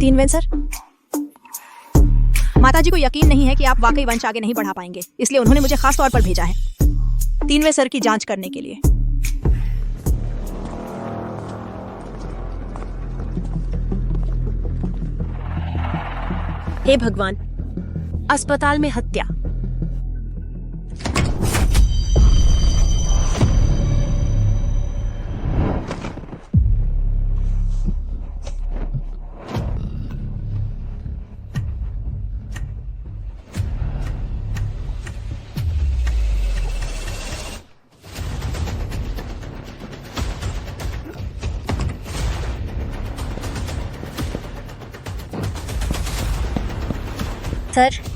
तीनवें sir, माताजी को यकीन नहीं है कि आप वाकई वंश आगे नहीं बढ़ा पाएंगे, इसलिए उन्होंने मुझे खास तौर पर भेजा है तीनवें सर की जांच करने के लिए। हे भगवान, अस्पताल में हत्या।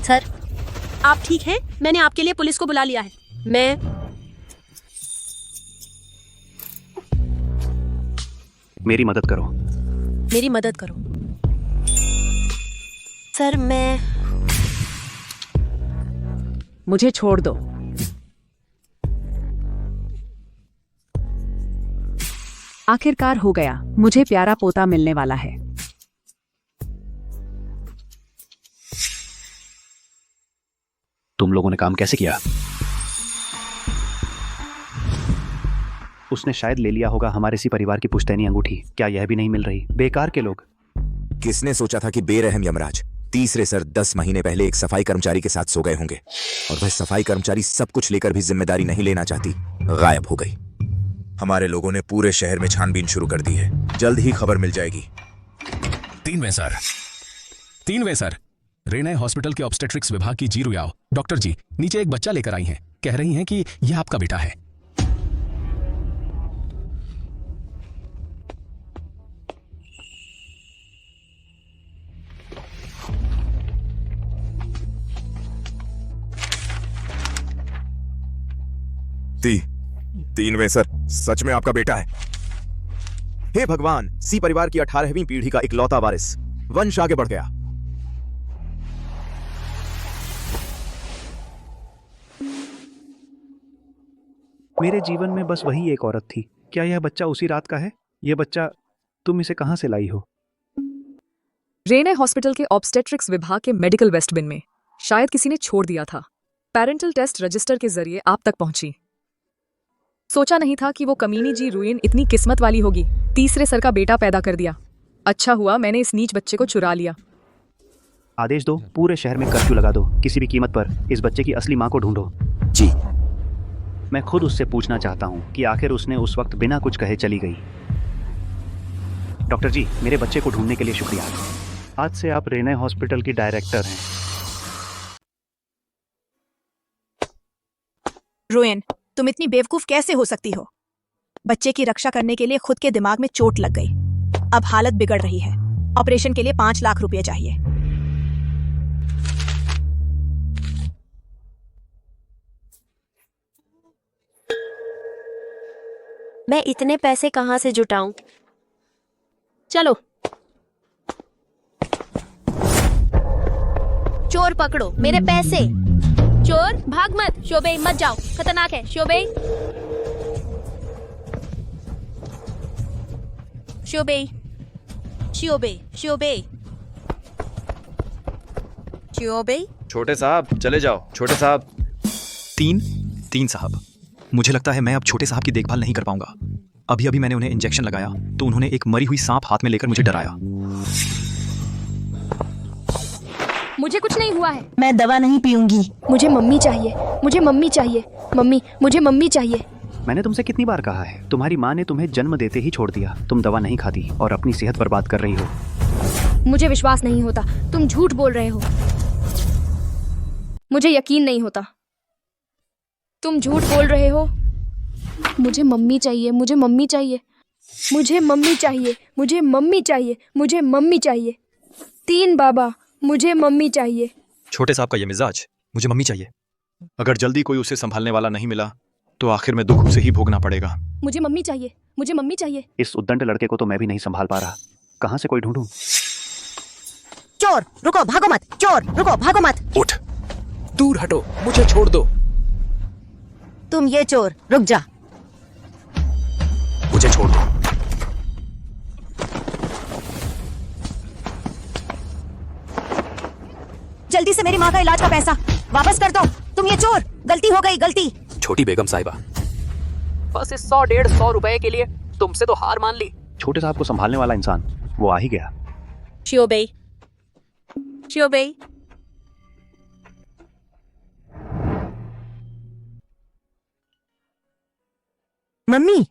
सर, आप ठीक हैं? मैंने आपके लिए पुलिस को बुला लिया है। मैं मेरी मदद करो। मेरी मदद करो। सर, मैं मुझे छोड़ दो। आखिरकार हो गया, मुझे प्यारा पोता मिलने वाला है। तुम लोगों ने काम कैसे किया? उसने शायद ले लिया होगा हमारे सी परिवार की पुश्तैनी अंगूठी। क्या यह भी नहीं मिल रही? बेकार के लोग। किसने सोचा था कि बेरहम यमराज तीसरे सर 10 महीने पहले एक सफाई कर्मचारी के साथ सो गए होंगे, और वह सफाई कर्मचारी सब कुछ लेकर भी जिम्मेदारी नहीं लेना चाहती, गायब हो गई। हमारे लोगों ने पूरे शहर में छानबीन शुरू कर दी है, जल्द ही खबर मिल जाएगी। तीनवें सर, रेनय हॉस्पिटल के ऑब्स्टेट्रिक्स विभाग की जीरू याओ डॉक्टर जी नीचे एक बच्चा लेकर आई हैं। कह रही हैं कि यह आपका बेटा है। तीनवें सर, सच में आपका बेटा है? हे भगवान, सी परिवार की 18वीं पीढ़ी का इकलौता वारिस, वंश आगे बढ़ गया। मेरे जीवन में बस वही एक औरत थी। क्या यह बच्चा उसी रात का है? यह बच्चा तुम इसे कहां से लाई हो? रेनय हॉस्पिटल के ऑब्स्टेट्रिक्स विभाग के मेडिकल वेस्ट बिन में शायद किसी ने छोड़ दिया था। पेरेंटल टेस्ट रजिस्टर के जरिए आप तक पहुंची। सोचा नहीं था कि वो कमीनी जी रुइन इतनी किस्मत वाली होगी, तीसरे सर का बेटा पैदा कर दिया। अच्छा हुआ मैंने इस नीच बच्चे को चुरा लिया। आदेश दो, पूरे शहर में कर्फ्यू लगा दो। किसी भी कीमत पर इस बच्चे की असली मां को ढूंढो। जी। मैं खुद उससे पूछना चाहता हूं कि आखिर उसने उस वक्त बिना कुछ कहे चली गई। डॉक्टर जी, मेरे बच्चे को ढूंढने के लिए शुक्रिया। आज से आप रेनय हॉस्पिटल की डायरेक्टर हैं। रोएन, तुम इतनी बेवकूफ कैसे हो सकती हो? बच्चे की रक्षा करने के लिए खुद के दिमाग में चोट लग गई। अब हालत बिगड़ रही है। ऑपरेशन के लिए 5 लाख रुपए चाहिए। मैं इतने पैसे कहां से जुटाऊं? चलो, चोर पकड़ो, मेरे पैसे। चोर भाग मत, शोबे मत जाओ, खतरनाक है। शोबे शोबे शोबे शोबे शोबे। छोटे साहब चले जाओ। छोटे साहब। तीन साहब, मुझे लगता है मैं अब छोटे साहब की देखभाल नहीं कर पाऊंगा। अभी मैंने उन्हें इंजेक्शन लगाया तो उन्होंने एक मरी हुई सांप हाथ में लेकर मुझे डराया। मुझे कुछ नहीं हुआ है। मैं दवा नहीं पीऊंगी। मुझे मम्मी चाहिए, मुझे मम्मी चाहिए। मम्मी, मुझे मम्मी चाहिए। मैंने तुमसे कितनी बार कहा है, तुम्हारी माँ ने तुम्हें जन्म देते ही छोड़ दिया। तुम दवा नहीं खाती और अपनी सेहत बर्बाद कर रही हो। मुझे विश्वास नहीं होता, तुम झूठ बोल रहे हो। मुझे यकीन नहीं होता, तुम झूठ बोल रहे हो। मुझे मम्मी चाहिए, मुझे मम्मी चाहिए, मुझे मम्मी चाहिए, मुझे मम्मी चाहिए, मुझे मम्मी चाहिए। तीन बाबा, मुझे मम्मी चाहिए। छोटे साहब का ये मिजाज, मुझे मम्मी चाहिए। अगर जल्दी कोई उसे संभालने वाला नहीं मिला तो आखिर में दुख उसे ही भोगना पड़ेगा। मुझे मम्मी चाहिए, मुझे मम्मी चाहिए। इस उद्दंड लड़के को तो मैं भी नहीं संभाल पा रहा। कहां से कोई ढूंढूं? चोर रुको, भागो मत। चोर रुको, भागो मत। उठ, दूर हटो, मुझे छोड़ दो। तुम ये चोर, रुक जा। मुझे छोड़ दो। जल्दी से मेरी माँ का इलाज का पैसा वापस कर दो। तुम ये चोर, गलती हो गई, गलती। छोटी बेगम साहिबा, बस इस 100-150 रुपए के लिए तुमसे तो हार मान ली। छोटे साहब को संभालने वाला इंसान वो आ ही गया। शिओबेई, शिओबेई, मम्मी,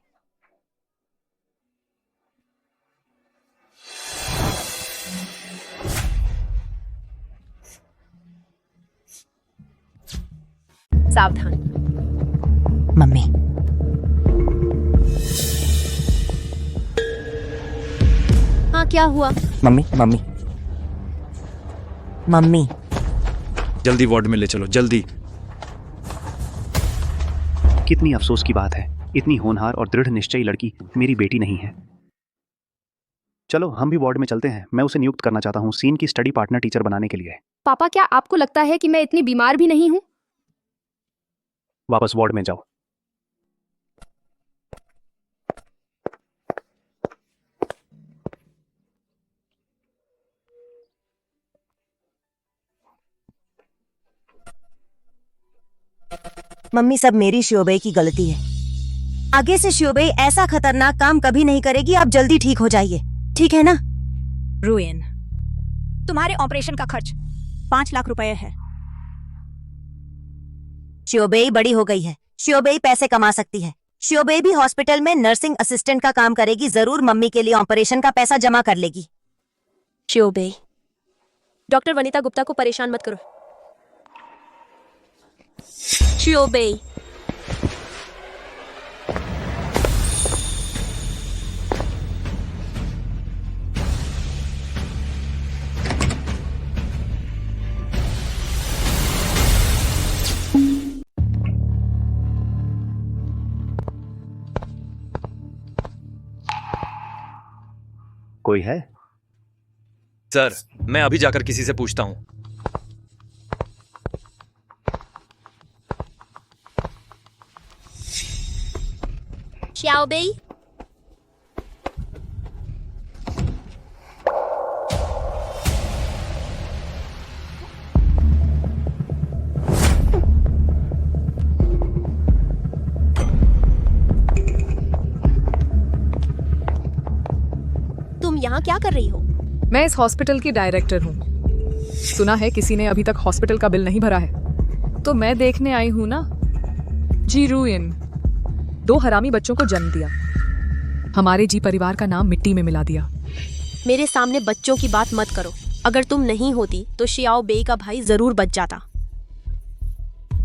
सावधान। मम्मी, हाँ, क्या हुआ? मम्मी, मम्मी, मम्मी, जल्दी वार्ड में ले चलो, जल्दी। कितनी अफसोस की बात है, इतनी होनहार और दृढ़ निश्चयी लड़की मेरी बेटी नहीं है। चलो हम भी वार्ड में चलते हैं। मैं उसे नियुक्त करना चाहता हूँ सीन की स्टडी पार्टनर टीचर बनाने के लिए। पापा, क्या आपको लगता है कि मैं इतनी बीमार भी नहीं हूँ? वापस वार्ड में जाओ। मम्मी, सब मेरी शिओबेई की गलती है। आगे से शिओबेई ऐसा खतरनाक काम कभी नहीं करेगी। आप जल्दी ठीक हो जाइए, ठीक है ना? रुइन, तुम्हारे ऑपरेशन का खर्च 5 लाख रुपए है। शिओबेई बड़ी हो गई है, शिओबेई पैसे कमा सकती है। शिओबेई भी हॉस्पिटल में नर्सिंग असिस्टेंट का काम करेगी, जरूर मम्मी के लिए ऑपरेशन का पैसा जमा कर लेगी। शिओबेई, डॉक्टर वनिता गुप्ता को परेशान मत करो। शिओबेई, कोई है? सर, मैं अभी जाकर किसी से पूछता हूँ। शिओबेई, तुम यहाँ क्या कर रही हो? मैं इस हॉस्पिटल की डायरेक्टर हूँ। सुना है किसी ने अभी तक हॉस्पिटल का बिल नहीं भरा है, तो मैं देखने आई हूँ ना। जी रुइन 2 हरामी बच्चों को जन्म दिया, हमारे जी परिवार का नाम मिट्टी में मिला दिया। मेरे सामने बच्चों की बात मत करो। अगर तुम नहीं होती तो शिओबेई का भाई जरूर बच जाता।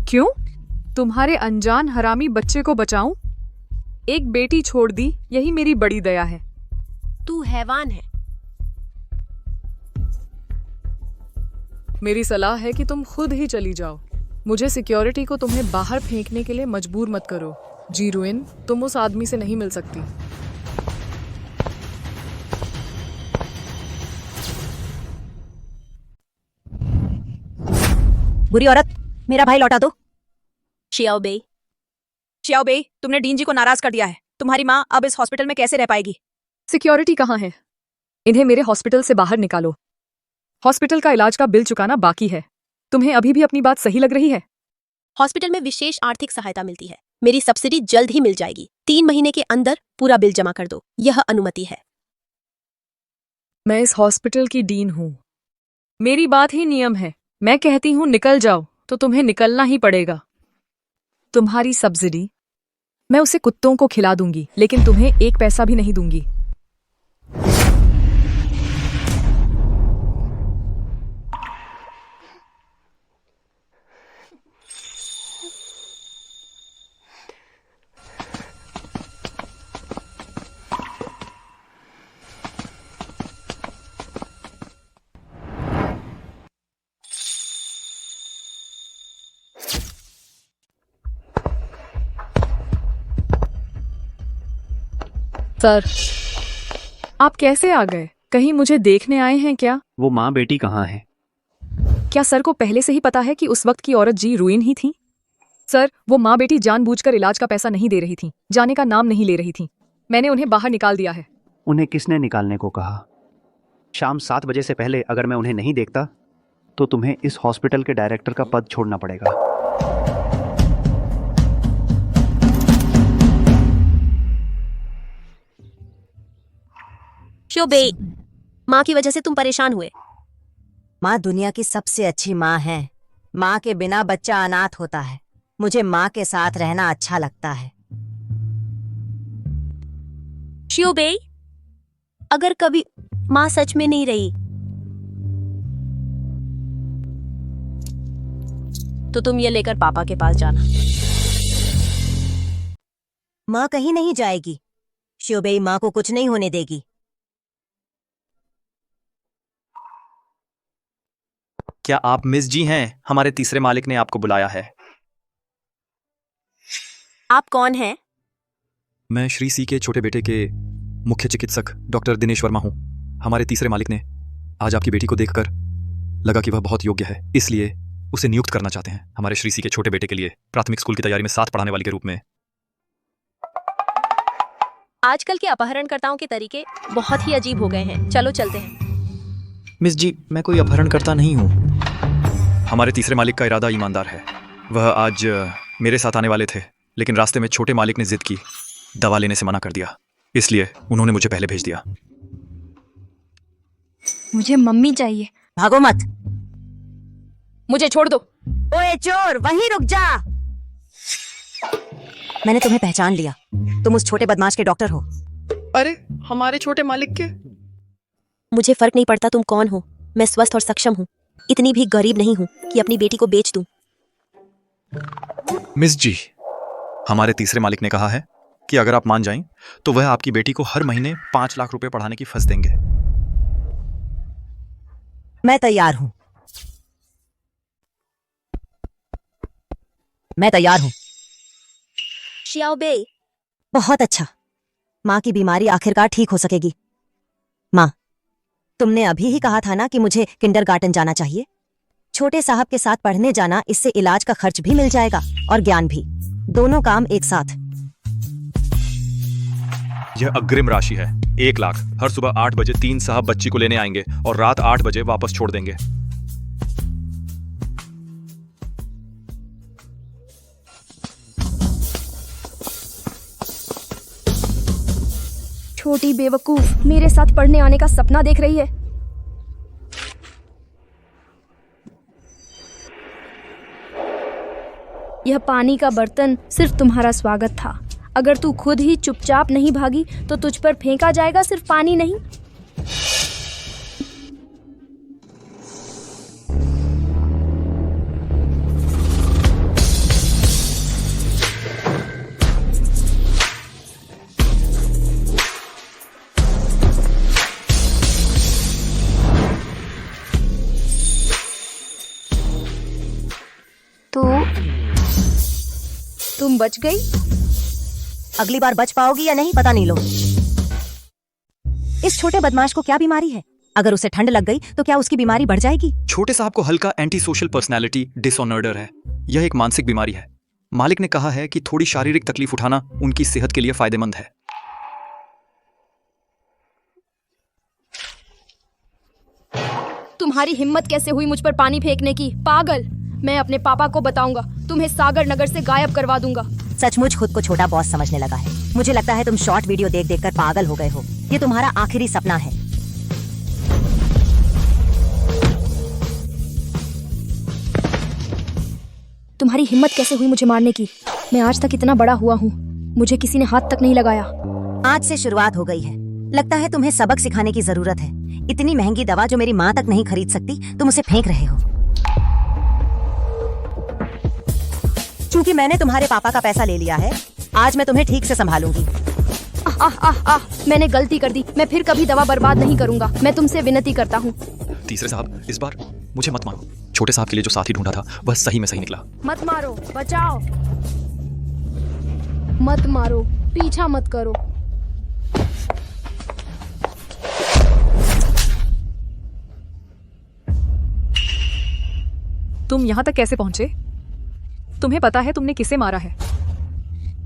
क्यों? तुम्हारे अनजान हरामी बच्चे को बचाऊं? एक बेटी छोड़ दी, यही मेरी बड़ी दया है। तू हैवान है। मेरी सलाह है कि तुम खुद ही चली जाओ। मुझे सिक्योरिटी को तुम्हें बाहर फेंकने के लिए मजबूर मत करो। जी रुइन, तुम उस आदमी से नहीं मिल सकती। बुरी औरत, मेरा भाई लौटा दो। शिओबेई, शिओबेई, तुमने डीन जी को नाराज कर दिया है। तुम्हारी माँ अब इस हॉस्पिटल में कैसे रह पाएगी? सिक्योरिटी कहाँ है? इन्हें मेरे हॉस्पिटल से बाहर निकालो। हॉस्पिटल का इलाज का बिल चुकाना बाकी है। तुम्हें अभी भी अपनी बात सही लग रही है? हॉस्पिटल में विशेष आर्थिक सहायता मिलती है। मेरी सब्सिडी जल्द ही मिल जाएगी। 3 महीने के अंदर पूरा बिल जमा कर दो, यह अनुमति है। मैं इस हॉस्पिटल की डीन हूँ, मेरी बात ही नियम है। मैं कहती हूँ निकल जाओ तो तुम्हें निकलना ही पड़ेगा। तुम्हारी सब्सिडी मैं उसे कुत्तों को खिला दूंगी, लेकिन तुम्हें 1 पैसा भी नहीं दूंगी। सर, आप कैसे आ गए? कहीं मुझे देखने आए हैं क्या? वो माँ बेटी कहाँ है? क्या सर को पहले से ही पता है कि उस वक्त की औरत जी रुइन ही थी? सर, वो माँ बेटी जानबूझकर इलाज का पैसा नहीं दे रही थी, जाने का नाम नहीं ले रही थी। मैंने उन्हें बाहर निकाल दिया है। उन्हें किसने निकालने को कहा? शाम 7 बजे से पहले अगर मैं उन्हें नहीं देखता तो तुम्हें इस हॉस्पिटल के डायरेक्टर का पद छोड़ना पड़ेगा। शोबे, माँ की वजह से तुम परेशान हुए। माँ दुनिया की सबसे अच्छी माँ है। माँ के बिना बच्चा अनाथ होता है। मुझे माँ के साथ रहना अच्छा लगता है। शोबे, अगर कभी माँ सच में नहीं रही तो तुम ये लेकर पापा के पास जाना। माँ कहीं नहीं जाएगी। शोबे माँ को कुछ नहीं होने देगी। क्या आप मिस जी हैं? हमारे तीसरे मालिक ने आपको बुलाया है। आप कौन हैं? मैं श्री सी के छोटे बेटे के मुख्य चिकित्सक डॉक्टर दिनेश वर्मा हूँ। हमारे तीसरे मालिक ने आज आपकी बेटी को देखकर लगा कि वह बहुत योग्य है, इसलिए उसे नियुक्त करना चाहते हैं हमारे श्री सी के छोटे बेटे के लिए प्राथमिक स्कूल की तैयारी में साथ पढ़ाने वाली के रूप में। आजकल के अपहरणकर्ताओं के तरीके बहुत ही अजीब हो गए हैं। चलो चलते हैं। मिस जी, मैं कोई अपहरणकर्ता नहीं हूँ। हमारे तीसरे मालिक का इरादा ईमानदार है। वह आज मेरे साथ आने वाले थे, लेकिन रास्ते में छोटे मालिक ने जिद की, दवा लेने से मना कर दिया, इसलिए उन्होंने मुझे पहले भेज दिया। मुझे मम्मी चाहिए। भागो मत। मुझे छोड़ दो। ओए चोर, वहीं रुक जा। मैंने तुम्हें पहचान लिया। तुम उस छोटे बदमाश के डॉक्टर हो। अरे, हमारे छोटे मालिक के? मुझे फर्क नहीं पड़ता तुम कौन हो। मैं स्वस्थ और सक्षम हूँ। इतनी भी गरीब नहीं हूँ कि अपनी बेटी को बेच दूं। मिस जी, हमारे तीसरे मालिक ने कहा है कि अगर आप मान जाएं तो वह आपकी बेटी को हर महीने 5 लाख रुपए पढ़ाने की फीस देंगे। मैं तैयार हूँ। मैं तैयार हूँ। शियाओबे, बहुत अच्छा। माँ की बीमारी आखिरकार ठीक हो सकेगी। माँ, तुमने अभी ही कहा था ना कि मुझे किंडरगार्टन जाना चाहिए। छोटे साहब के साथ पढ़ने जाना, इससे इलाज का खर्च भी मिल जाएगा और ज्ञान भी, दोनों काम एक साथ। यह अग्रिम राशि है, 1 लाख। हर सुबह 8 बजे 3 साहब बच्ची को लेने आएंगे और रात 8 बजे वापस छोड़ देंगे। छोटी बेवकूफ मेरे साथ पढ़ने आने का सपना देख रही है। यह पानी का बर्तन सिर्फ तुम्हारा स्वागत था। अगर तू खुद ही चुपचाप नहीं भागी तो तुझ पर फेंका जाएगा सिर्फ पानी नहीं। तो तुम बच गई। अगली बार बच पाओगी या नहीं पता नहीं। लो, इस छोटे बदमाश को क्या बीमारी है? अगर उसे ठंड लग गई तो क्या उसकी बीमारी बढ़ जाएगी? छोटे साहब को हल्का एंटी सोशल पर्सनैलिटी डिसऑर्डर है। यह एक मानसिक बीमारी है। मालिक ने कहा है कि थोड़ी शारीरिक तकलीफ उठाना उनकी सेहत के लिए फायदेमंद है। तुम्हारी हिम्मत कैसे हुई मुझ पर पानी फेंकने की? पागल! मैं अपने पापा को बताऊंगा। तुम्हें सागर नगर से गायब करवा दूंगा। सचमुच खुद को छोटा बॉस समझने लगा है। मुझे लगता है तुम शॉर्ट वीडियो देख देख कर पागल हो गए हो। ये तुम्हारा आखिरी सपना है। तुम्हारी हिम्मत कैसे हुई मुझे मारने की? मैं आज तक इतना बड़ा हुआ हूँ, मुझे किसी ने हाथ तक नहीं लगाया। आज से शुरुआत हो गई है। लगता है तुम्हें सबक सिखाने की जरूरत है। इतनी महंगी दवा जो मेरी माँ तक नहीं खरीद सकती, तुम उसे फेंक रहे हो। क्योंकि मैंने तुम्हारे पापा का पैसा ले लिया है, आज मैं तुम्हें ठीक से संभालूंगी। मैंने गलती कर दी। मैं फिर कभी दवा बर्बाद नहीं करूंगा। मैं तुमसे विनती करता हूँ। तीसरे साहब, इस बार मुझे मत मारो। छोटे साहब के लिए जो साथी ढूंढा था वह सही में सही निकला। मत मारो, बचाओ। मत मारो, पीछा मत करो। तुम यहाँ तक कैसे पहुंचे? तुम्हें पता है तुमने किसे मारा है?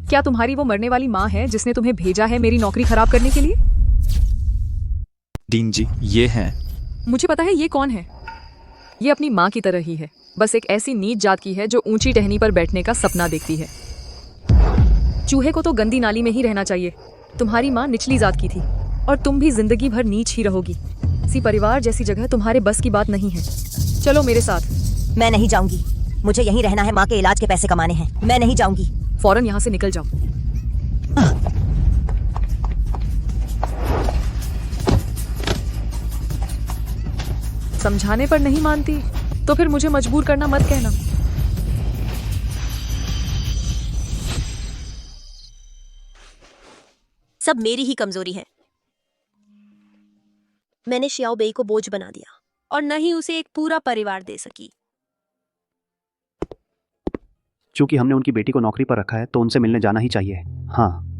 क्या तुम्हारी वो मरने वाली माँ है जिसने तुम्हें भेजा है मेरी नौकरी खराब करने के लिए? डीन जी, ये हैं। मुझे पता है ये कौन है। ये अपनी माँ की तरह ही है, बस एक ऐसी नीच जात की है जो ऊंची टहनी पर बैठने का सपना देखती है। चूहे को तो गंदी नाली में ही रहना चाहिए। तुम्हारी माँ निचली जात की थी और तुम भी जिंदगी भर नीच ही रहोगी। किसी परिवार जैसी जगह तुम्हारे बस की बात नहीं है। चलो मेरे साथ। मैं नहीं जाऊंगी। मुझे यहीं रहना है, माँ के इलाज के पैसे कमाने हैं। मैं नहीं जाऊंगी। फौरन यहाँ से निकल जाओ। समझाने पर नहीं मानती तो फिर मुझे मजबूर करना मत कहना। सब मेरी ही कमजोरी है। मैंने शियाओ बेई को बोझ बना दिया और न ही उसे एक पूरा परिवार दे सकी। चूंकि हमने उनकी बेटी को नौकरी पर रखा है तो उनसे मिलने जाना ही चाहिए। हाँ,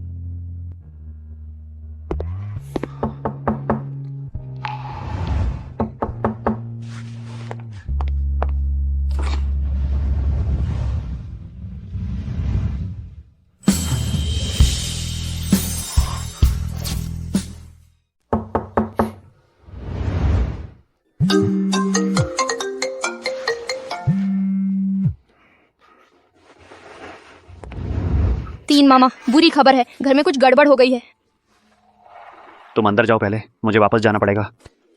तीन मामा, बुरी खबर है, घर में कुछ गड़बड़ हो गई है। तुम अंदर जाओ, पहले मुझे वापस जाना पड़ेगा।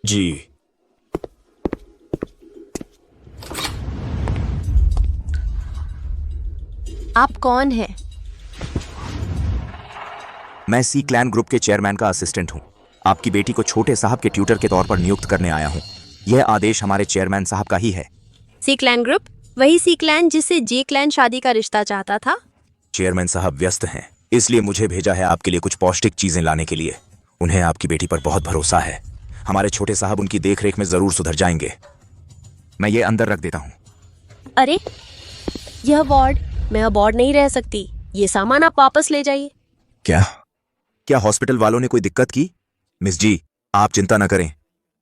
जी। आप कौन हैं? मैं सी क्लैन ग्रुप के चेयरमैन का असिस्टेंट हूँ। आपकी बेटी को छोटे साहब के ट्यूटर के तौर पर नियुक्त करने आया हूँ। यह आदेश हमारे चेयरमैन साहब का ही है। सी क्लैन ग्रुप? वही सी क्लैन जिससे जे क्लैन शादी का रिश्ता चाहता था? चेयरमैन साहब व्यस्त हैं, इसलिए मुझे भेजा है आपके लिए कुछ पौष्टिक चीजें लाने के लिए। उन्हें आपकी बेटी पर बहुत भरोसा है। हमारे छोटे साहब उनकी देखरेख में जरूर सुधर जाएंगे। मैं ये अंदर रख देता हूँ। अरे यह वार्ड, मैं अब वार्ड नहीं रह सकती। ये सामान आप वापस ले जाइए। क्या क्या हॉस्पिटल वालों ने कोई दिक्कत की? मिस जी, आप चिंता न करें,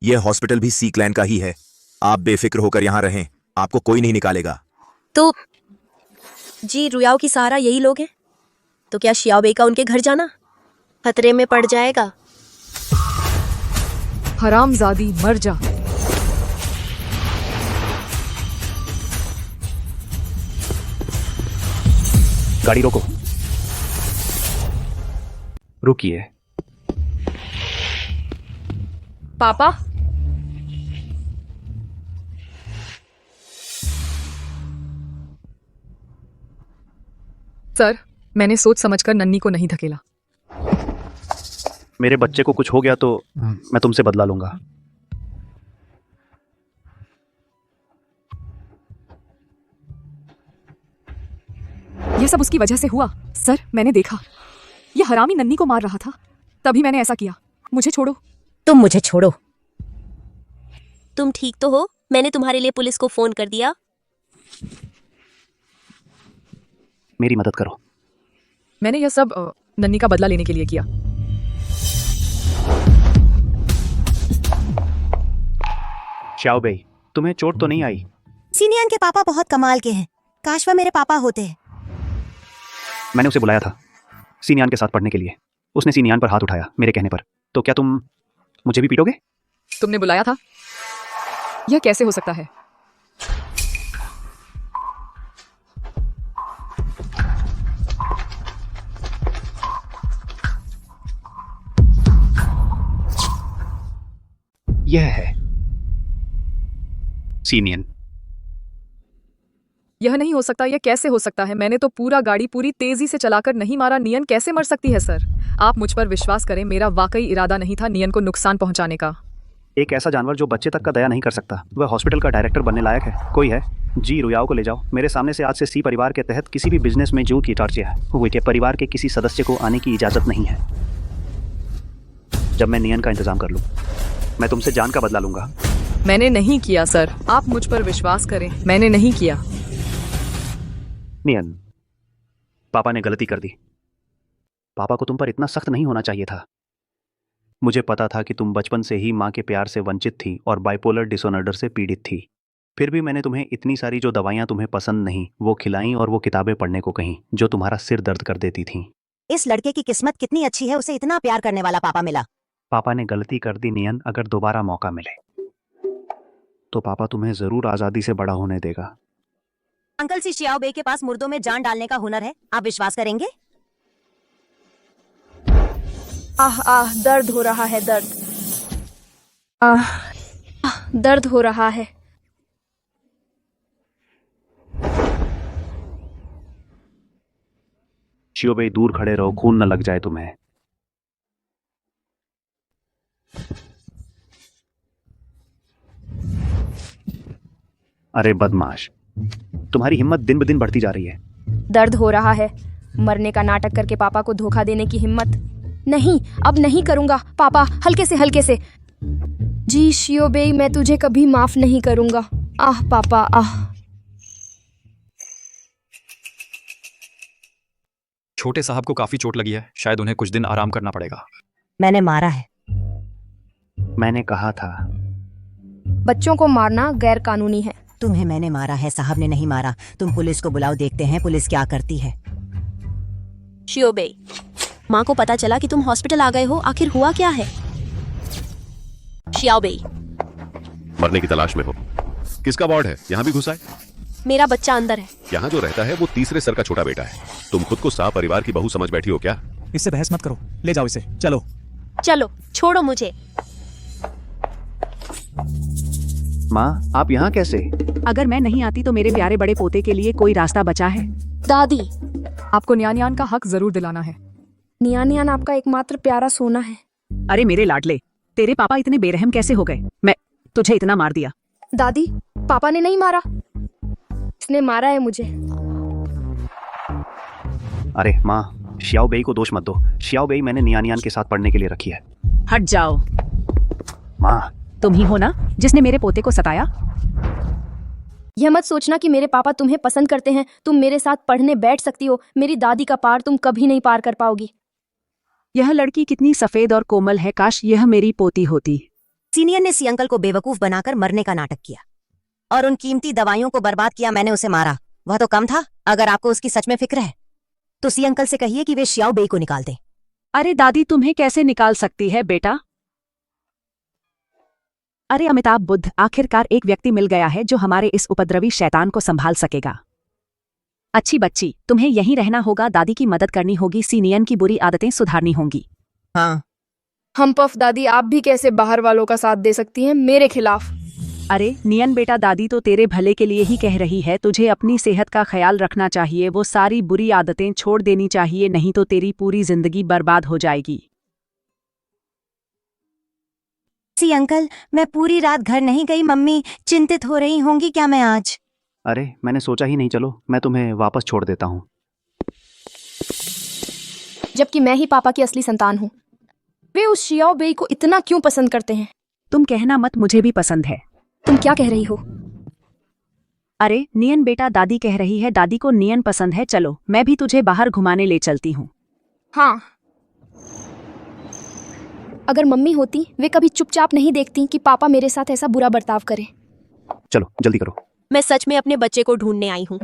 यह हॉस्पिटल भी सी क्लैन का ही है। आप बेफिक्र होकर यहाँ रहें, आपको कोई नहीं निकालेगा। तो जी, रुयाओ की सहारा यही लोग हैं, तो क्या शियाओ बेई का उनके घर जाना खतरे में पड़ जाएगा? हरामजादी, मर जा। गाड़ी रोको। रुकिए। पापा, सर, मैंने सोच समझकर नन्नी को नहीं धकेला। मेरे बच्चे को कुछ हो गया तो मैं तुमसे बदला लूंगा। यह सब उसकी वजह से हुआ। सर, मैंने देखा यह हरामी नन्नी को मार रहा था, तभी मैंने ऐसा किया। मुझे छोड़ो। तुम मुझे छोड़ो। तुम ठीक तो हो? मैंने तुम्हारे लिए पुलिस को फोन कर दिया। मेरी मदद करो। मैंने यह सब नन्नी का बदला लेने के लिए किया। श्याओ बेई, तुम्हें चोट तो नहीं आई? सीनियन के पापा बहुत कमाल के हैं। काश वह मेरे पापा होते। मैंने उसे बुलाया था सीनियान के साथ पढ़ने के लिए। उसने सीनियान पर हाथ उठाया मेरे कहने पर। तो क्या तुम मुझे भी पीटोगे? तुमने बुलाया था? यह कैसे हो सकता है? यह है सीनियन। यह नहीं हो सकता। यह कैसे हो सकता है? मैंने तो पूरा गाड़ी पूरी तेजी से चलाकर नहीं मारा। नियन कैसे मर सकती है? सर, आप मुझ पर विश्वास करें, मेरा वाकई इरादा नहीं था नियन को नुकसान पहुंचाने का। एक ऐसा जानवर जो बच्चे तक का दया नहीं कर सकता, वह हॉस्पिटल का डायरेक्टर बनने लायक है? कोई है? जी, रुयाओ को ले जाओ। मेरे सामने से आज से सी परिवार के तहत किसी भी बिजनेस में जूट की चर्चा है। उनके परिवार के किसी सदस्य को आने की इजाजत नहीं है। जब मैं नियन का इंतजाम कर लूं, मैं तुमसे जान का बदला लूंगा। मैंने नहीं किया सर, आप मुझ पर विश्वास करें, मैंने नहीं किया। नियन, पापा ने गलती कर दी। पापा को तुम पर इतना सख्त नहीं होना चाहिए था। मुझे पता था कि तुम बचपन से ही माँ के प्यार से वंचित थी और बाइपोलर डिसऑर्डर से पीड़ित थी। फिर भी मैंने तुम्हें इतनी सारी जो दवाइयाँ तुम्हें पसंद नहीं वो खिलाईं और वो किताबें पढ़ने को कहीं जो तुम्हारा सिर दर्द कर देती थीं। इस लड़के की किस्मत कितनी अच्छी है, उसे इतना प्यार करने वाला पापा मिला। पापा ने गलती कर दी नियन, अगर दोबारा मौका मिले। तो पापा तुम्हें जरूर आजादी से बड़ा होने देगा। अंकल सी शियाओ बे के पास मुर्दों में जान डालने का हुनर है, आप विश्वास करेंगे? आह आह, दर्द हो रहा है, दर्द। आह आह, दर्द हो रहा है। शियोबेई दूर खड़े रहो, खून न लग जाए तुम्हें। अरे बदमाश, तुम्हारी हिम्मत दिन ब दिन बढ़ती जा रही है। दर्द हो रहा है। मरने का नाटक करके पापा को धोखा देने की हिम्मत नहीं, अब नहीं करूंगा। पापा, हल्के से हल्के से। जी शियोबेई, मैं तुझे कभी माफ नहीं करूंगा। आह पापा, आह। छोटे साहब को काफी चोट लगी है, शायद उन्हें कुछ दिन आराम करना पड़ेगा। मैंने मारा है। मैंने कहा था। बच्चों को मारना गैर कानूनी है। तुम्हें मैंने मारा है, साहब ने नहीं मारा। तुम पुलिस को बुलाओ, देखते हैं पुलिस क्या करती है। शियोबेई, माँ को पता चला कि तुम हॉस्पिटल आ गए हो, आखिर हुआ क्या है? शियाओबेई, मरने की तलाश में हो। किसका वार्ड है? यहाँ भी घुसा है? मेरा बच्चा अंदर है। यहाँ जो रहता है वो तीसरे सर का छोटा बेटा है। तुम खुद को शाह परिवार की बहू समझ बैठी हो क्या? इससे बहस मत करो, ले जाओ इसे, चलो। चलो, छोड़ो मुझे। माँ, आप यहाँ कैसे? अगर मैं नहीं आती तो मेरे प्यारे बड़े पोते के लिए कोई रास्ता बचा है? दादी, आपको न्यान का हक जरूर दिलाना है। नियान आपका एकमात्र प्यारा सोना है। अरे मेरे लाडले, तेरे पापा इतने बेरहम कैसे हो गए? मैं तुझे इतना मार दिया? दादी, पापा ने नहीं मारा, इसने मारा है मुझे। अरे माँ, शियाओबेई को दोष मत दो। शियाओबेई मैंने नियानियान के साथ पढ़ने के लिए रखी है। हट जाओ। माँ, तुम ही हो ना जिसने मेरे पोते को सताया? यह मत सोचना कि मेरे पापा तुम्हें पसंद करते हैं। तुम मेरे साथ पढ़ने बैठ सकती हो, मेरी दादी का पार तुम कभी नहीं पार कर पाओगी। यह लड़की कितनी सफेद और कोमल है, काश यह मेरी पोती होती। सीनियर ने सी अंकल को बेवकूफ बनाकर मरने का नाटक किया और उन कीमती दवाइयों को बर्बाद किया। मैंने उसे मारा, वह तो कम था। अगर आपको उसकी सच में फिक्र है तो सी अंकल से कहिए कि वे शियाओबेई को निकाल दें। अरे दादी, तुम्हें कैसे निकाल सकती है बेटा? अरे अमिताभ बुद्ध, आखिरकार एक व्यक्ति मिल गया है जो हमारे इस उपद्रवी शैतान को संभाल सकेगा। अच्छी बच्ची, तुम्हें यहीं रहना होगा, दादी की मदद करनी होगी, सीनियन की बुरी आदतें सुधारनी होंगी। हाँ। हम पफ दादी, आप भी कैसे बाहर वालों का साथ दे सकती हैं मेरे खिलाफ? अरे नियन बेटा, दादी तो तेरे भले के लिए ही कह रही है। तुझे अपनी सेहत का ख्याल रखना चाहिए, वो सारी बुरी आदतें छोड़ देनी चाहिए, नहीं तो तेरी पूरी जिंदगी बर्बाद हो जाएगी। सी अंकल, मैं पूरी रात घर नहीं गई। मम्मी चिंतित हो रही होंगी क्या मैं आज? अरे मैंने सोचा ही नहीं। चलो मैं तुम्हें वापस छोड़ देता हूँ। जबकि मैं ही पापा की असली संतान हूँ। वे उस शियाओबेई को इतना क्यों पसंद करते हैं? तुम कहना मत, मुझे भी पसंद है। तुम क्या कह रही हो? अरे नियन बेटा, दादी कह रही है, दादी को नियन पसंद है। चलो मैं भी तुझे बाहर घुमाने ले चलती हूँ। हाँ, अगर मम्मी होती वे कभी चुपचाप नहीं देखती कि पापा मेरे साथ ऐसा बुरा बर्ताव करे। चलो जल्दी करो। मैं सच में अपने बच्चे को ढूंढने आई हूँ।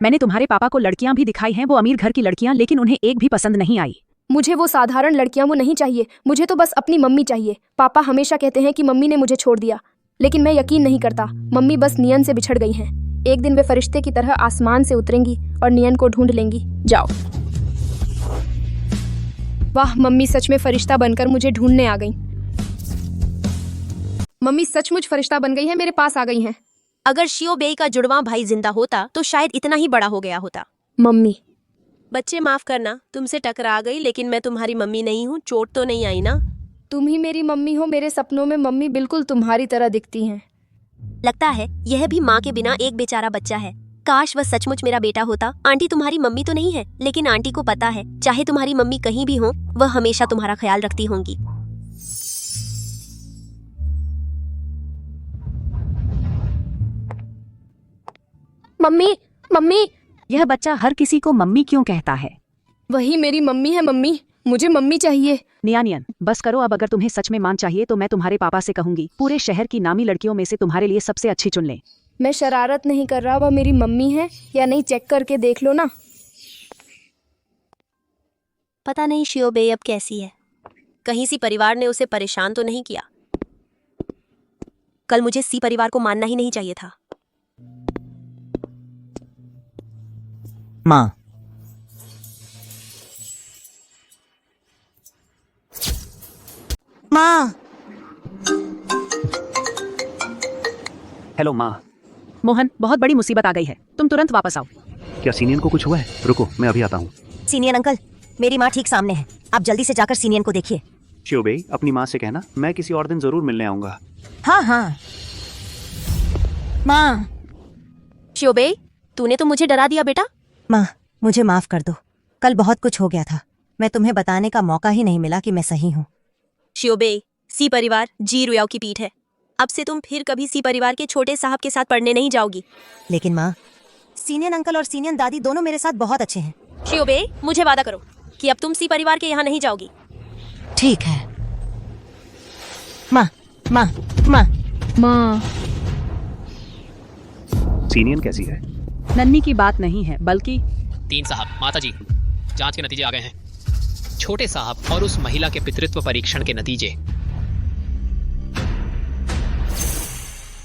मैंने तुम्हारे पापा को लड़कियां भी दिखाई हैं, वो अमीर घर की लड़कियां, लेकिन उन्हें एक भी पसंद नहीं आई। मुझे वो साधारण लड़कियां वो नहीं चाहिए, मुझे तो बस अपनी मम्मी चाहिए। पापा हमेशा कहते हैं कि मम्मी ने मुझे छोड़ दिया, लेकिन मैं यकीन नहीं करता। मम्मी बस नियन से बिछड़ गई हैं। एक दिन वे फरिश्ते की तरह आसमान से उतरेंगी और नियन को ढूंढ लेंगी। जाओ। वाह, मम्मी सच में फरिश्ता बनकर मुझे ढूंढने आ गई। मम्मी सचमुच फरिश्ता बन गई है, मेरे पास आ गई हैं। अगर शियोबेई का जुड़वां भाई जिंदा होता तो शायद इतना ही बड़ा हो गया होता। मम्मी, बच्चे माफ करना, तुमसे टकरा गई, लेकिन मैं तुम्हारी मम्मी नहीं हूँ। चोट तो नहीं आई ना? तुम ही मेरी मम्मी हो। मेरे सपनों में मम्मी बिल्कुल तुम्हारी तरह दिखती हैं। लगता है यह भी माँ के बिना एक बेचारा बच्चा है। काश वह सचमुच मेरा बेटा होता। आंटी तुम्हारी मम्मी तो नहीं है, लेकिन आंटी को पता है चाहे तुम्हारी मम्मी कहीं भी हो, वह हमेशा तुम्हारा ख्याल रखती होंगी। Mummy, mummy. यह बच्चा हर किसी को मम्मी क्यों कहता है? वही मेरी मम्मी है। मम्मी, मुझे मम्मी चाहिए। नियानियन, बस करो अब। अगर तुम्हें सच में मां चाहिए तो मैं तुम्हारे पापा से कहूंगी, पूरे शहर की नामी लड़कियों में से तुम्हारे लिए सबसे अच्छी चुन लें। मैं शरारत नहीं कर रहा, वह मेरी मम्मी है या नहीं चेक करके देख लो ना। पता नहीं शियोबेई अब कैसी है। कहीं सी परिवार ने उसे परेशान तो नहीं किया। कल मुझे सी परिवार को मानना ही नहीं चाहिए था। माँ, माँ, हेलो माँ। मोहन, बहुत बड़ी मुसीबत आ गई है, तुम तुरंत वापस आओ। क्या सीनियन को कुछ हुआ है? रुको, मैं अभी आता हूँ। सीनियर अंकल, मेरी माँ ठीक सामने है, आप जल्दी से जाकर सीनियर को देखिए। शिवबे, अपनी माँ से कहना मैं किसी और दिन जरूर मिलने आऊंगा। हाँ हाँ माँ। श्योबे, तूने तो मुझे डरा दिया बेटा। माँ, मुझे माफ कर दो, कल बहुत कुछ हो गया था, मैं तुम्हें बताने का मौका ही नहीं मिला कि मैं सही हूँ। श्योबे, सी परिवार जी रुयाओ की पीठ है। अब से तुम फिर कभी सी परिवार के छोटे साहब के साथ पढ़ने नहीं जाओगी। लेकिन माँ, सीनियर अंकल और सीनियर दादी दोनों मेरे साथ बहुत अच्छे हैं। श्योबे, मुझे वादा करो कि अब तुम सी परिवार के यहाँ नहीं जाओगी। ठीक है माँ। माँ, माँ, माँ। सीनियन कैसी है? नन्ही की बात नहीं है, बल्कि तीन साहब, माताजी, जांच के नतीजे आ गए हैं। छोटे साहब और उस महिला के पितृत्व परीक्षण के नतीजे।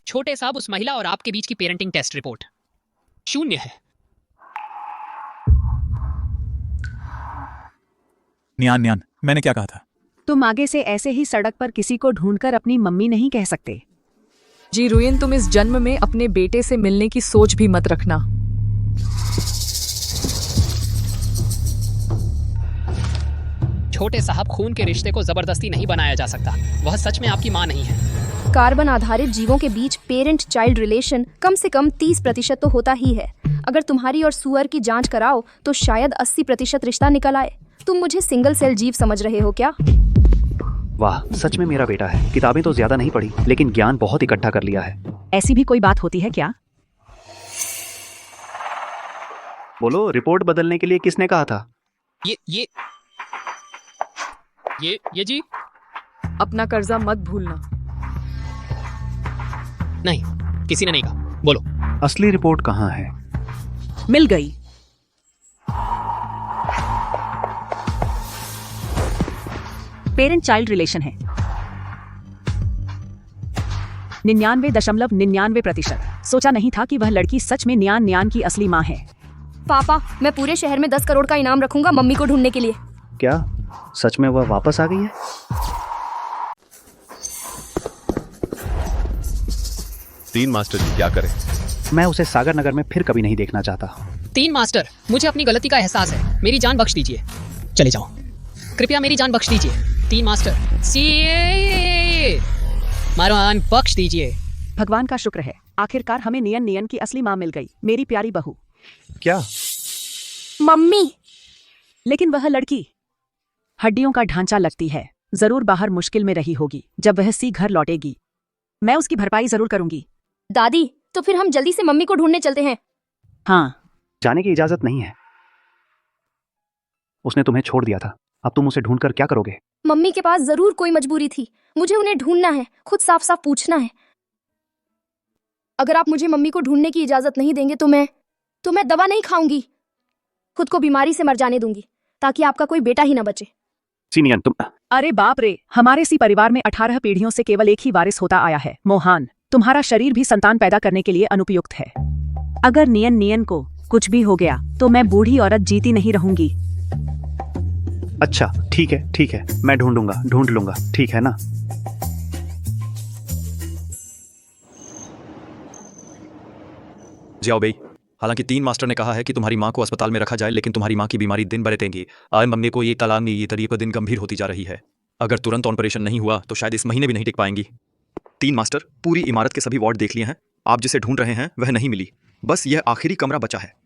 छोटे साहब, उस महिला और आपके बीच की पेरेंटिंग टेस्ट रिपोर्ट 0 है। न्यान न्यान, मैंने क्या कहा था? तुम आगे से ऐसे ही सड़क पर किसी को ढूंढकर अपनी मम्मी नहीं कह सकते। जी रुयन, तुम इस जन्म में अपने बेटे से मिलने की सोच भी मत रखना। छोटे साहब, खून के रिश्ते को जबरदस्ती नहीं बनाया जा सकता। वह सच में आपकी मां नहीं है। कार्बन आधारित जीवों के बीच पेरेंट चाइल्ड रिलेशन कम से कम 30% तो होता ही है। अगर तुम्हारी और सुअर की जांच कराओ तो शायद 80% रिश्ता निकल आए। तुम मुझे सिंगल सेल जीव समझ रहे हो क्या? वाह, सच में मेरा बेटा है। किताबें तो ज्यादा नहीं पढ़ी, लेकिन ज्ञान बहुत इकट्ठा कर लिया है। ऐसी भी कोई बात होती है क्या? बोलो, रिपोर्ट बदलने के लिए किसने कहा था? ये जी। अपना कर्जा मत भूलना। नहीं, किसी ने नहीं कहा। बोलो। असली रिपोर्ट कहाँ है? मिल गई। पेरेंट चाइल्ड रिलेशन है 99.99%। सोचा नहीं था कि वह लड़की सच में न्यान न्यान की असली माँ है। पापा, मैं पूरे शहर में 10 करोड़ का इनाम रखूंगा मम्मी को ढूंढने के लिए। क्या सच में वह वापस आ गई है? तीन मास्टर जी, क्या करें? मैं उसे सागर नगर में फिर कभी नहीं देखना चाहता। तीन मास्टर, मुझे अपनी गलती का एहसास है। मेरी जान बख्श दीजिए। चले जाओ, कृपया मेरी जान बख्श दीजिए। तीन मास्टर, मारवान बख्श दीजिए। भगवान का शुक्र है, आखिरकार हमें नियन नियन की असली माँ मिल गई, मेरी प्यारी बहू। क्या? मम्मी। लेकिन वह लड़की हड्डियों का ढांचा लगती है, जरूर बाहर मुश्किल में रही होगी। जब वह सी घर लौटेगी मैं उसकी भरपाई जरूर करूंगी। दादी, तो फिर हम जल्दी से मम्मी को ढूंढने चलते हैं। हाँ। जाने की इजाजत नहीं है, उसने तुम्हें छोड़ दिया था। अब तुम उसे ढूंढकर क्या करोगे? मम्मी के पास जरूर कोई मजबूरी थी, मुझे उन्हें ढूंढना है, खुद साफ साफ पूछना है। अगर आप मुझे मम्मी को ढूंढने की इजाजत नहीं देंगे तो मैं दवा नहीं खाऊंगी, खुद को बीमारी से मर जाने दूंगी, ताकि आपका कोई बेटा ही ना बचे। सीनियन, तुम। अरे बाप रे, हमारे सी परिवार में 18 पीढ़ियों से केवल एक ही वारिस होता आया है। मोहन, तुम्हारा शरीर भी संतान पैदा करने के लिए अनुपयुक्त है। अगर नियन नियन को कुछ भी हो गया तो मैं बूढ़ी औरत जीती नहीं रहूंगी। अच्छा, ठीक है, मैं ढूंढ लूंगा, ठीक है ना? जाओ बेई, हालांकि तीन मास्टर ने कहा है कि तुम्हारी माँ को अस्पताल में रखा जाए, लेकिन तुम्हारी माँ की बीमारी दिन बरतेगी। आज मम्मी को ये तलाम नहीं, ये तरीके दिन गंभीर होती जा रही है। अगर तुरंत ऑपरेशन नहीं हुआ तो शायद इस महीने भी नहीं टिक पाएंगी। तीन मास्टर, पूरी इमारत के सभी वार्ड देख लिए हैं, आप जिसे ढूंढ रहे हैं वह नहीं मिली, बस यह आखिरी कमरा बचा है।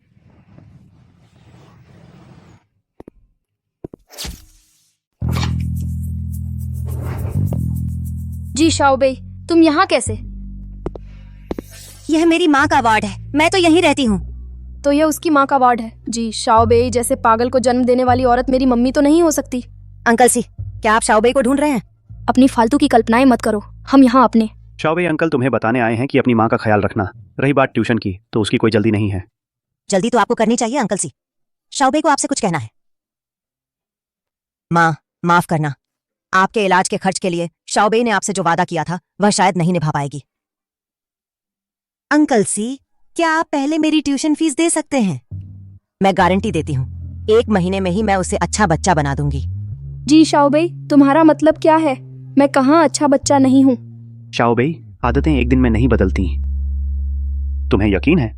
जी शाओबे, तुम यहाँ कैसे? यह मेरी माँ का वार्ड है, मैं तो यहीं रहती हूँ। तो यह उसकी माँ का वार्ड है। जी, शाओबे जैसे पागल को जन्म देने वाली औरत मेरी मम्मी तो नहीं हो सकती। अंकल सी, क्या आप शाओबे को ढूंढ रहे हैं? अपनी फालतू की कल्पनाएं मत करो, हम यहाँ अपने। शाओबे अंकल तुम्हें बताने आए हैं कि अपनी माँ का ख्याल रखना। रही बात ट्यूशन की, तो उसकी कोई जल्दी नहीं है। जल्दी तो आपको करनी चाहिए अंकल सी, शाओबे को आपसे कुछ कहना है। माँ, माफ करना, आपके इलाज के खर्च के लिए शाओबे ने आपसे जो वादा किया था वह शायद नहीं निभा पाएगी। अंकल सी, क्या आप पहले मेरी ट्यूशन फीस दे सकते हैं? मैं गारंटी देती हूँ 1 महीने में ही मैं उसे अच्छा बच्चा बना दूंगी। जी शाओबेई, तुम्हारा मतलब क्या है? मैं कहाँ अच्छा बच्चा नहीं हूँ। शाओबेई, आदतें एक दिन में नहीं बदलती। तुम्हें यकीन है?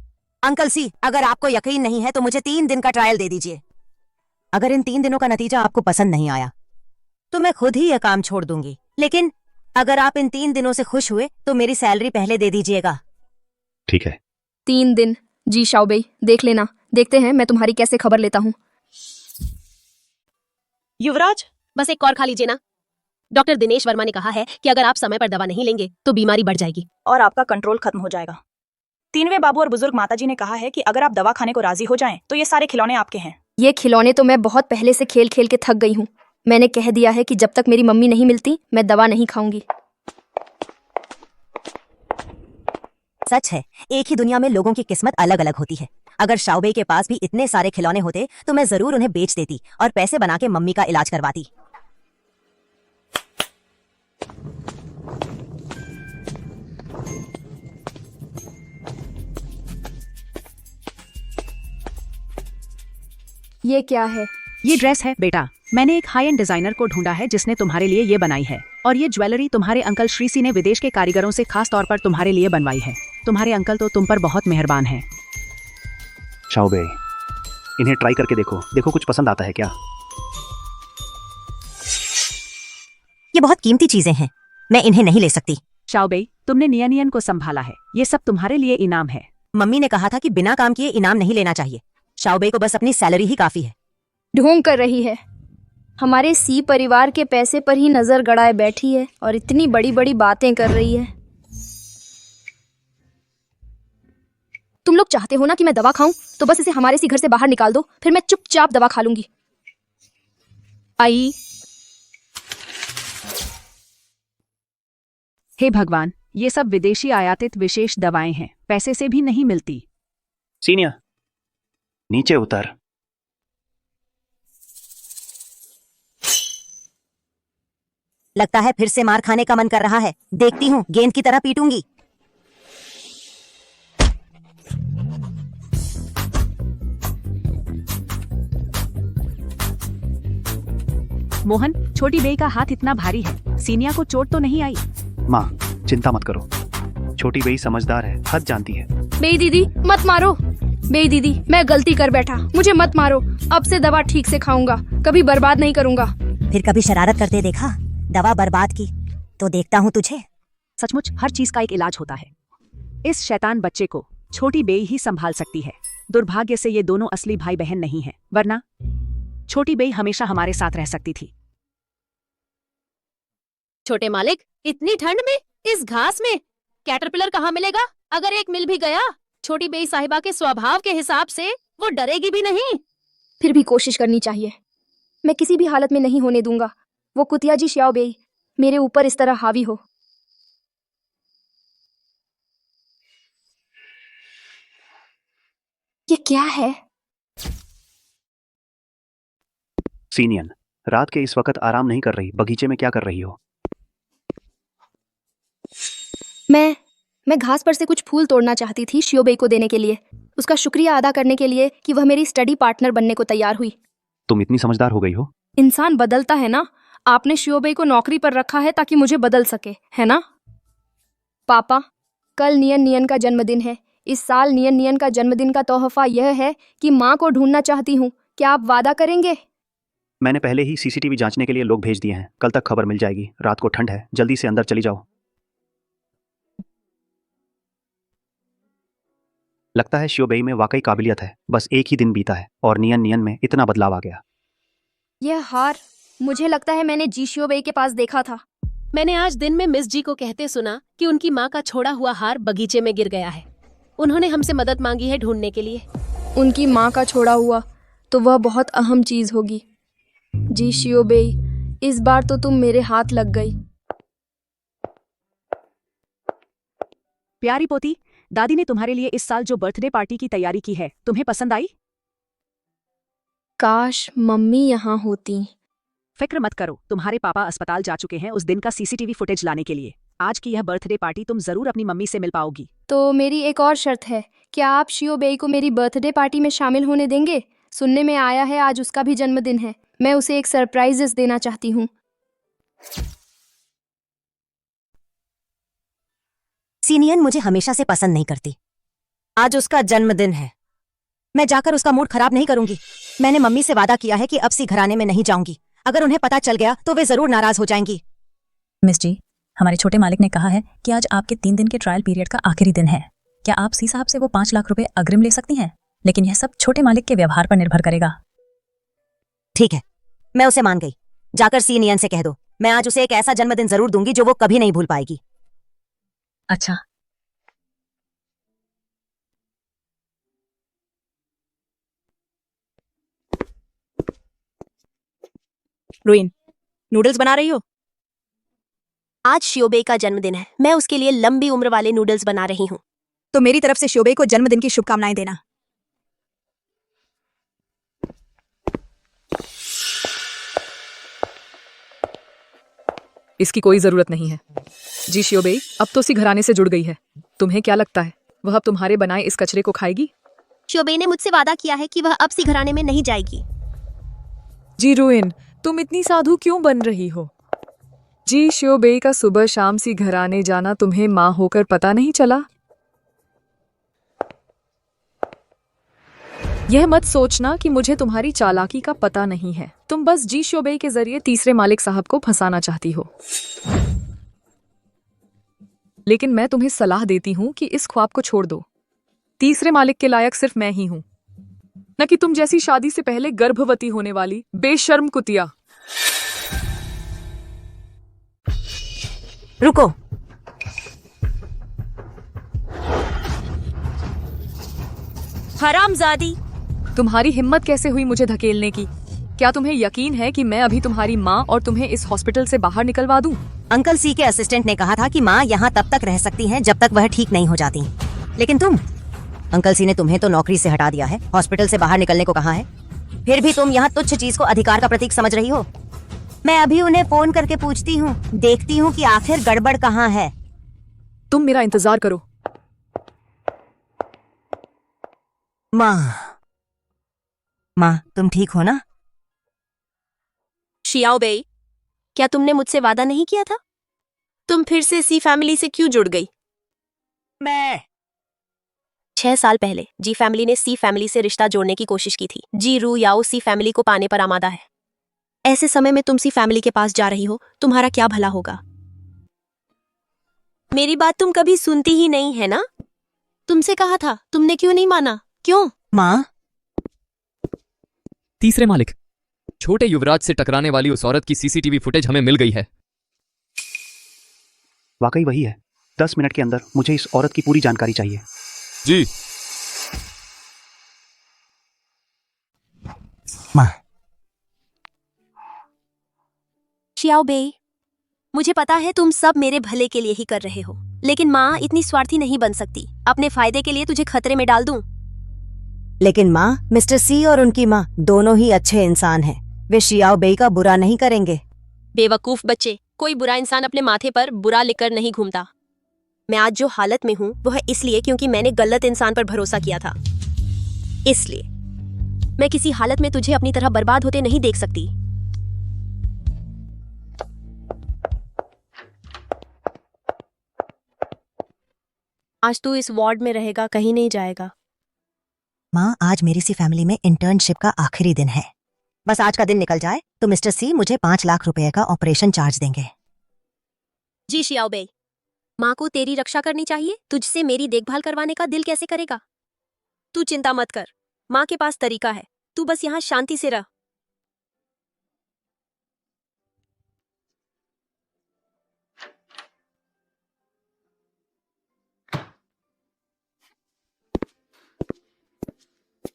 अंकल सी, अगर आपको यकीन नहीं है तो मुझे 3 दिन का ट्रायल दे दीजिए। अगर इन 3 दिनों का नतीजा आपको पसंद नहीं आया तो मैं खुद ही यह काम छोड़ दूंगी। लेकिन अगर आप इन 3 दिनों से खुश हुए तो मेरी सैलरी पहले दे दीजिएगा। ठीक है। 3 दिन? जी शाओबेई, देख लेना, देखते हैं मैं तुम्हारी कैसे खबर लेता हूँ। युवराज, बस एक और खा लीजिए ना। डॉक्टर दिनेश वर्मा ने कहा है कि अगर आप समय पर दवा नहीं लेंगे तो बीमारी बढ़ जाएगी और आपका कंट्रोल खत्म हो जाएगा। 3वें बाबू और बुजुर्ग माताजी ने कहा है कि अगर आप दवा खाने को राजी हो जाएं तो ये सारे खिलौने आपके हैं। ये खिलौने तो मैं बहुत पहले से खेल खेल के थक गई हूँ। मैंने कह दिया है कि जब तक मेरी मम्मी नहीं मिलती मैं दवा नहीं खाऊंगी। सच है, एक ही दुनिया में लोगों की किस्मत अलग अलग होती है। अगर शाओबेई के पास भी इतने सारे खिलौने होते तो मैं जरूर उन्हें बेच देती और पैसे बना के मम्मी का इलाज करवाती। ये क्या है? ये ड्रेस है बेटा। मैंने एक हाई एंड डिजाइनर को ढूंढा है जिसने तुम्हारे लिए ये बनाई है। और ये ज्वेलरी तुम्हारे अंकल श्री सी ने विदेश के कारीगरों से खास तौर पर तुम्हारे लिए बनवाई है। तुम्हारे अंकल तो तुम पर बहुत मेहरबान हैं। शाओबेई, इन्हें ट्राई करके देखो, देखो कुछ पसंद आता है क्या? ये बहुत कीमती चीजें हैं, मैं इन्हें नहीं ले सकती। शाओबेई, तुमने नियन को संभाला है, ये सब तुम्हारे लिए इनाम है। मम्मी ने कहा था कि बिना काम किए इनाम नहीं लेना चाहिए। शाओबेई को बस अपनी सैलरी ही काफी है। ढोंग कर रही है, हमारे सी परिवार के पैसे पर ही नजर गड़ाए बैठी है और इतनी बड़ी बड़ी बातें कर रही है। तुम लोग चाहते हो ना कि मैं दवा खाऊं, तो बस इसे हमारे सी घर से बाहर निकाल दो, फिर मैं चुपचाप दवा खा लूंगी। आई। हे भगवान, ये सब विदेशी आयातित विशेष दवाएं हैं, पैसे से भी नहीं मिलती। सीनिया, नीचे उतर। लगता है फिर से मार खाने का मन कर रहा है। देखती हूँ, गेंद की तरह पीटूंगी। मोहन, छोटी बेई का हाथ इतना भारी है, सीनिया को चोट तो नहीं आई? माँ, चिंता मत करो, छोटी बेई समझदार है, हद जानती है। बेई दीदी मत मारो। बेई दीदी, मैं गलती कर बैठा, मुझे मत मारो। अब से दवा ठीक से खाऊंगा, कभी बर्बाद नहीं करूंगा। फिर कभी शरारत करते देखा, दवा बर्बाद की तो देखता हूँ तुझे। सचमुच हर चीज का एक इलाज होता है। इस शैतान बच्चे को छोटी बेई ही संभाल सकती है। दुर्भाग्य से ये दोनों असली भाई बहन नहीं हैं, वरना छोटी बेई हमेशा हमारे साथ रह सकती थी। छोटे मालिक, इतनी ठंड में इस घास में कैटरपिलर कहाँ मिलेगा? अगर एक मिल भी गया, छोटी बेई साहिबा के स्वभाव के हिसाब से वो डरेगी भी नहीं। फिर भी कोशिश करनी चाहिए। मैं किसी भी हालत में नहीं होने दूंगा वो कुतिया जी शाओबेई मेरे ऊपर इस तरह हावी हो। ये क्या है? सीनियन, रात के इस वक्त आराम नहीं कर रही, बगीचे में क्या कर रही हो? मैं घास पर से कुछ फूल तोड़ना चाहती थी शियोबेई को देने के लिए, उसका शुक्रिया अदा करने के लिए कि वह मेरी स्टडी पार्टनर बनने को तैयार हुई। तुम इतनी समझदार हो गई हो। इंसान बदलता है ना। आपने शियोबेई को नौकरी पर रखा है ताकि मुझे बदल सके, है ना? पापा, कल नियन नियन का जन्मदिन है। इस साल नियन नियन का जन्मदिन का तोहफा यह है कि माँ को ढूंढना चाहती हूँ। क्या आप वादा करेंगे? मैंने पहले ही सीसीटीवी जांचने के लिए लोग भेज दिए हैं, कल तक खबर मिल जाएगी। रात को ठंड है, जल्दी से अंदर चली जाओ। लगता है शियोबेई में वाकई काबिलियत है। बस एक ही दिन बीता है और नियन नियन में इतना बदलाव आ गया। यह हार मुझे लगता है मैंने जी शियोबेई के पास देखा था। मैंने आज दिन में मिस जी को कहते सुना कि उनकी माँ का छोड़ा हुआ हार बगीचे में गिर गया है। उन्होंने हमसे मदद मांगी है ढूंढने के लिए। उनकी माँ का छोड़ा हुआ तो वह बहुत अहम चीज होगी। जी शियोबेई, इस बार तो तुम मेरे हाथ लग गई। प्यारी पोती, दादी ने तुम्हारे लिए इस साल जो बर्थडे पार्टी की तैयारी की है, तुम्हें पसंद आई? काश मम्मी यहाँ होती। फिक्र मत करो, तुम्हारे पापा अस्पताल जा चुके हैं उस दिन का सीसीटीवी फुटेज लाने के लिए। आज की यह बर्थडे पार्टी तुम जरूर अपनी मम्मी से मिल पाओगी। तो मेरी एक और शर्त है, क्या आप शियो बेई को मेरी बर्थडे पार्टी में शामिल होने देंगे? सुनने में आया है आज उसका भी जन्मदिन है। मैं उसे एक सरप्राइज देना चाहती हूँ। सीनियन मुझे हमेशा से पसंद नहीं करती। आज उसका जन्मदिन है, मैं जाकर उसका मूड खराब नहीं करूंगी। मैंने मम्मी से वादा किया है कि अब सी घराने में नहीं जाऊंगी। अगर उन्हें पता चल गया तो वे जरूर नाराज हो जाएंगी। मिस जी, हमारे छोटे मालिक ने कहा है कि आज आपके 3 दिन के ट्रायल पीरियड का आखिरी दिन है। क्या आप सी साहब से वो 5 लाख रुपए अग्रिम ले सकती हैं? लेकिन यह सब छोटे मालिक के व्यवहार पर निर्भर करेगा। ठीक है, मैं उसे मान गई। जाकर सीनियन से कह दो, मैं आज उसे एक ऐसा जन्मदिन जरूर दूंगी जो वो कभी नहीं भूल पाएगी। अच्छा। रुइन, नूडल्स बना रही हो? आज शियोबे का जन्मदिन है, मैं उसके लिए लंबी उम्र वाले नूडल्स बना रही हूँ। तो मेरी तरफ से शियोबे को जन्मदिन की शुभकामनाएं देना। इसकी कोई जरूरत नहीं है। जी शियोबेई, अब तो सी घराने से जुड़ गई है। तुम्हें क्या लगता है वह अब तुम्हारे बनाए इस कचरे को खाएगी? शियोबे ने मुझसे वादा किया है कि वह अब सी घराने में नहीं जाएगी। जी रुइन, तुम इतनी साधु क्यों बन रही हो? जी शियोबेई का सुबह शाम सी घराने जाना तुम्हें माँ होकर पता नहीं चला? यह मत सोचना कि मुझे तुम्हारी चालाकी का पता नहीं है। तुम बस जी शियोबेई के जरिए तीसरे मालिक साहब को फंसाना चाहती हो। लेकिन मैं तुम्हें सलाह देती हूँ कि इस ख्वाब को छोड़ दो। तीसरे मालिक के लायक सिर्फ मैं ही हूँ, न कि तुम जैसी शादी से पहले गर्भवती होने वाली बेशर्म कुतिया। रुको, हरामजादी। तुम्हारी हिम्मत कैसे हुई मुझे धकेलने की? क्या तुम्हें यकीन है कि मैं अभी तुम्हारी माँ और तुम्हें इस हॉस्पिटल से बाहर निकलवा दूं? अंकल सी के असिस्टेंट ने कहा था कि माँ यहाँ तब तक रह सकती हैं जब तक वह ठीक नहीं हो जाती। लेकिन तुम, अंकल सी ने तुम्हें तो नौकरी से हटा दिया है, हॉस्पिटल से बाहर निकलने को कहा है। फिर भी तुम यहाँ तुच्छ चीज को अधिकार का प्रतीक समझ रही हो। मैं अभी उन्हें फोन करके पूछती हूँ, देखती हूँ कि आखिर गड़बड़ कहाँ है। तुम मेरा इंतजार करो। माँ, तुम ठीक हो ना? शियाओ बेई, क्या तुमने मुझसे वादा नहीं किया था? तुम फिर से सी फैमिली से क्यों जुड़ गई? मैं 6 साल पहले जी फैमिली ने सी फैमिली से रिश्ता जोड़ने की कोशिश की थी। जी रू याओ सी फैमिली को पाने पर आमादा है। ऐसे समय में तुम सी फैमिली के पास जा रही हो, तुम्हारा क्या भला होगा? मेरी बात तुम कभी सुनती ही नहीं है ना? तुमसे कहा था, तुमने क्यों नहीं माना? क्यों? माँ, तीसरे मालिक, छोटे युवराज से टकराने वाली उस औरत की सीसीटीवी फुटेज हमें मिल गई है। वाकई वही है। 10 मिनट के अंदर मुझे इस औरत की पूरी जानकारी चाहिए। जी। माँ। शियाओ बेई, मुझे पता है तुम सब मेरे भले के लिए ही कर रहे हो, लेकिन माँ इतनी स्वार्थी नहीं बन सकती। अपने फायदे के लिए तुझे खतरे में डाल दूं। लेकिन माँ, मिस्टर सी और उनकी माँ दोनों ही अच्छे इंसान हैं। वे शियाओ बेई का बुरा नहीं करेंगे। बेवकूफ बच्चे, कोई बुरा इंसान अपने माथे पर बुरा लिखकर नहीं घूमता। मैं आज जो हालत में हूँ वो है इसलिए क्योंकि मैंने गलत इंसान पर भरोसा किया था। इसलिए मैं किसी हालत में तुझे अपनी तरह बर्बाद होते नहीं देख सकती। आज तू इस वार्ड में रहेगा, कहीं नहीं जाएगा। माँ, आज मेरी सी फैमिली में इंटर्नशिप का आखिरी दिन है। बस आज का दिन निकल जाए तो मिस्टर सी मुझे 5 लाख रुपए का ऑपरेशन चार्ज देंगे। जी शियाओ बेई, माँ को तेरी रक्षा करनी चाहिए, तुझसे मेरी देखभाल करवाने का दिल कैसे करेगा? तू चिंता मत कर, माँ के पास तरीका है। तू बस यहाँ शांति से रह।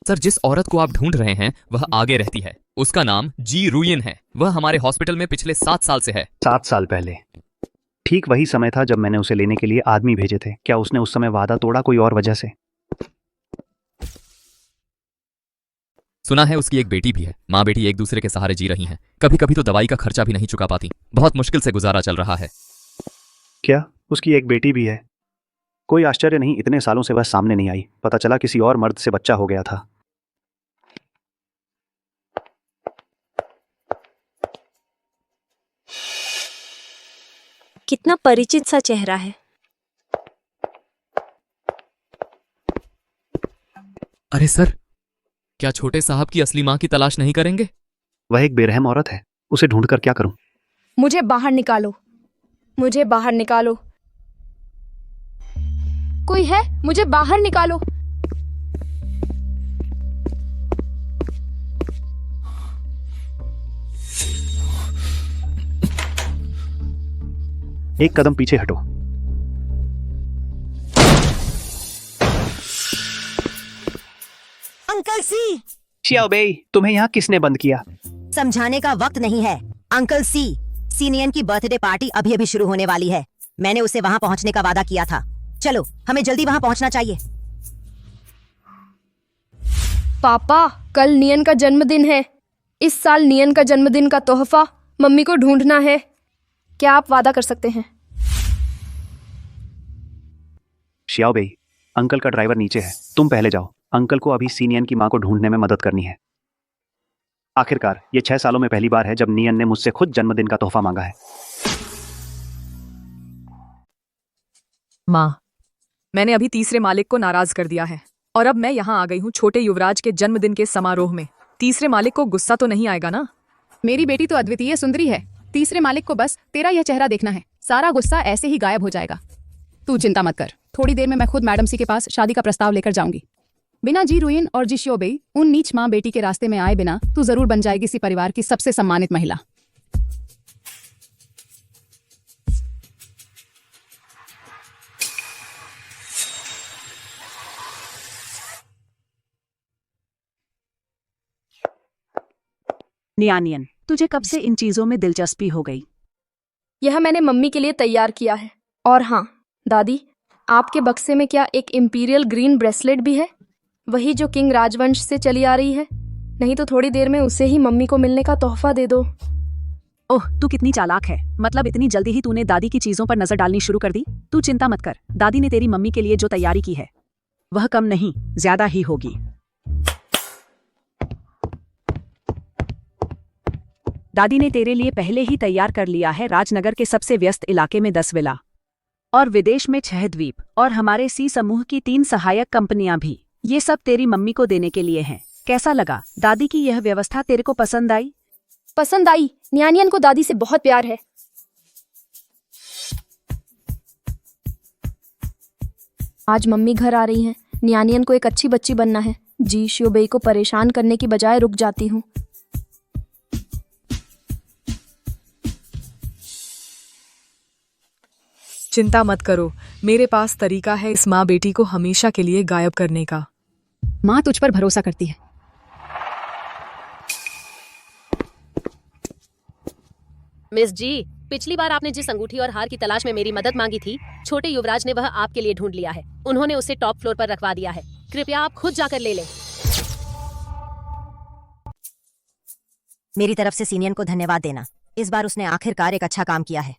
सर, जिस औरत को आप ढूंढ रहे हैं वह आगे रहती है। उसका नाम जी रुइन है। वह हमारे हॉस्पिटल में पिछले 7 साल से है। 7 साल पहले? ठीक वही समय था जब मैंने उसे लेने के लिए आदमी भेजे थे। क्या उसने उस समय वादा तोड़ा कोई और वजह से? सुना है उसकी एक बेटी भी है। माँ बेटी एक दूसरे के सहारे जी रही हैं। कभी कभी तो दवाई का खर्चा भी नहीं चुका पाती। बहुत मुश्किल से गुजारा चल रहा है। क्या उसकी एक बेटी भी है? कोई आश्चर्य नहीं, इतने सालों से वह सामने नहीं आई। पता चला किसी और मर्द से बच्चा हो गया था। कितना परिचित सा चेहरा है। अरे सर, क्या छोटे साहब की असली माँ की तलाश नहीं करेंगे? वह एक बेरहम औरत है, उसे ढूंढकर क्या करूं? मुझे बाहर निकालो, मुझे बाहर निकालो। कोई है? मुझे बाहर निकालो। एक कदम पीछे हटो। अंकल सी, शियाओ बेई, तुम्हें यहाँ किसने बंद किया? समझाने का वक्त नहीं है। अंकल सी, सीनियन की बर्थडे पार्टी अभी अभी शुरू होने वाली है। मैंने उसे वहां पहुंचने का वादा किया था। चलो, हमें जल्दी वहां पहुंचना चाहिए। पापा, कल नियन का जन्मदिन है। इस साल नियन का जन्मदिन का तोहफा मम्मी को ढूंढना है। क्या आप वादा कर सकते हैं? शियाओ बेई, अंकल का ड्राइवर नीचे है, तुम पहले जाओ। अंकल को अभी सी नियन की माँ को ढूंढने में मदद करनी है। आखिरकार ये 6 सालों में पहली बार है जब नियन ने मुझसे खुद जन्मदिन का तोहफा मांगा है। माँ, मैंने अभी तीसरे मालिक को नाराज कर दिया है और अब मैं यहाँ आ गई हूँ छोटे युवराज के जन्मदिन के समारोह में। तीसरे मालिक को गुस्सा तो नहीं आएगा ना? मेरी बेटी तो अद्वितीय सुंदरी है। तीसरे मालिक को बस तेरा यह चेहरा देखना है, सारा गुस्सा ऐसे ही गायब हो जाएगा। तू चिंता मत कर, थोड़ी देर में मैं खुद मैडम सी के पास शादी का प्रस्ताव लेकर जाऊंगी। बिना जी रुइन और जी श्योबेई उन नीच माँ बेटी के रास्ते में आए बिना तू जरूर बन जाएगी इसी परिवार की सबसे सम्मानित महिला। नियानियन, तुझे कब से इन चीजों में दिलचस्पी हो गई? यह मैंने मम्मी के लिए तैयार किया है। और हाँ दादी, आपके बक्से में क्या एक इंपीरियल ग्रीन ब्रेसलेट भी है? वही जो किंग राजवंश से चली आ रही है। नहीं तो थोड़ी देर में उसे ही मम्मी को मिलने का तोहफा दे दो। ओह, तू कितनी चालाक है। मतलब इतनी जल्दी ही तूने दादी की चीजों पर नजर डालनी शुरू कर दी। तू चिंता मत कर, दादी ने तेरी मम्मी के लिए जो तैयारी की है वह कम नहीं ज्यादा ही होगी। दादी ने तेरे लिए पहले ही तैयार कर लिया है राजनगर के सबसे व्यस्त इलाके में 10 विला और विदेश में 6 द्वीप और हमारे सी समूह की 3 सहायक कंपनियां भी। ये सब तेरी मम्मी को देने के लिए हैं। कैसा लगा? दादी की यह व्यवस्था तेरे को पसंद आई? पसंद आई। न्यानियन को दादी से बहुत प्यार है। आज मम्मी घर आ रही हैं। न्यानियन को एक अच्छी बच्ची बनना है। जी श्योबेई को परेशान करने की बजाय रुक जाती हूँ। चिंता मत करो, मेरे पास तरीका है इस माँ बेटी को हमेशा के लिए गायब करने का। माँ तुझ पर भरोसा करती है। मिस जी, पिछली बार आपने जिस अंगूठी और हार की तलाश में मेरी मदद मांगी थी, छोटे युवराज ने वह आपके लिए ढूंढ लिया है। उन्होंने उसे टॉप फ्लोर पर रखवा दिया है। कृपया आप खुद जाकर ले लें। मेरी तरफ से सीनियन को धन्यवाद देना। इस बार उसने आखिरकार एक अच्छा काम किया है।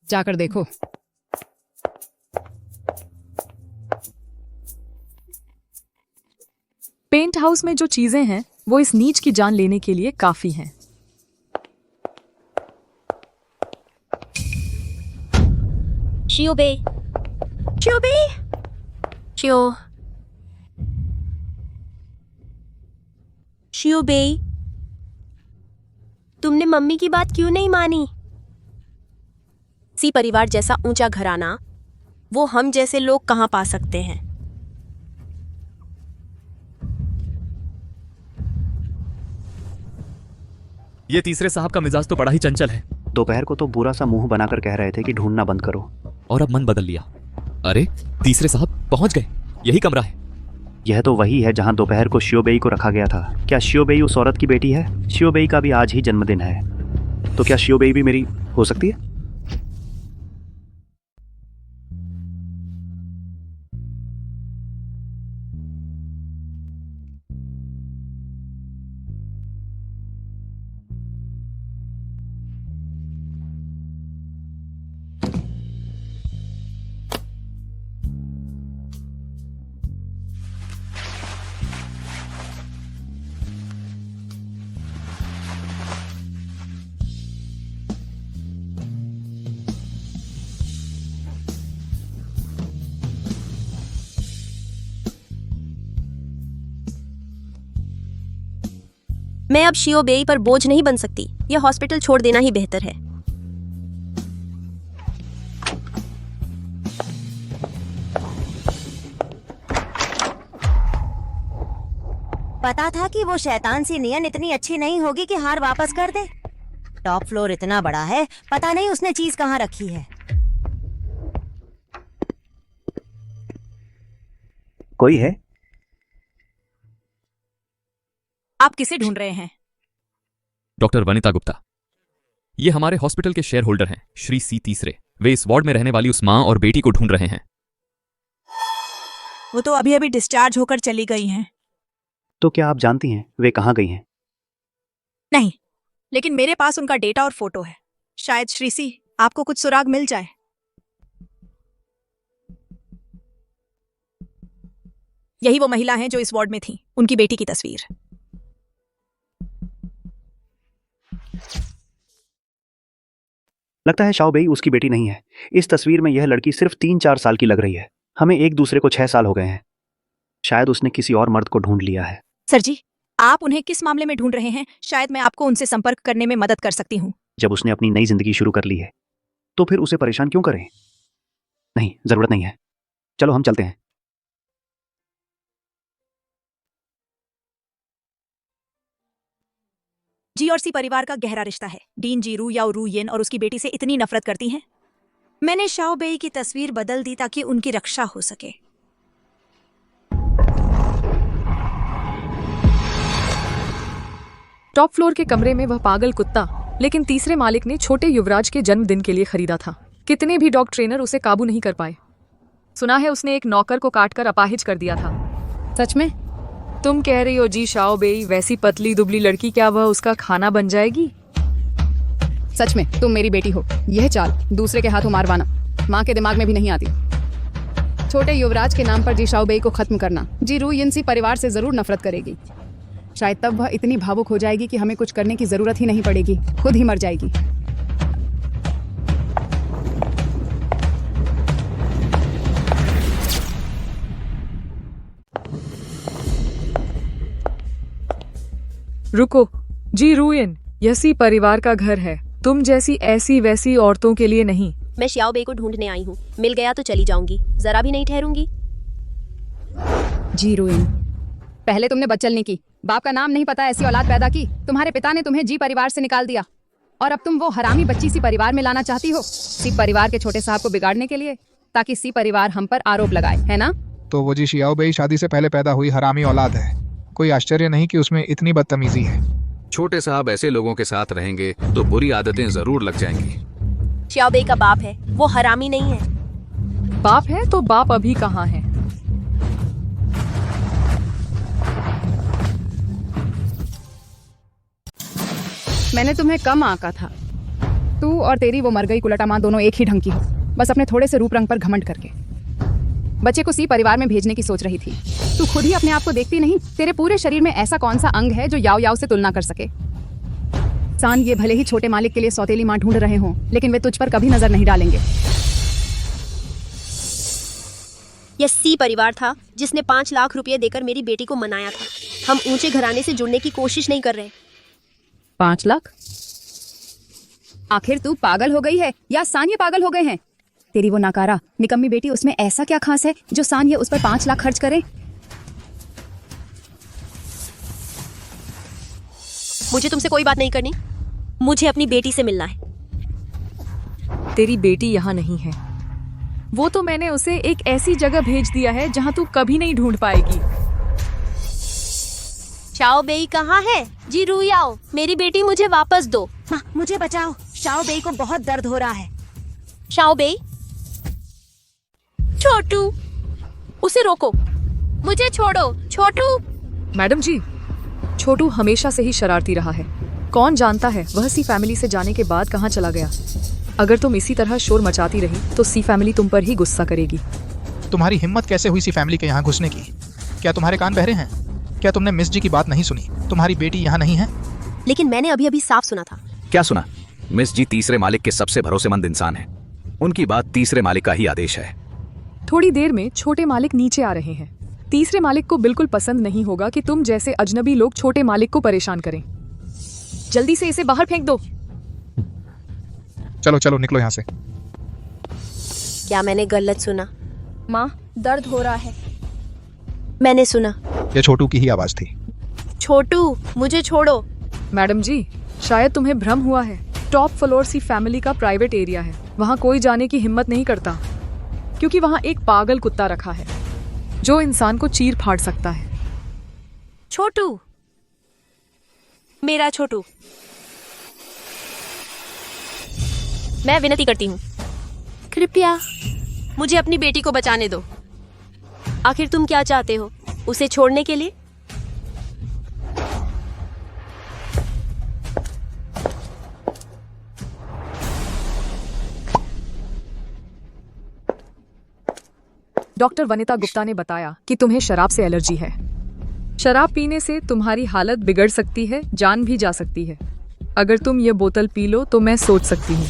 जाकर देखो। पेंट हाउस में जो चीजें हैं वो इस नीच की जान लेने के लिए काफी हैं। श्योबे, श्योबे, श्यो, श्योबे, तुमने मम्मी की बात क्यों नहीं मानी? सी परिवार जैसा ऊंचा घराना वो हम जैसे लोग कहां पा सकते हैं? ये तीसरे साहब का मिजाज तो बड़ा ही चंचल है। दोपहर को तो बुरा सा मुंह बनाकर कह रहे थे कि ढूंढना बंद करो, और अब मन बदल लिया। अरे तीसरे साहब पहुंच गए, यही कमरा है। यह तो वही है जहां दोपहर को श्योबेई को रखा गया था। क्या श्योबेई उस औरत की बेटी है? श्योबेई का भी आज ही जन्मदिन है, तो क्या श्योबेई भी मेरी हो सकती है? मैं अब शियो बेई पर बोझ नहीं बन सकती। यह हॉस्पिटल छोड़ देना ही बेहतर है। पता था कि वो शैतान सी नियन इतनी अच्छी नहीं होगी कि हार वापस कर दे। टॉप फ्लोर इतना बड़ा है, पता नहीं उसने चीज कहाँ रखी है। कोई है? आप किसे ढूंढ रहे हैं? डॉक्टर वनिता गुप्ता। ये हमारे हॉस्पिटल के शेयर होल्डर हैं, श्री सी तीसरे। वे इस वार्ड में रहने वाली उस मां और बेटी को ढूंढ रहे हैं। वो तो अभी अभी डिस्चार्ज होकर चली गई हैं। तो क्या आप जानती हैं वे कहाँ गई हैं? नहीं, लेकिन मेरे पास उनका डेटा और फोटो है। शायद श्रीसी आपको कुछ सुराग मिल जाए। यही वो महिला हैं जो इस वार्ड में थी, उनकी बेटी की तस्वीर। लगता है शाओबेई उसकी बेटी नहीं है। इस तस्वीर में यह लड़की सिर्फ 3-4 साल की लग रही है। हमें एक दूसरे को 6 साल हो गए हैं। शायद उसने किसी और मर्द को ढूंढ लिया है। सर जी, आप उन्हें किस मामले में ढूंढ रहे हैं? शायद मैं आपको उनसे संपर्क करने में मदद कर सकती हूँ। जब उसने अपनी नई जिंदगी शुरू कर ली है तो फिर उसे परेशान क्यों करें? नहीं, जरूरत नहीं है। चलो हम चलते हैं। जी और सी परिवार का गहरा रिश्ता है। डीन जी रू याओ रू येन और उसकी बेटी से इतनी नफरत करती हैं। मैंने शाओबेई की तस्वीर बदल दी ताकि उनकी रक्षा हो सके। टॉप फ्लोर के कमरे में वह पागल कुत्ता लेकिन तीसरे मालिक ने छोटे युवराज के जन्मदिन के लिए खरीदा था। कितने भी डॉग ट्रेनर उसे काबू नहीं कर पाए। सुना है उसने एक नौकर को काटकर अपाहिज कर दिया था। सच में? तुम कह रही हो जी शाओबेई वैसी पतली दुबली लड़की, क्या वह उसका खाना बन जाएगी? सच में तुम मेरी बेटी हो। यह चाल दूसरे के हाथों मारवाना माँ के दिमाग में भी नहीं आती। छोटे युवराज के नाम पर जी शाओबेई को खत्म करना। जी रू यिनसी परिवार से जरूर नफरत करेगी। शायद तब वह इतनी भावुक हो जाएगी कि हमें कुछ करने की जरूरत ही नहीं पड़ेगी, खुद ही मर जाएगी। रुको, जी रूयन, यह सी परिवार का घर है। तुम जैसी ऐसी वैसी औरतों के लिए नहीं। मैं शाओबेई को ढूंढने आई हूँ। मिल गया तो चली जाऊंगी, जरा भी नहीं ठहरूंगी। जी रूयन, पहले तुमने बदचलनी की, बाप का नाम नहीं पता ऐसी औलाद पैदा की। तुम्हारे पिता ने तुम्हें जी परिवार से निकाल दिया और अब तुम वो हरामी बच्ची सी परिवार में लाना चाहती हो, सी परिवार के छोटे साहब को बिगाड़ने के लिए, ताकि सी परिवार हम पर आरोप लगाए, है ना? तो वो जी शाओबेई शादी से पहले पैदा हुई हरामी औलाद है। कोई आश्चर्य नहीं कि उसमें इतनी बदतमीजी है। छोटे साहब ऐसे लोगों के साथ रहेंगे तो बुरी आदतें जरूर लग जाएंगी। शाओबेई का बाप है, वो हरामी नहीं है। बाप है तो बाप अभी कहाँ है? मैंने तुम्हें कम आंका था। तू और तेरी वो मर गई कुलटा माँ दोनों एक ही ढंग की हो, बस अपने थोड़े से रूप रंग पर घमंड करके। बच्चे को सी परिवार में भेजने की सोच रही थी। तू खुद ही अपने आप को देखती नहीं? तेरे पूरे शरीर में ऐसा कौन सा अंग है जो याओ याओ से तुलना कर सके? सान, ये भले ही छोटे मालिक के लिए सौतेली माँ ढूंढ रहे हों, लेकिन वे तुझ पर कभी नजर नहीं डालेंगे। यह सी परिवार था जिसने 5 लाख रुपए देकर मेरी बेटी को मनाया था। हम ऊंचे घराने से जुड़ने की कोशिश नहीं कर रहे। 5 लाख? आखिर तू पागल हो गई है या सान ये पागल हो गए हैं? तेरी वो नाकारा निकम्मी बेटी, उसमें ऐसा क्या खास है जो सान ये उस पर 5 लाख खर्च करे? मुझे तुमसे कोई बात नहीं करनी। मुझे अपनी बेटी से मिलना है। तेरी बेटी यहाँ नहीं है। वो तो मैंने उसे एक ऐसी जगह भेज दिया है जहाँ तू कभी नहीं ढूंढ पाएगी। शाओबेई कहाँ है? जी रू याओ, मेरी बेटी मुझे वापस दो। माँ, मुझे बचाओ, शाओबेई को बहुत दर्द हो रहा है। शाओबेई, छोटू, उसे रोको। मुझे छोड़ो, छोटू। मैडम जी, छोटू हमेशा से ही शरारती रहा है। कौन जानता है वह सी फैमिली से जाने के बाद कहाँ चला गया। अगर तुम इसी तरह शोर मचाती रही तो सी फैमिली तुम पर ही गुस्सा करेगी। तुम्हारी हिम्मत कैसे हुई सी फैमिली के यहाँ घुसने की? क्या तुम्हारे कान बहरे हैं? क्या तुमने मिस जी की बात नहीं सुनी? तुम्हारी बेटी यहाँ नहीं है। लेकिन मैंने अभी अभी साफ सुना था। क्या सुना? मिस जी तीसरे मालिक के सबसे भरोसेमंद इंसान है। उनकी बात तीसरे मालिक का ही आदेश है। थोड़ी देर में छोटे मालिक नीचे आ रहे हैं। तीसरे मालिक को बिल्कुल पसंद नहीं होगा कि तुम जैसे अजनबी लोग छोटे मालिक को परेशान करें। जल्दी से इसे बाहर फेंक दो। चलो चलो निकलो यहाँ से। क्या मैंने गलत सुना? माँ, दर्द हो रहा है। मैंने सुना। ये छोटू की ही आवाज थी। छोटू, मुझे छोड़ो। मैडम जी, शायद तुम्हें भ्रम हुआ है। टॉप फ्लोर सी फैमिली का प्राइवेट एरिया है, वहाँ कोई जाने की हिम्मत नहीं करता, क्योंकि वहाँ एक पागल कुत्ता रखा है जो इंसान को चीर फाड़ सकता है। छोटू, मेरा छोटू। मैं विनती करती हूँ, कृपया मुझे अपनी बेटी को बचाने दो। आखिर तुम क्या चाहते हो? उसे छोड़ने के लिए? डॉक्टर वनिता गुप्ता ने बताया कि तुम्हें शराब से एलर्जी है। शराब पीने से तुम्हारी हालत बिगड़ सकती है, जान भी जा सकती है। अगर तुम ये बोतल पी लो तो मैं सोच सकती हूँ।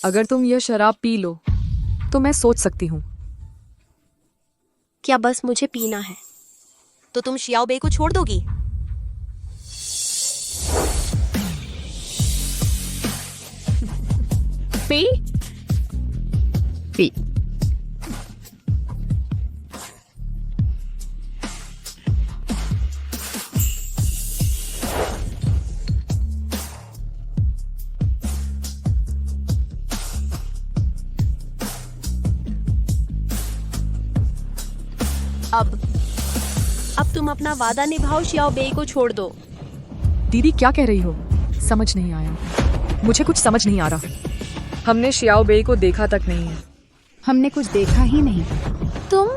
अगर तुम यह शराब पी लो तो मैं सोच सकती हूँ। क्या बस मुझे पीना है? तो तुम शियाओ बे को छोड़ दोगी? P P. अब तुम अपना वादा निभाओ, शियाओ बे को छोड़ दो। दीदी क्या कह रही हो? समझ नहीं आया। मुझे कुछ समझ नहीं आ रहा। हमने शियाओ बे को देखा तक नहीं है। हमने कुछ देखा ही नहीं। तुम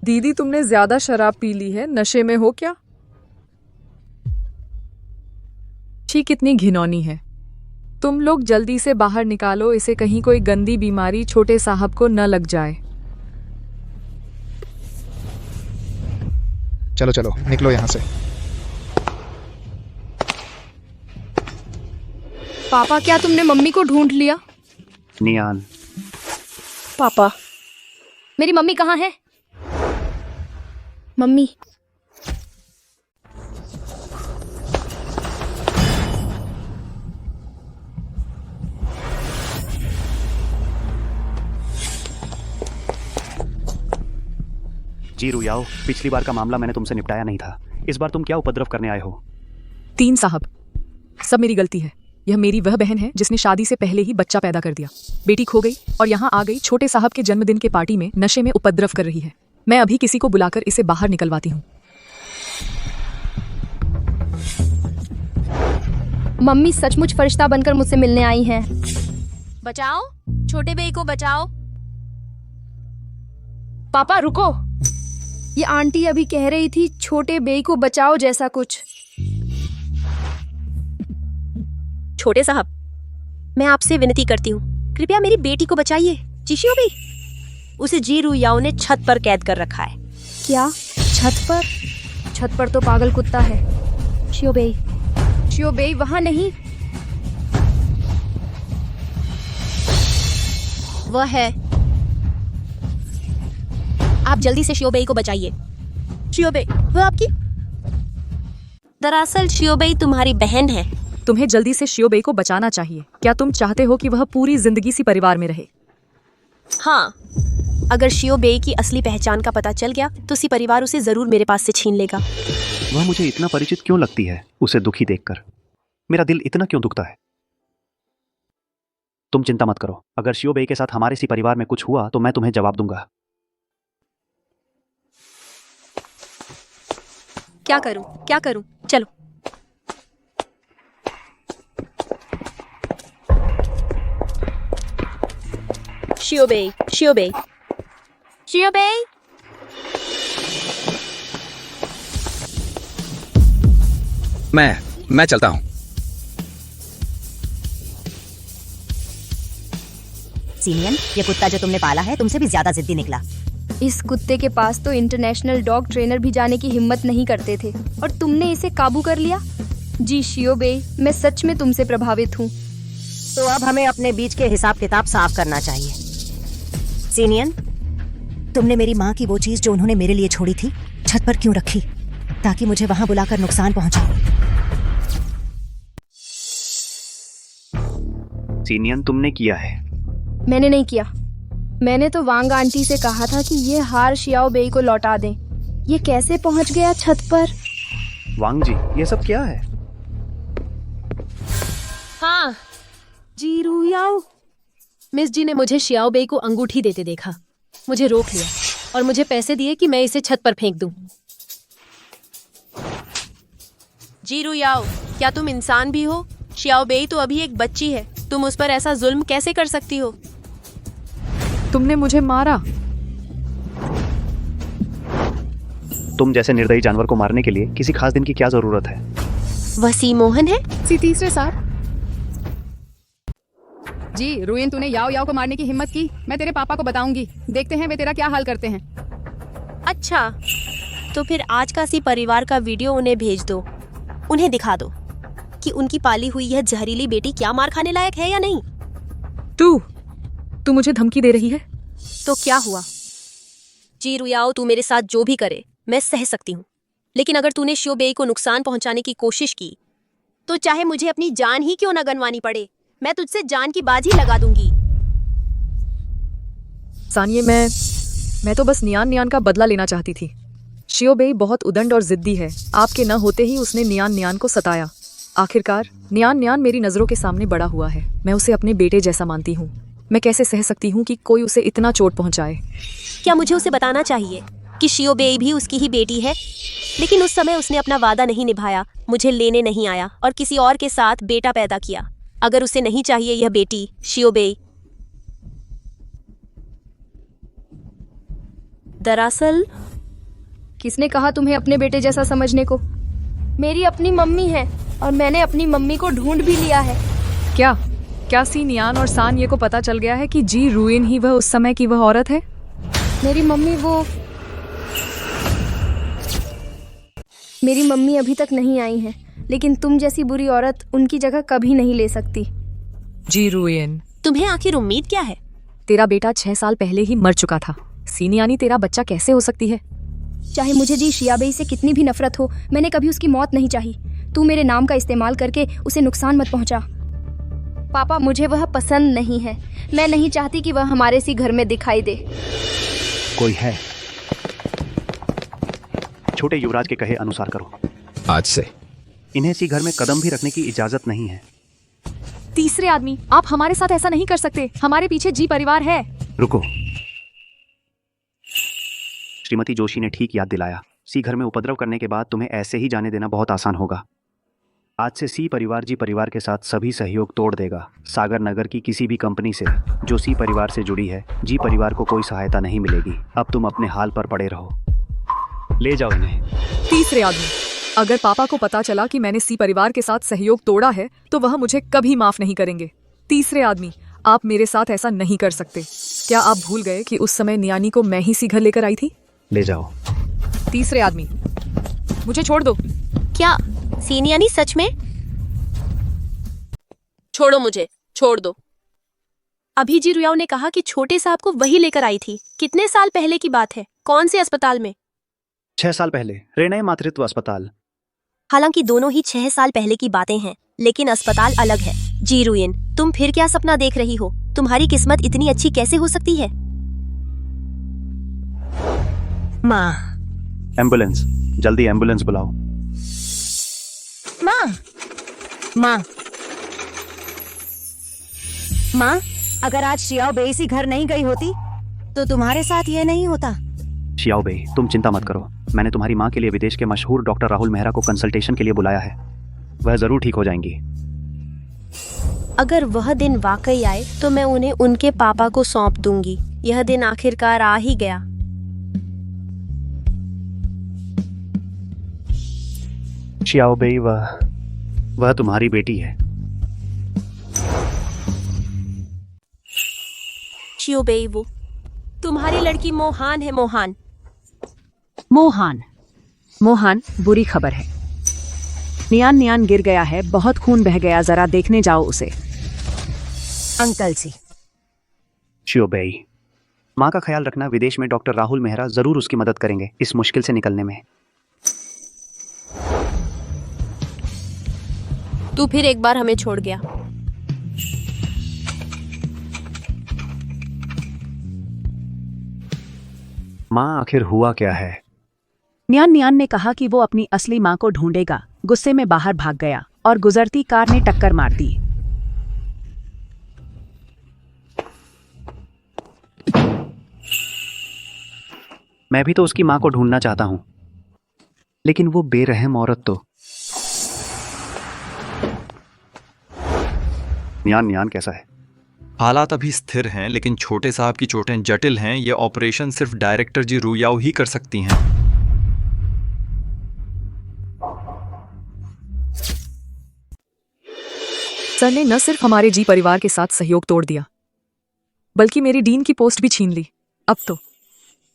दीदी, तुमने ज्यादा शराब पी ली है, नशे में हो क्या? छी, कितनी घिनौनी है। तुम लोग जल्दी से बाहर निकालो इसे, कहीं कोई गंदी बीमारी छोटे साहब को न लग जाए। चलो चलो निकलो यहाँ से। पापा, क्या तुमने मम्मी को ढूंढ लिया? नियान, पापा, मेरी मम्मी कहाँ है? मम्मी, जी रुयाओ, पिछली बार का मामला मैंने तुमसे निपटाया नहीं था। इस बार तुम क्या उपद्रव करने आए हो? तीन साहब, सब मेरी गलती है। यह मेरी वह बहन है जिसने शादी से पहले ही बच्चा पैदा कर दिया। बेटी खो गई और यहाँ आ गई छोटे साहब के जन्मदिन के पार्टी में नशे में उपद्रव कर रही है। मैं अभी किसी को बुलाकर इसे बाहर निकलवाती हूँ। मम्मी सचमुच फरिश्ता बनकर मुझसे मिलने आई हैं। बचाओ, छोटे बे को बचाओ। पापा रुको, ये आंटी अभी कह रही थी छोटे बे को बचाओ जैसा कुछ। छोटे साहब, मैं आपसे विनती करती हूँ, कृपया मेरी बेटी को बचाइए। चिशियो बे, उसे जी रुयाओ ने छत पर कैद कर रखा है। क्या? छत पर? छत पर तो पागल कुत्ता है। शियो बे वहां नहीं। वह है। आप जल्दी से शियो बे को बचाइए। शियो बे, वह आपकी? दरअसल शियो बे तुम्हारी बहन है। तुम्हें जल्दी से शियो बे को बचाना चाहिए। क्या तुम चाहते हो कि वह पूरी जिंदगी सी परिवार में रहे? हाँ, अगर शियो बे की असली पहचान का पता चल गया तो सी परिवार उसे जरूर मेरे पास से छीन लेगा। वह मुझे इतना परिचित क्यों लगती है? उसे दुखी देखकर मेरा दिल इतना क्यों दुखता है? तुम चिंता मत करो, अगर शियो बे के साथ हमारे सी परिवार में कुछ हुआ तो मैं तुम्हें जवाब दूंगा। क्या करूं, क्या करूं? चलो। शियो बे, शियो बे, शियो बे। मैं चलता हूं। सीनियन, ये कुत्ता जो तुमने पाला है तुमसे भी ज्यादा जिद्दी निकला। इस कुत्ते के पास तो इंटरनेशनल डॉग ट्रेनर भी जाने की हिम्मत नहीं करते थे, और तुमने इसे काबू कर लिया। जी शियो बे, मैं सच में तुमसे प्रभावित हूँ। तो अब हमें अपने बीच के हिसाब किताब साफ करना चाहिए। सीनियन, तुमने मेरी माँ की वो चीज जो उन्होंने मेरे लिए छोड़ी थी छत पर क्यों रखी, ताकि मुझे वहां बुलाकर नुकसान पहुंचाओ? सीनियन तुमने किया है। मैंने नहीं किया। मैंने तो वांग आंटी से कहा था कि ये हार शियाओ बेई को लौटा दें। ये कैसे पहुंच गया छत पर? वांग जी, ये सब क्या है? हाँ जी रुयाओ, मिस जी ने मुझे शियाओ बेई को अंगूठी देते देखा, मुझे रोक लिया और मुझे पैसे दिए कि मैं इसे छत पर फेंक दूं। जी रुयाओ, क्या तुम इंसान भी हो? शियाओ बेई तो अभी एक बच्ची है, तुम उस पर ऐसा जुल्म कैसे कर सकती हो? तुमने मुझे मारा। तुम जैसे निर्दयी जानवर को मारने के लिए किसी खास दिन की क्या जरूरत है? वह सी मोहन है। सी तीसरे साहब जी, रुइन तूने याओ याओ को मारने की हिम्मत की, मैं तेरे पापा को बताऊंगी, देखते हैं वे तेरा क्या हाल करते हैं। अच्छा, तो फिर आज का सी परिवार का वीडियो उन्हें भेज दो, उन्हें दिखा दो कि उनकी पाली हुई यह जहरीली बेटी क्या मार खाने लायक है या नहीं। तू मुझे धमकी दे रही है? तो क्या हुआ? जी रुयाओ, तू मेरे साथ जो भी करे मैं सह सकती हूँ, लेकिन अगर तूने शियो बेई को नुकसान पहुंचाने की कोशिश की तो चाहे मुझे अपनी जान ही क्यों न गंवानी पड़े, मैं तुझसे जान की बाजी लगा दूंगी। सानिए, मैं तो बस नियान का बदला लेना चाहती थी। शियो बेई बहुत उदंड और जिद्दी है। आपके न होते ही उसने नियान को सताया। आखिरकार नियान मेरी नजरों के सामने बड़ा हुआ है। मैं उसे अपने बेटे जैसा मानती हूँ। मैं कैसे सह सकती हूँ कि कोई उसे इतना चोट पहुँचाए? क्या मुझे उसे बताना चाहिए कि शियो बेई भी उसकी ही बेटी है? लेकिन उस समय उसने अपना वादा नहीं निभाया, मुझे लेने नहीं आया और किसी और के साथ बेटा पैदा किया। अगर उसे नहीं चाहिए यह बेटी, शियो बेई दरअसल किसने कहा तुम्हें अपने बेटे जैसा समझने को? मेरी अपनी मम्मी है और मैंने अपनी मम्मी को ढूंढ भी लिया है। क्या सी नियान और सान ये को पता चल गया है कि जी रुइन ही वह उस समय की वह औरत है? मेरी मम्मी अभी तक नहीं आई है, लेकिन तुम जैसी बुरी औरत उनकी जगह कभी नहीं ले सकती। जी रुइन, तुम्हें आखिर उम्मीद क्या है? तेरा बेटा 6 साल पहले ही मर चुका था। सीनियानी तेरा बच्चा कैसे हो सकती है? चाहे मुझे जी शियाबेई से कितनी भी नफरत हो, मैंने कभी उसकी मौत नहीं चाही। तू मेरे नाम का इस्तेमाल करके उसे नुकसान मत पहुंचा। पापा, मुझे वह पसंद नहीं है। मैं नहीं चाहती कि वह हमारे सी घर में दिखाई दे। कोई है? छोटे युवराज के कहे अनुसार करो। आज से इन्हें इसी घर में कदम भी रखने की इजाजत नहीं है। तीसरे आदमी, आप हमारे साथ ऐसा नहीं कर सकते। हमारे पीछे जी परिवार है। रुको। श्रीमती जोशी ने ठीक याद दिलाया। सी घर में उपद्रव करने के बाद तुम्हें ऐसे ही जाने देना बहुत आसान होगा। आज से सी परिवार जी परिवार के साथ सभी सहयोग तोड़ देगा। सागर नगर की किसी भी कंपनी से जो सी परिवार से जुड़ी है, जी परिवार को कोई सहायता नहीं मिलेगी। अब तुम अपने हाल पर पड़े रहो। ले जाओ इन्हें। तीसरे आदमी, अगर पापा को पता चला कि मैंने सी परिवार के साथ सहयोग तोड़ा है तो वह मुझे कभी माफ नहीं करेंगे। तीसरे आदमी, आप मेरे साथ ऐसा नहीं कर सकते। क्या आप भूल गए कि उस समय नियानी को मैं ही सी घर लेकर आई थी? ले जाओ। तीसरे आदमी, मुझे छोड़ दो। क्या सीनियानी सच में? छोड़ो मुझे, छोड़ दो। अभी जी रुयाओ ने कहा कि छोटे साहब को वही लेकर आई थी। कितने साल पहले की बात है? कौन से अस्पताल में? 6 साल पहले, रेने मातृत्व अस्पताल। हालांकि दोनों ही 6 साल पहले की बातें हैं, लेकिन अस्पताल अलग है। जी रुइन, तुम फिर क्या सपना देख रही हो? तुम्हारी किस्मत इतनी अच्छी कैसे हो सकती है? माँ, एम्बुलेंस, जल्दी एम्बुलेंस बुलाओ। माँ, अगर आज शियाओ बेई सी घर नहीं गई होती तो तुम्हारे साथ ये नहीं होता। शियाओ बेई, तुम चिंता मत करो। मैंने तुम्हारी माँ के लिए विदेश के मशहूर डॉक्टर राहुल मेहरा को कंसल्टेशन के लिए बुलाया है। वह जरूर ठीक हो जाएंगी। अगर वह दिन वाकई आए तो मैं उन्हें उनके पापा को सौंप दूंगी। यह दिन आखिरकार आ ही गया। शियाओ बेई, वह तुम्हारी बेटी है। शियो बेई, वो तुम्हारी लड़की मोहान है। मोहान, बुरी खबर है। नियान गिर गया है, बहुत खून बह गया। जरा देखने जाओ उसे। अंकल जी, शियो बेई, माँ का ख्याल रखना। विदेश में डॉक्टर राहुल मेहरा जरूर उसकी मदद करेंगे इस मुश्किल से निकलने में। तू फिर एक बार हमें छोड़ गया। माँ आखिर हुआ क्या है? नियान नियान ने कहा कि वो अपनी असली माँ को ढूंढेगा। गुस्से में बाहर भाग गया और गुजरती कार ने टक्कर मार दी। मैं भी तो उसकी माँ को ढूंढना चाहता हूँ, लेकिन वो बेरहम औरत तो। नियान नियान कैसा है? हालात अभी स्थिर हैं, लेकिन छोटे साहब की चोटें जटिल हैं। ये ऑपरेशन सिर्फ डायरेक्टर जी रुयाओ ही कर सकती हैं। सर ने न सिर्फ हमारे जी परिवार के साथ सहयोग तोड़ दिया, बल्कि मेरी डीन की पोस्ट भी छीन ली। अब तो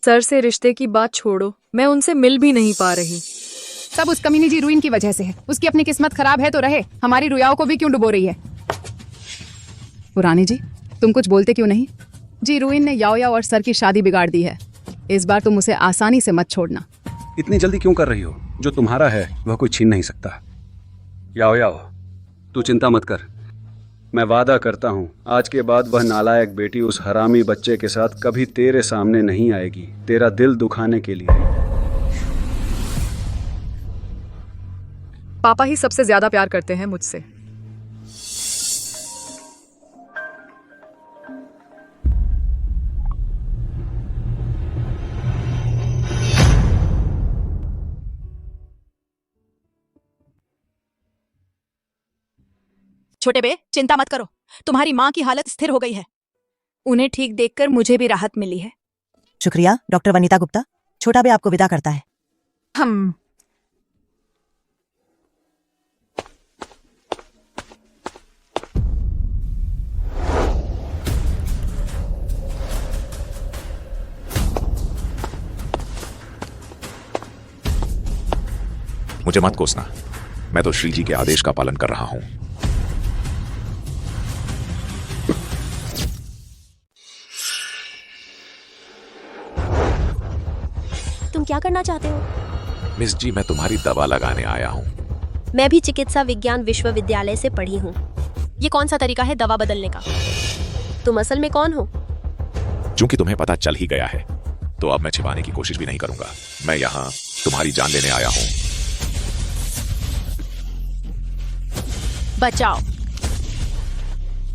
सर से रिश्ते की बात छोड़ो, मैं उनसे मिल भी नहीं पा रही। सब उस कमीनी जी रुइन की वजह से है। उसकी अपनी किस्मत खराब है तो रहे, हमारी रुयाओं को भी क्यों डुबो रही है? पुरानी जी, तुम कुछ बोलते क्यों नहीं? जी रुइन ने याओ याओ और सर की शादी बिगाड़ दी है। इस बार तुम उसे आसानी से मत छोड़ना। इतनी जल्दी क्यों कर रही हो? जो तुम्हारा है वह कोई छीन नहीं सकता। याओ याओ, तू चिंता मत कर। मैं वादा करता हूँ आज के बाद वह नालायक बेटी उस हरामी बच्चे के साथ कभी तेरे सामने नहीं आएगी, तेरा दिल दुखाने के लिए। पापा ही सबसे ज्यादा प्यार करते हैं मुझसे। छोटे बे, चिंता मत करो, तुम्हारी माँ की हालत स्थिर हो गई है। उन्हें ठीक देखकर मुझे भी राहत मिली है। शुक्रिया डॉक्टर वनिता गुप्ता। छोटा बे आपको विदा करता है। हम मुझे मत कोसना, मैं तो श्री जी के आदेश का पालन कर रहा हूं। तुम क्या करना चाहते हो? मिस जी, मैं तुम्हारी दवा लगाने आया हूं। मैं भी चिकित्सा विज्ञान विश्वविद्यालय से पढ़ी हूँ। ये कौन सा तरीका है दवा बदलने का? तुम असल में कौन हो? चूंकि तुम्हें पता चल ही गया है, तो अब मैं छिपाने की कोशिश भी नहीं करूंगा। मैं यहाँ तुम्हारी जान लेने आया हूँ। बचाओ।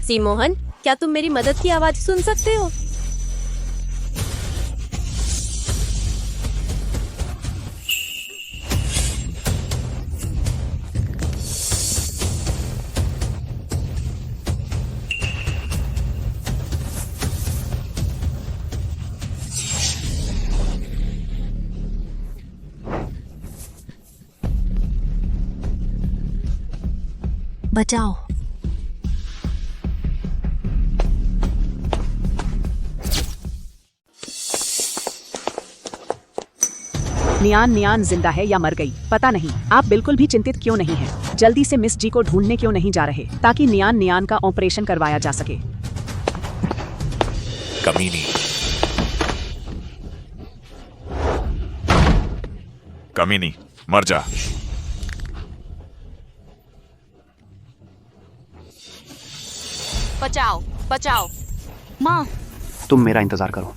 सी मोहन, क्या तुम मेरी मदद की आवाज सुन सकते हो? बचाओ। नियान नियान जिंदा है या मर गई पता नहीं। आप बिल्कुल भी चिंतित क्यों नहीं हैं? जल्दी से मिस जी को ढूंढने क्यों नहीं जा रहे ताकि नियान नियान का ऑपरेशन करवाया जा सके? कमीनी, कमीनी, मर जा। बचाओ, बचाओ। माँ, तुम मेरा इंतजार करो।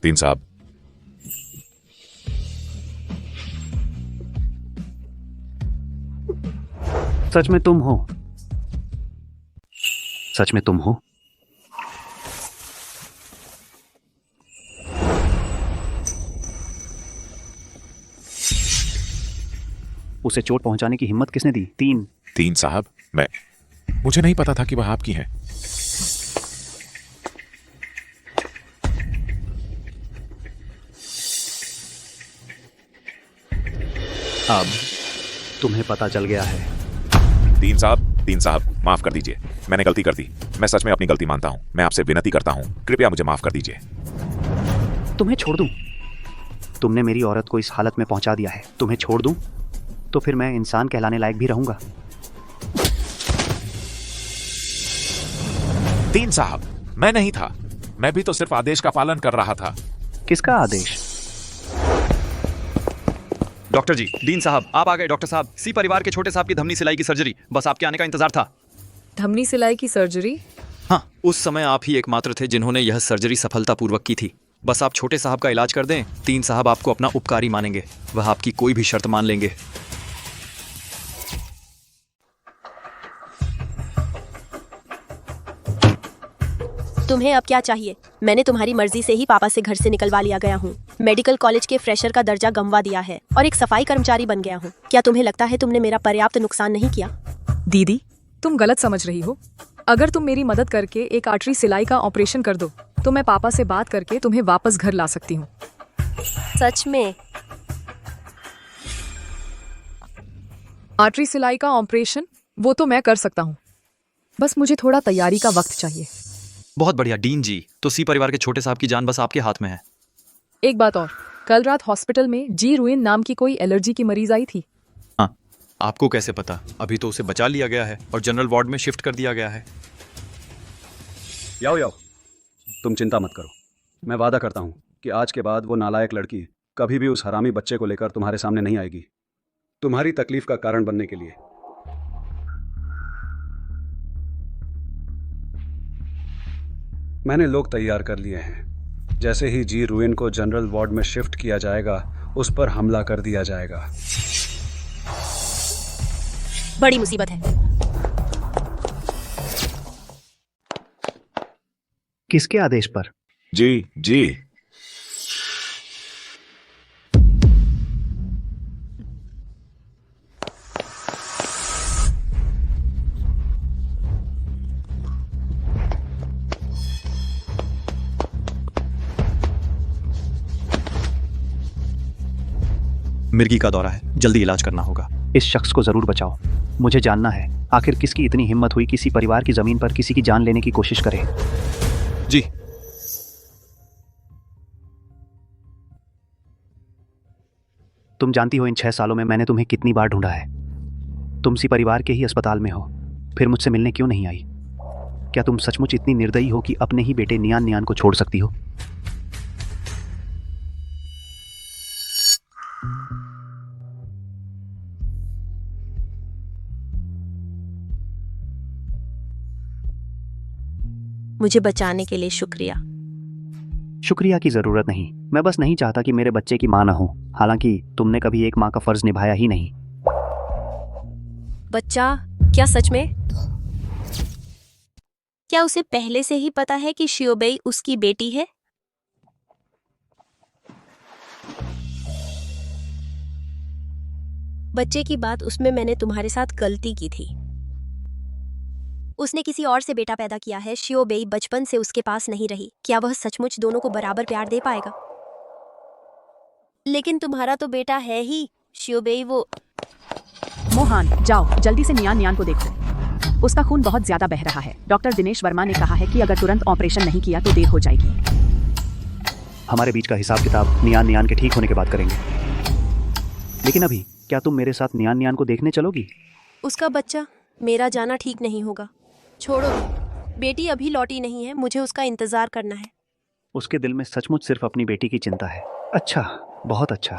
तीन साहब, सच में तुम हो? सच में तुम हो? उसे चोट पहुंचाने की हिम्मत किसने दी? तीन साहब, मुझे नहीं पता था कि वह आपकी हैं। अब तुम्हें पता चल गया है। तीन साहब, माफ कर दीजिए, मैंने गलती कर दी। मैं सच में अपनी गलती मानता हूँ। मैं आपसे विनती करता हूँ, कृपया मुझे माफ कर दीजिए। तुम्हें छोड़ दूं? तुमने मेरी औरत को इस हालत में पहुंचा दिया है। तुम्हें छोड़ दूं तो फिर मैं इंसान कहलाने लायक भी रहूंगा? दीन साहब, मैं नहीं था। मैं भी तो सिर्फ आदेश का पालन कर रहा था। किसका आदेश? डॉक्टर जी, दीन साहब आप आ गए। डॉक्टर साहब, सी परिवार के छोटे साहब की धमनी सिलाई की सर्जरी, बस आपके आने का इंतजार था। धमनी सिलाई की सर्जरी? हाँ, उस समय आप ही एकमात्र थे जिन्होंने यह सर्जरी सफलतापूर्वक की थी। बस आप छोटे साहब का इलाज कर दें, दीन साहब आपको अपना उपकारी मानेंगे। वह आपकी कोई भी शर्त मान लेंगे। तुम्हें अब क्या चाहिए? मैंने तुम्हारी मर्जी से ही पापा से घर से निकलवा लिया गया हूँ। मेडिकल कॉलेज के फ्रेशर का दर्जा गंवा दिया है और एक सफाई कर्मचारी बन गया हूँ। क्या तुम्हें लगता है तुमने मेरा पर्याप्त नुकसान नहीं किया? दीदी, तुम गलत समझ रही हो। अगर तुम मेरी मदद करके एक आर्टरी सिलाई का ऑपरेशन कर दो तो मैं पापा से बात करके तुम्हें वापस घर ला सकती हूँ। सच में? आर्टरी सिलाई का ऑपरेशन वो तो मैं कर सकता हूँ, बस मुझे थोड़ा तैयारी का वक्त चाहिए। बहुत बढ़िया डीन जी, तो सी परिवार के छोटे साहब की जान बस आपके हाथ में है। एक बात और, कल रात हॉस्पिटल में जी रुइन नाम की कोई एलर्जी की मरीज आई थी। हाँ, आपको कैसे पता? अभी तो उसे बचा लिया गया है और जनरल वार्ड में शिफ्ट कर दिया गया है। याओ याओ, तुम चिंता मत करो। मैं वादा करता हूँ कि आज के बाद वो नालायक लड़की कभी भी उस हरामी बच्चे को लेकर तुम्हारे सामने नहीं आएगी, तुम्हारी तकलीफ का कारण बनने के लिए। मैंने लोग तैयार कर लिए हैं। जैसे ही जी रुइन को जनरल वार्ड में शिफ्ट किया जाएगा, उस पर हमला कर दिया जाएगा। बड़ी मुसीबत है। किसके आदेश पर? जी जी। मिर्गी का दौरा है, जल्दी इलाज करना होगा। इस शख्स को जरूर बचाओ। मुझे जानना है आखिर किसकी इतनी हिम्मत हुई किसी परिवार की जमीन पर किसी की जान लेने की कोशिश करे। जी। तुम जानती हो इन 6 सालों में मैंने तुम्हें कितनी बार ढूंढा है। तुम सी परिवार के ही अस्पताल में हो, फिर मुझसे मिलने क्यों नहीं आई? क्या तुम सचमुच इतनी निर्दयी हो कि अपने ही बेटे नियान नियान को छोड़ सकती हो? मुझे बचाने के लिए शुक्रिया। शुक्रिया की जरूरत नहीं, मैं बस नहीं चाहता कि मेरे बच्चे की मां ना हो। हालांकि तुमने कभी एक मां का फर्ज निभाया ही नहीं। बच्चा? क्या सच में? क्या उसे पहले से ही पता है कि शियोबेई उसकी बेटी है? बच्चे की बात, उसमें मैंने तुम्हारे साथ गलती की थी। उसने किसी और से बेटा पैदा किया है। शियोबेई बचपन से उसके पास नहीं रही। क्या वह सचमुच दोनों को बराबर प्यार दे पाएगा? लेकिन तुम्हारा तो बेटा है ही शियोबेई। वो मोहन, जाओ जल्दी से नियान नियान को देखो। उसका खून बहुत ज्यादा बह रहा है। डॉक्टर दिनेश वर्मा ने कहा है कि अगर तुरंत ऑपरेशन नहीं किया तो देर हो जाएगी। हमारे बीच का हिसाब किताब नियान नियान के ठीक होने के बाद करेंगे। लेकिन अभी क्या तुम मेरे साथ नियान नियान को देखने चलोगी? उसका बच्चा, मेरा जाना ठीक नहीं होगा। छोड़ो, बेटी अभी लौटी नहीं है, मुझे उसका इंतजार करना है। उसके दिल में सचमुच सिर्फ अपनी बेटी की चिंता है। अच्छा, बहुत अच्छा।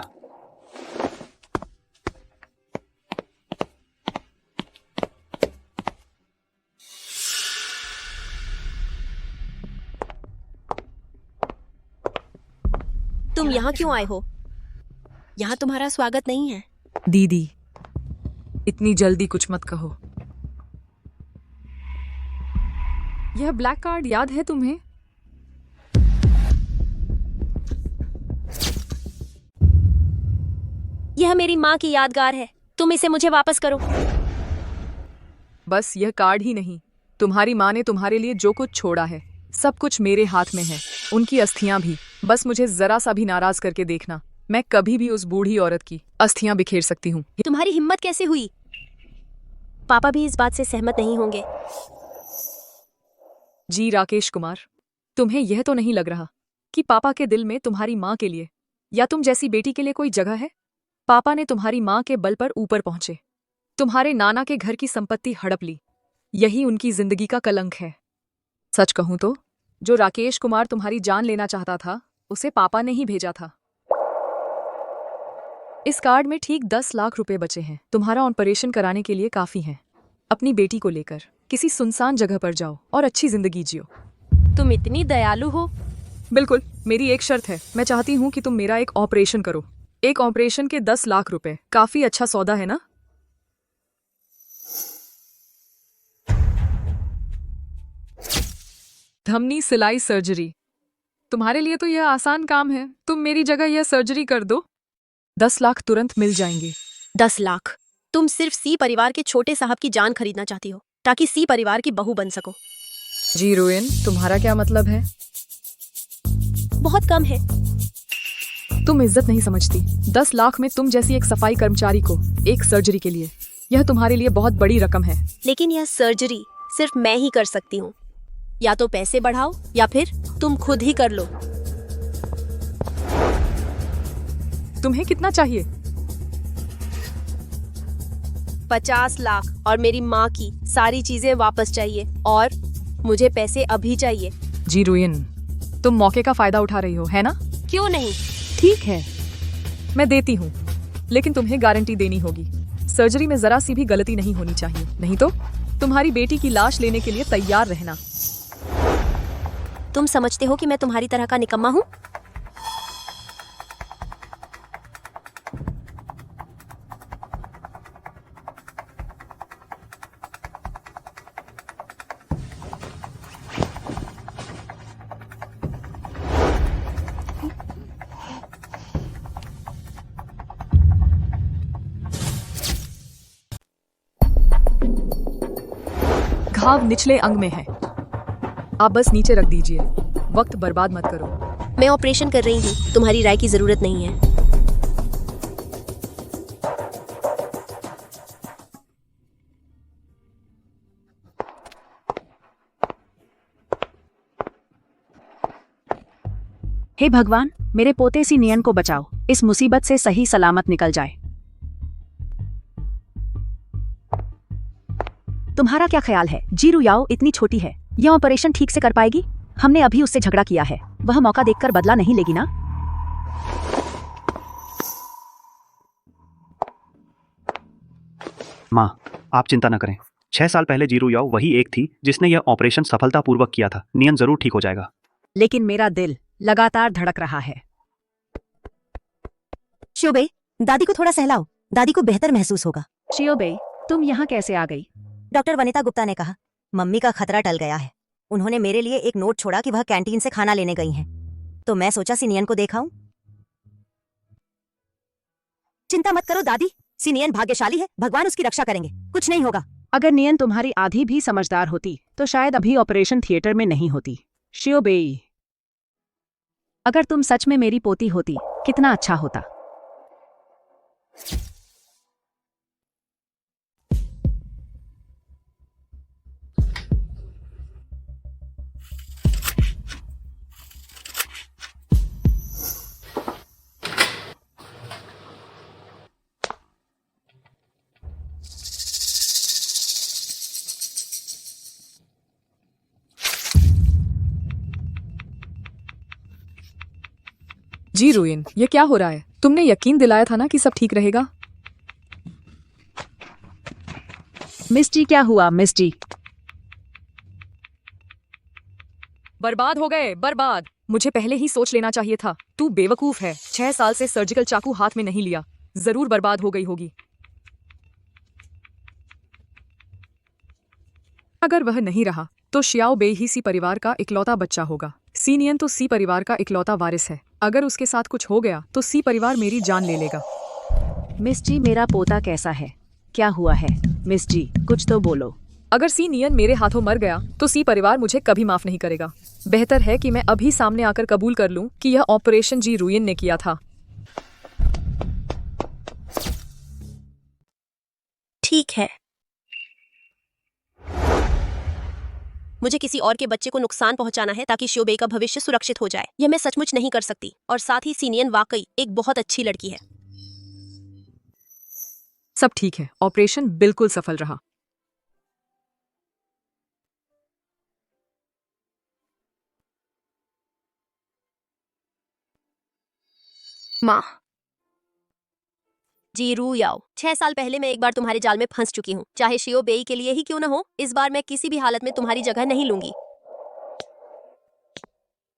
तुम यहाँ क्यों आए हो? यहाँ तुम्हारा स्वागत नहीं है। दीदी, इतनी जल्दी कुछ मत कहो। यह ब्लैक कार्ड याद है तुम्हें? यह मेरी माँ की यादगार है। तुम इसे मुझे वापस करो। बस यह कार्ड ही नहीं, तुम्हारी माँ ने तुम्हारे लिए जो कुछ छोड़ा है सब कुछ मेरे हाथ में है। उनकी अस्थियां भी। बस मुझे जरा सा भी नाराज करके देखना, मैं कभी भी उस बूढ़ी औरत की अस्थियां बिखेर सकती हूँ। तुम्हारी हिम्मत कैसे हुई? पापा भी इस बात से सहमत नहीं होंगे। जी राकेश कुमार, तुम्हें यह तो नहीं लग रहा कि पापा के दिल में तुम्हारी माँ के लिए या तुम जैसी बेटी के लिए कोई जगह है? पापा ने तुम्हारी माँ के बल पर ऊपर पहुंचे, तुम्हारे नाना के घर की संपत्ति हड़प ली। यही उनकी जिंदगी का कलंक है। सच कहूं तो जो राकेश कुमार तुम्हारी जान लेना चाहता था, उसे पापा ने ही भेजा था। इस कार्ड में ठीक 10 लाख रुपए बचे हैं। तुम्हारा ऑपरेशन कराने के लिए काफी है। अपनी बेटी को लेकर किसी सुनसान जगह पर जाओ और अच्छी जिंदगी जियो। तुम इतनी दयालु हो। बिल्कुल, मेरी एक शर्त है। मैं चाहती हूँ कि तुम मेरा एक ऑपरेशन करो। एक ऑपरेशन के 10 लाख रुपए काफी अच्छा सौदा है ना? धमनी सिलाई सर्जरी। तुम्हारे लिए तो यह आसान काम है। तुम मेरी जगह यह सर्जरी कर दो, 10 लाख तुरंत मिल जाएंगे। 10 लाख? तुम सिर्फ सी परिवार के छोटे साहब की जान खरीदना चाहती हो ताकि सी परिवार की बहू बन सको। जी रोइन, तुम्हारा क्या मतलब है? बहुत कम है। तुम इज्जत नहीं समझती। 10 लाख में तुम जैसी एक सफाई कर्मचारी को एक सर्जरी के लिए, यह तुम्हारे लिए बहुत बड़ी रकम है। लेकिन यह सर्जरी सिर्फ मैं ही कर सकती हूँ। या तो पैसे बढ़ाओ या फिर तुम खुद ही कर लो। तुम्हें कितना चाहिए? 50 लाख और मेरी माँ की सारी चीजें वापस चाहिए और मुझे पैसे अभी चाहिए। जी रोइन, तुम मौके का फायदा उठा रही हो, है ना? क्यों नहीं? ठीक है, मैं देती हूँ, लेकिन तुम्हें गारंटी देनी होगी। सर्जरी में जरा सी भी गलती नहीं होनी चाहिए, नहीं तो तुम्हारी बेटी की लाश लेने के लिए तैयार रहना। तुम समझते हो कि मैं तुम्हारी तरह का निकम्मा हूँ? घाव निचले अंग में है, आप बस नीचे रख दीजिए। वक्त बर्बाद मत करो। मैं ऑपरेशन कर रही हूँ, तुम्हारी राय की जरूरत नहीं है। हे भगवान, मेरे पोते सी नियन को बचाओ, इस मुसीबत से सही सलामत निकल जाए। तुम्हारा क्या ख्याल है? जीरू याओ इतनी छोटी है, यह ऑपरेशन ठीक से कर पाएगी? हमने अभी उससे झगड़ा किया है, वह मौका देखकर बदला नहीं लेगी ना? माँ, आप चिंता न करें। 6 साल पहले जीरू याओ वही एक थी जिसने यह ऑपरेशन सफलतापूर्वक किया था। नियन जरूर ठीक हो जाएगा। लेकिन मेरा दिल लगातार धड़क रहा है। शियोबे, दादी को थोड़ा सहलाओ, दादी को बेहतर महसूस होगा। शियोबे, तुम यहाँ कैसे आ गई? डॉक्टर वनिता गुप्ता ने कहा मम्मी का खतरा टल गया है। उन्होंने मेरे लिए एक नोट छोड़ा कि वह कैंटीन से खाना लेने गई हैं, तो मैं सोचा सिनियन को देखाऊं। चिंता मत करो दादी, सिनियन भाग्यशाली है, भगवान उसकी रक्षा करेंगे, कुछ नहीं होगा। अगर नियन तुम्हारी आधी भी समझदार होती तो शायद अभी ऑपरेशन थिएटर में नहीं होती। शियोबे, अगर तुम सच में मेरी पोती होती कितना अच्छा होता। जी रोइन, ये क्या हो रहा है? तुमने यकीन दिलाया था ना कि सब ठीक रहेगा। मिस जी, क्या हुआ मिस जी? बर्बाद हो गए, बर्बाद। मुझे पहले ही सोच लेना चाहिए था। तू बेवकूफ है। 6 साल से सर्जिकल चाकू हाथ में नहीं लिया, जरूर बर्बाद हो गई होगी। अगर वह नहीं रहा तो शियाओ बे ही सी परिवार का इकलौता बच्चा होगा। सीनियन तो सी परिवार का इकलौता वारिस है। अगर उसके साथ कुछ हो गया तो सी परिवार मेरी जान ले लेगा। मिस जी, मेरा पोता कैसा है? क्या हुआ है? मिस जी, कुछ तो बोलो। अगर सी नियन मेरे हाथों मर गया तो सी परिवार मुझे कभी माफ नहीं करेगा। बेहतर है कि मैं अभी सामने आकर कबूल कर लूं कि यह ऑपरेशन जी रुइन ने किया था। ठीक है। मुझे किसी और के बच्चे को नुकसान पहुंचाना है ताकि शियोबेई का भविष्य सुरक्षित हो जाए। यह मैं सचमुच नहीं कर सकती। और साथ ही सीनियन वाकई एक बहुत अच्छी लड़की है। सब ठीक है, ऑपरेशन बिल्कुल सफल रहा। माँ। जी रू याओ, 6 साल पहले मैं एक बार तुम्हारे जाल में फंस चुकी हूँ। चाहे शियोबेई के लिए ही क्यों न हो, इस बार मैं किसी भी हालत में तुम्हारी जगह नहीं लूंगी।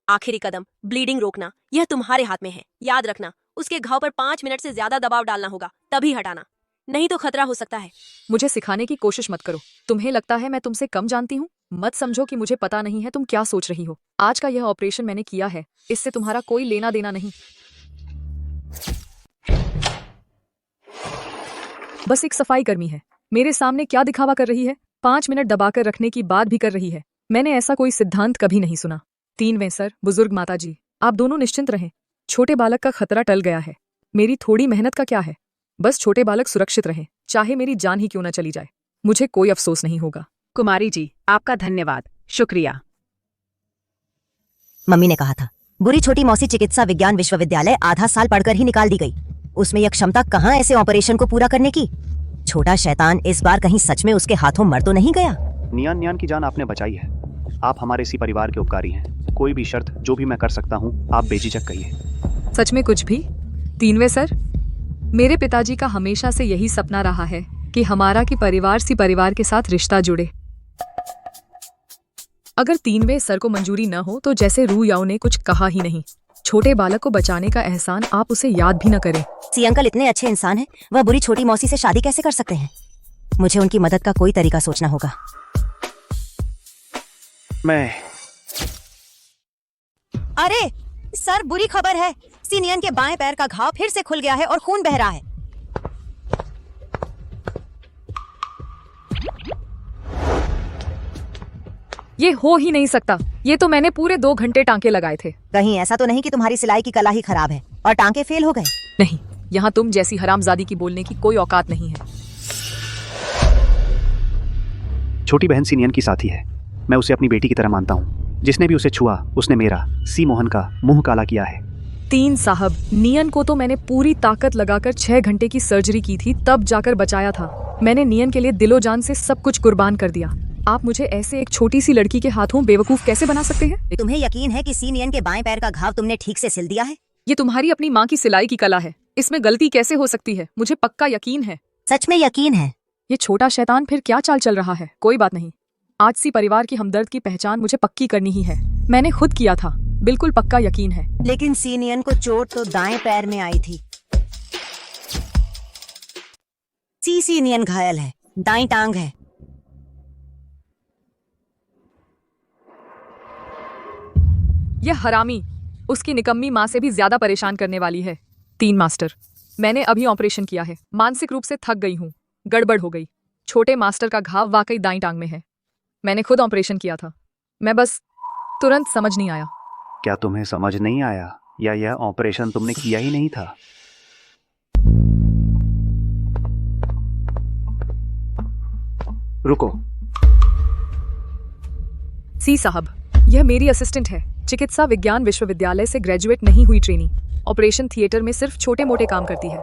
आखिरी कदम, ब्लीडिंग रोकना, यह तुम्हारे हाथ में है। याद रखना, उसके घाव पर 5 मिनट से ज्यादा दबाव डालना होगा, तभी हटाना, नहीं तो खतरा हो सकता है। मुझे सिखाने की कोशिश मत करो। तुम्हें लगता है मैं तुमसे कम जानती हूँ? मत समझो कि मुझे पता नहीं है तुम क्या सोच रही हो। आज का यह ऑपरेशन मैंने किया है, इससे तुम्हारा कोई लेना देना नहीं। बस एक सफाई कर्मी है, मेरे सामने क्या दिखावा कर रही है। 5 मिनट दबाकर रखने की बात भी कर रही है। मैंने ऐसा कोई सिद्धांत कभी नहीं सुना। 3वें सर, बुजुर्ग माताजी, आप दोनों निश्चिंत रहें। छोटे बालक का खतरा टल गया है। मेरी थोड़ी मेहनत का क्या है, बस छोटे बालक सुरक्षित रहें, चाहे मेरी जान ही क्यों न चली जाए। मुझे कोई अफसोस नहीं होगा। कुमारी जी, आपका धन्यवाद, शुक्रिया। मम्मी ने कहा था, बुरी छोटी मौसी चिकित्सा विज्ञान विश्वविद्यालय आधा साल पढ़कर ही निकाल दी गई। उसमें यह क्षमता कहाँ ऐसे ऑपरेशन को पूरा करने की। छोटा शैतान इस बार कहीं सच में उसके हाथों मर तो नहीं गया। नियान की जान आपने बचाई है। आप हमारे इसी परिवार के उपकारी हैं। कोई भी शर्त जो भी मैं कर सकता हूँ, आप बेझिझक कहिए। सच में कुछ भी? 3वें सर, मेरे पिताजी का हमेशा से यही सपना रहा है कि हमारा की परिवार सी परिवार के साथ रिश्ता जुड़े। अगर 3वें सर को मंजूरी न हो तो जैसे रू याओ ने कुछ कहा ही नहीं। छोटे बालक को बचाने का एहसान आप उसे याद भी न करें। सी अंकल इतने अच्छे इंसान हैं, वह बुरी छोटी मौसी से शादी कैसे कर सकते हैं? मुझे उनकी मदद का कोई तरीका सोचना होगा। अरे सर, बुरी खबर है। सीनियन के बाएं पैर का घाव फिर से खुल गया है और खून बह रहा है। ये हो ही नहीं सकता। ये तो मैंने पूरे 2 घंटे टांके लगाए थे। कहीं ऐसा तो नहीं कि तुम्हारी सिलाई की कला ही खराब है और टांके फेल हो गए? नहीं, यहाँ तुम जैसी हरामजादी की बोलने की कोई औकात नहीं है। छोटी बहन सीनियन की साथी है। मैं उसे अपनी बेटी की तरह मानता हूँ। जिसने भी उसे छुआ, उसने मेरा सी मोहन का मुंह काला किया है। 3 साहब, नियन को तो मैंने पूरी ताकत लगाकर 6 घंटे की सर्जरी की थी, तब जाकर बचाया था। मैंने नियन के लिए दिलो जान से सब कुछ कुर्बान कर दिया। आप मुझे ऐसे एक छोटी सी लड़की के हाथों बेवकूफ कैसे बना सकते हैं? तुम्हें यकीन है कि सीनियन के बाएं पैर का घाव तुमने ठीक से सिल दिया है? ये तुम्हारी अपनी माँ की सिलाई की कला है, इसमें गलती कैसे हो सकती है? मुझे पक्का यकीन है। सच में यकीन है? ये छोटा शैतान फिर क्या चाल चल रहा है? कोई बात नहीं, आज सी परिवार की हमदर्द की पहचान मुझे पक्की करनी ही है। मैंने खुद किया था, बिल्कुल पक्का यकीन है। लेकिन सीनियन को चोट तो दाएं पैर में आई थी। सीनियन घायल है, दाएं टांग है। यह हरामी उसकी निकम्मी माँ से भी ज्यादा परेशान करने वाली है। 3 मास्टर, मैंने अभी ऑपरेशन किया है। मानसिक रूप से थक गई हूँ। गड़बड़ हो गई। छोटे मास्टर का घाव वाकई दाईं टांग में है। मैंने खुद ऑपरेशन किया था। मैं बस तुरंत समझ नहीं आया। क्या तुम्हें समझ नहीं आया, या यह ऑपरेशन तुमने किया ही नहीं था? रुको। सी साहब, यह मेरी असिस्टेंट है। चिकित्सा विज्ञान विश्वविद्यालय से ग्रेजुएट नहीं हुई ट्रेनी। ऑपरेशन थिएटर में सिर्फ छोटे मोटे काम करती है।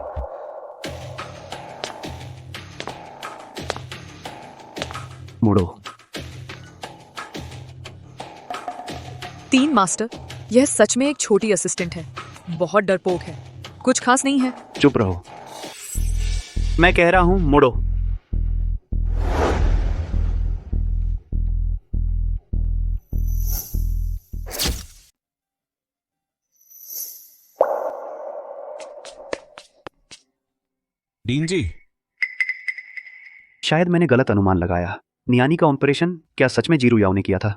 मुड़ो। 3 मास्टर, यह सच में एक छोटी असिस्टेंट है। बहुत डरपोक है, कुछ खास नहीं है। चुप रहो, मैं कह रहा हूं मुड़ो। डीन जी, शायद मैंने गलत अनुमान लगाया। नियानी का ऑपरेशन क्या सच में जीरू याओ ने किया था?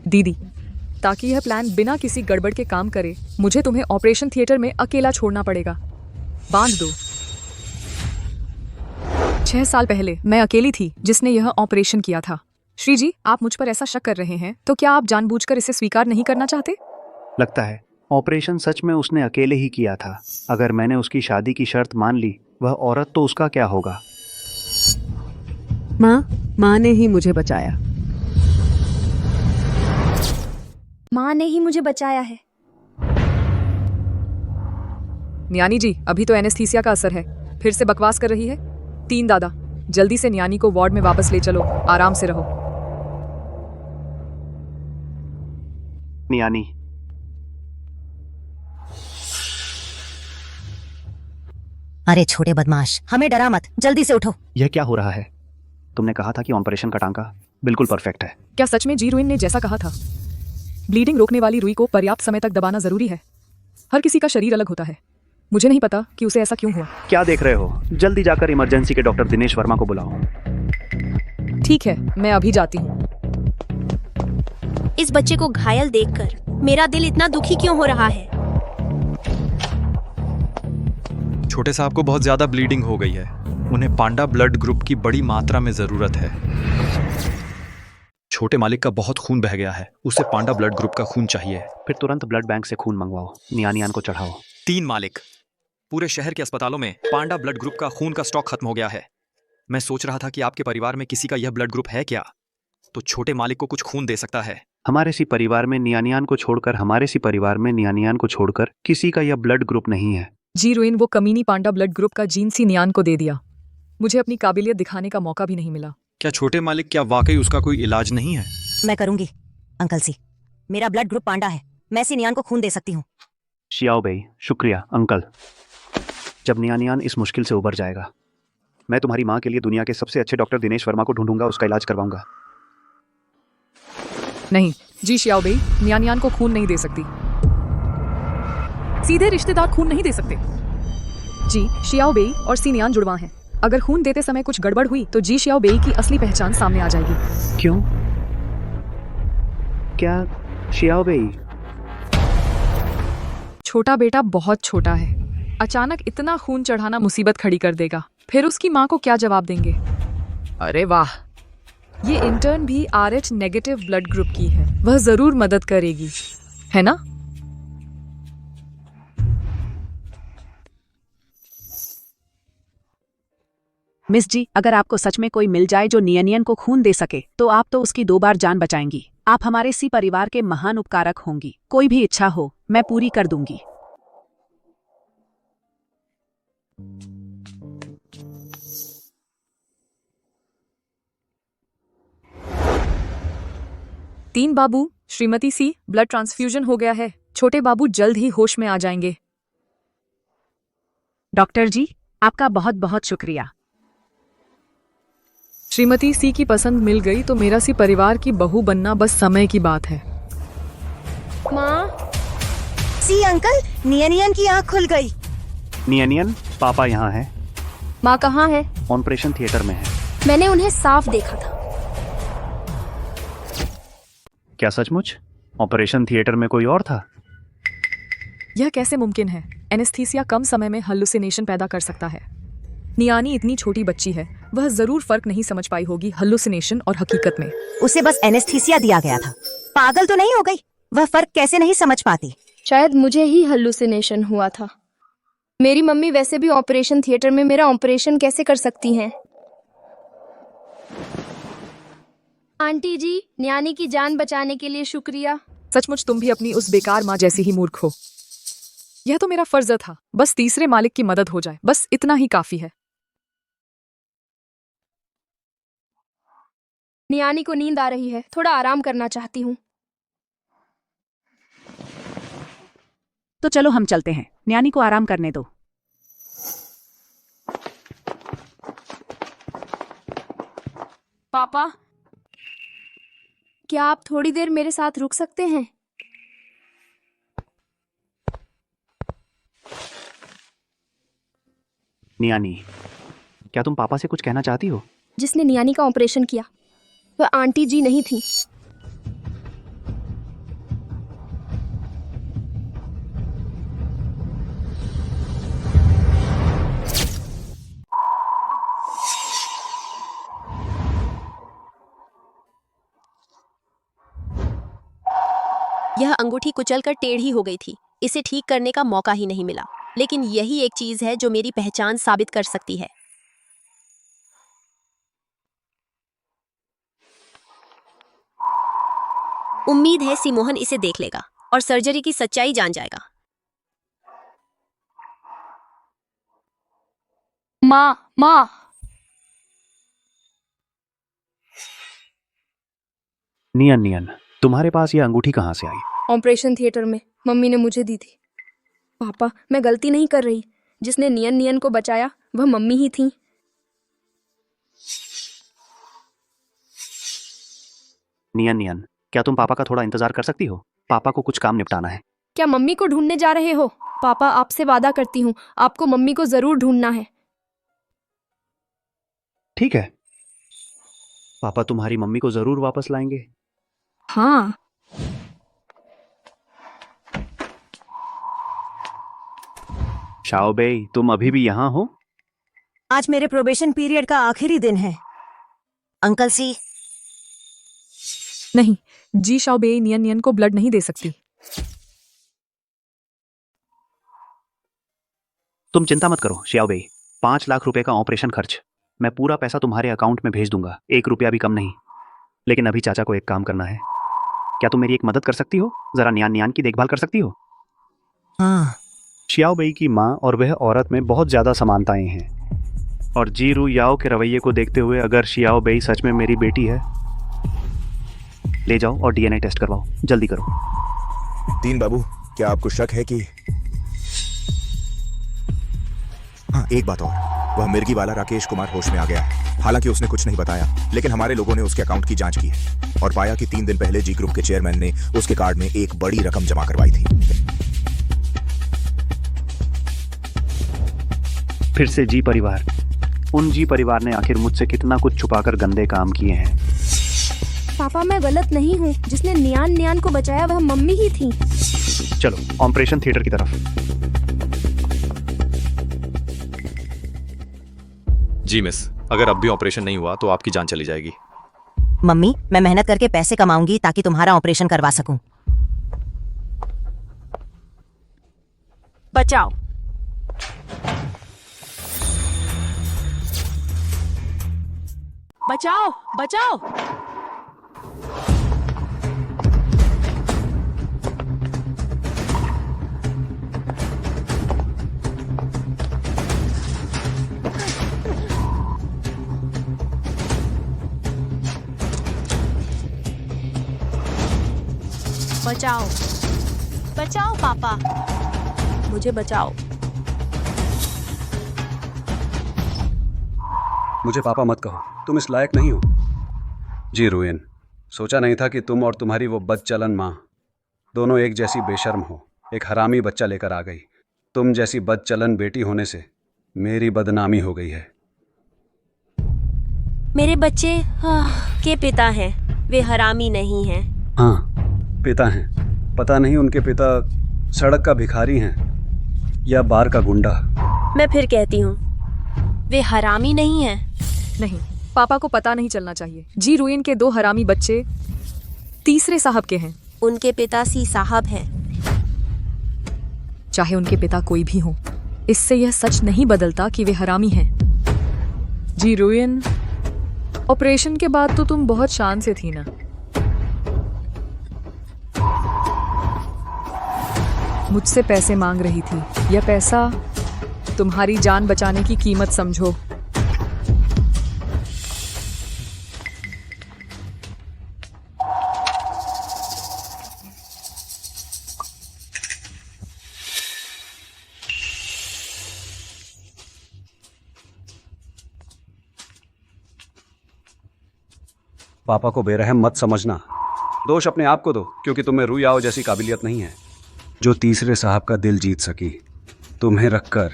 दीदी, ताकि यह प्लान बिना किसी गड़बड़ के काम करे, मुझे तुम्हें ऑपरेशन थिएटर में अकेला छोड़ना पड़ेगा। बांध दो। 6 साल पहले मैं अकेली थी जिसने यह ऑपरेशन किया था। श्री जी, आप मुझ पर ऐसा शक कर रहे हैं, तो क्या आप जानबूझकर इसे स्वीकार नहीं करना चाहते? लगता है ऑपरेशन सच में उसने अकेले ही किया था। अगर मैंने उसकी शादी की शर्त मान ली, वह औरत तो उसका क्या होगा? माँ ने ही मुझे बचाया। माँ ने ही मुझे बचाया है। न्यानी जी, अभी तो एनेस्थीसिया का असर है, फिर से बकवास कर रही है। 3 दादा, जल्दी से न्यानी को वार्ड में वापस ले चलो, आराम से रहो। नियानी, अरे छोटे बदमाश, हमें डरा मत, जल्दी से उठो। यह क्या हो रहा है? तुमने कहा था कि ऑपरेशन का टांका बिल्कुल परफेक्ट है। क्या सच में जी रुइन ने जैसा कहा था? ब्लीडिंग रोकने वाली रुई को पर्याप्त समय तक दबाना जरूरी है। हर किसी का शरीर अलग होता है, मुझे नहीं पता कि उसे ऐसा क्यों हुआ। क्या देख रहे हो? जल्दी जाकर इमरजेंसी के डॉक्टर दिनेश वर्मा को बुलाओ। ठीक है, मैं अभी जाती हूँ। इस बच्चे को घायल देखकर मेरा दिल इतना दुखी क्यों हो रहा है? छोटे साहब को बहुत ज्यादा ब्लीडिंग हो गई है, उन्हें पांडा ब्लड ग्रुप की बड़ी मात्रा में जरूरत है। छोटे मालिक का बहुत खून बह गया है, उसे पांडा ब्लड ग्रुप का खून चाहिए। फिर तुरंत ब्लड बैंक से खून मंगवाओ, नियानियान को चढ़ाओ। 3 मालिक, पूरे शहर के अस्पतालों में पांडा ब्लड ग्रुप का खून का स्टॉक खत्म हो गया है। मैं सोच रहा था कि आपके परिवार में किसी का यह ब्लड ग्रुप है क्या, तो छोटे मालिक को कुछ खून दे सकता है। हमारे सी परिवार में नियानियान को छोड़कर किसी का यह ब्लड ग्रुप नहीं है। जी रुइन, वो कमीनी पांडा ब्लड ग्रुप का जीन सी नियान को दे दिया। मुझे अपनी काबिलियत दिखाने का मौका भी नहीं मिला। क्या छोटे मालिक, क्या वाकई उसका कोई इलाज नहीं है? मैं करूंगी अंकल सी, मेरा ब्लड ग्रुप पांडा है, मैं सिनियान को खून दे सकती हूँ। शियाओ बेई, शुक्रिया अंकल। जब नियानियान इस मुश्किल से उबर जाएगा, मैं तुम्हारी माँ के लिए दुनिया के सबसे अच्छे डॉक्टर दिनेश वर्मा को ढूंढूंगा, उसका इलाज करवाऊंगा। नहीं जी शियाओ बेई, नियानियान को खून नहीं दे सकती। सीधे रिश्तेदार खून नहीं दे सकते। जी शियाओ बेई और सीनियान जुड़वा हैं। अगर खून देते समय कुछ गड़बड़ हुई तो जी शियाओ बेई की असली पहचान सामने आ जाएगी। क्यों? क्या शियाओ बेई? छोटा बेटा बहुत छोटा है, अचानक इतना खून चढ़ाना मुसीबत खड़ी कर देगा। फिर उसकी माँ को क्या जवाब देंगे? अरे वाह, ये इंटर्न भी RH नेगेटिव ब्लड ग्रुप की है, वह जरूर मदद करेगी, है ना? मिस जी, अगर आपको सच में कोई मिल जाए जो नियनियन को खून दे सके, तो आप तो उसकी 2 बार जान बचाएंगी। आप हमारे सी परिवार के महान उपकारक होंगी। कोई भी इच्छा हो, मैं पूरी कर दूंगी। तीन बाबू, श्रीमती सी, ब्लड ट्रांसफ्यूजन हो गया है। छोटे बाबू जल्द ही होश में आ जाएंगे। डॉक्टर जी, आपका बहुत बहुत शुक्रिया। श्रीमती सी की पसंद मिल गई तो मेरा सी परिवार की बहू बनना बस समय की बात है। माँ, सी अंकल, नियनियन की आँख खुल गई। नियनियन, पापा यहाँ है। माँ कहाँ है? ऑपरेशन थिएटर में है। मैंने उन्हें साफ देखा था। क्या सचमुच? ऑपरेशन थिएटर में कोई और था? यह कैसे मुमकिन है? एनेस्थीसिया कम समय में हल्लुसिनेशन पैदा कर सकता है। नियानी इतनी छोटी बच्ची है, वह जरूर फर्क नहीं समझ पाई होगी हल्लुसिनेशन और हकीकत में। उसे बस एनेस्थीसिया दिया गया था, पागल तो नहीं हो गई? वह फर्क कैसे नहीं समझ पाती? शायद मुझे ही हल्लुसिनेशन हुआ था। मेरी मम्मी वैसे भी ऑपरेशन थिएटर में मेरा ऑपरेशन कैसे कर सकती हैं? आंटी जी, न्यानी की जान बचाने के लिए शुक्रिया। सचमुच तुम भी अपनी उस बेकार माँ जैसी ही मूर्ख हो। यह तो मेरा फर्ज था, बस तीसरे मालिक की मदद हो जाए, बस इतना ही काफी है। नियानी को नींद आ रही है, थोड़ा आराम करना चाहती हूँ। तो चलो हम चलते हैं, न्यानी को आराम करने दो। पापा, क्या आप थोड़ी देर मेरे साथ रुक सकते हैं? नियानी, क्या तुम पापा से कुछ कहना चाहती हो? जिसने नियानी का ऑपरेशन किया वह आंटी जी नहीं थी। यह अंगूठी कुचलकर टेढ़ी हो गई थी। इसे ठीक करने का मौका ही नहीं मिला, लेकिन यही एक चीज है जो मेरी पहचान साबित कर सकती है। उम्मीद है सिमोहन इसे देख लेगा और सर्जरी की सच्चाई जान जाएगा। माँ नियन नियन, तुम्हारे पास ये अंगूठी कहाँ से आई? ऑपरेशन थिएटर में मम्मी ने मुझे दी थी। पापा, मैं गलती नहीं कर रही। जिसने नियन नियन को बचाया वह मम्मी ही थी। नियन नियन, क्या तुम पापा का थोड़ा इंतजार कर सकती हो? पापा को कुछ काम निपटाना है। क्या मम्मी को ढूंढने जा रहे हो? पापा, आपसे वादा करती हूँ, आपको मम्मी को जरूर ढूंढना है। ठीक है, पापा तुम्हारी मम्मी को जरूर वापस लाएंगे। हाँ। शाओबेई, तुम अभी भी यहाँ हो? आज मेरे प्रोबेशन पीरियड का आखिरी दिन है। अंकल सी। नहीं, जी शाओबेई नियन नियन को ब्लड नहीं दे सकती। तुम चिंता मत करो शाओबेई, 5 लाख रुपए का ऑपरेशन खर्च मैं पूरा पैसा तुम्हारे अकाउंट में भेज दूंगा, 1 रुपया भी कम नहीं। लेकिन अभी चाचा को एक काम करना है। क्या तुम मेरी एक मदद कर सकती हो? जरा नियान नियान की देखभाल कर सकती हो? हाँ। शियाओबेई की माँ और वह औरत में बहुत ज्यादा समानताएं हैं, और जी रू याओ के रवैये को देखते हुए अगर शियाओबेई सच में मेरी बेटी है, ले जाओ और डीएनए टेस्ट करवाओ, जल्दी करो। तीन बाबू, क्या आपको शक है कि... हाँ, एक बात और, वह मिर्गी वाला राकेश कुमार होश में आ गया है। हालांकि उसने कुछ नहीं बताया, लेकिन हमारे लोगों ने उसके अकाउंट की जांच की है और पाया कि 3 दिन पहले जी ग्रुप के चेयरमैन ने उसके कार्ड में एक बड़ी रकम जमा करवाई थी। फिर से जी परिवार, उन जी परिवार ने आखिर मुझसे कितना कुछ छुपाकर गंदे काम किए हैं। पापा, मैं गलत नहीं हूँ। जिसने नियान नियान को बचाया वह मम्मी ही थी। चलो ऑपरेशन थिएटर की तरफ। जी मिस, अगर अब भी ऑपरेशन नहीं हुआ तो आपकी जान चली जाएगी। मम्मी, मैं मेहनत करके पैसे कमाऊंगी ताकि तुम्हारा ऑपरेशन करवा सकूं। बचाओ। बचाओ बचाओ। बचाओ बचाओ पापा, मुझे बचाओ। मुझे पापा मत कहो, तुम इस लायक नहीं हो। जी रुइन, सोचा नहीं था कि तुम और तुम्हारी वो बदचलन माँ दोनों एक जैसी बेशर्म हो। एक हरामी बच्चा लेकर आ गई। तुम जैसी बदचलन बेटी होने से मेरी बदनामी हो गई है। मेरे बच्चे के पिता हैं, वे हरामी नहीं हैं। हाँ, पिता हैं। पता नहीं उनके पिता सड़क का भिखारी हैं या बार का गुंडा। मैं फिर कहती हूँ, वे हरामी नहीं हैं। नहीं, पापा को पता नहीं चलना चाहिए। जी रुइन के 2 हरामी बच्चे तीसरे साहब के हैं। उनके पिता सी साहब हैं। चाहे उनके पिता कोई भी हो, इससे यह सच नहीं बदलता कि वे हरामी हैं। जी रुइन, ऑपरेशन के बाद तो तुम बहुत शान से थी ना। मुझसे पैसे मांग रही थी। यह पैसा तुम्हारी जान बचाने की कीमत समझो। पापा को बेरहम मत समझना। दोष अपने आप को दो, क्योंकि तुम्हें रू याओ जैसी काबिलियत नहीं है जो तीसरे साहब का दिल जीत सकी। तुम्हें रखकर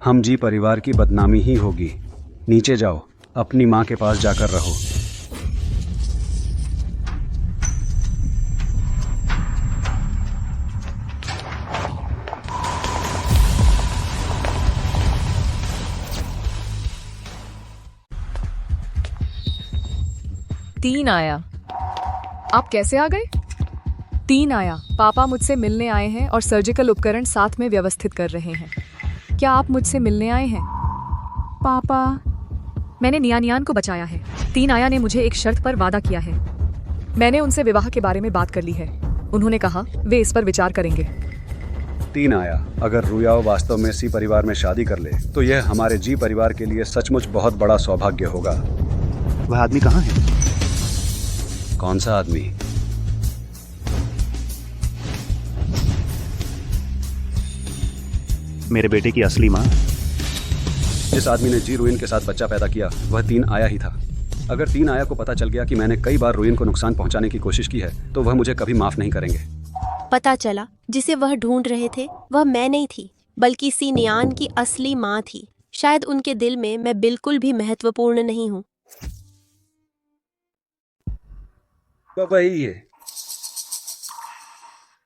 हम जी परिवार की बदनामी ही होगी। नीचे जाओ, अपनी माँ के पास जाकर रहो। तीन आया। आप कैसे आ गए? 3 आया, पापा मुझसे मिलने आए हैं और सर्जिकल उपकरण साथ में व्यवस्थित कर रहे हैं। क्या आप मुझसे मिलने आए हैं? पापा, मैंने नियानियान को बचाया है। 3 आया ने मुझे एक शर्त पर वादा किया है। मैंने उनसे विवाह के बारे में बात कर ली है। उन्होंने कहा वे इस पर विचार करेंगे। 3 आया, अगर रुयाओ वास्तव में सी परिवार में शादी कर ले तो यह हमारे जी परिवार के लिए सचमुच बहुत बड़ा सौभाग्य होगा। वह आदमी कहाँ है? कौन सा आदमी? मेरे बेटे की असली माँ। जिस आदमी ने जी रुइन के साथ बच्चा पैदा किया वह 3 आया ही था। अगर 3 आया को पता चल गया कि मैंने कई बार रुइन को नुकसान पहुंचाने की कोशिश की है तो वह मुझे कभी माफ नहीं करेंगे। पता चला जिसे वह ढूंढ रहे थे वह मैं नहीं थी, बल्कि सी नियान की असली माँ थी। शायद उनके दिल में मैं बिल्कुल भी महत्वपूर्ण नहीं हूँ। वही है।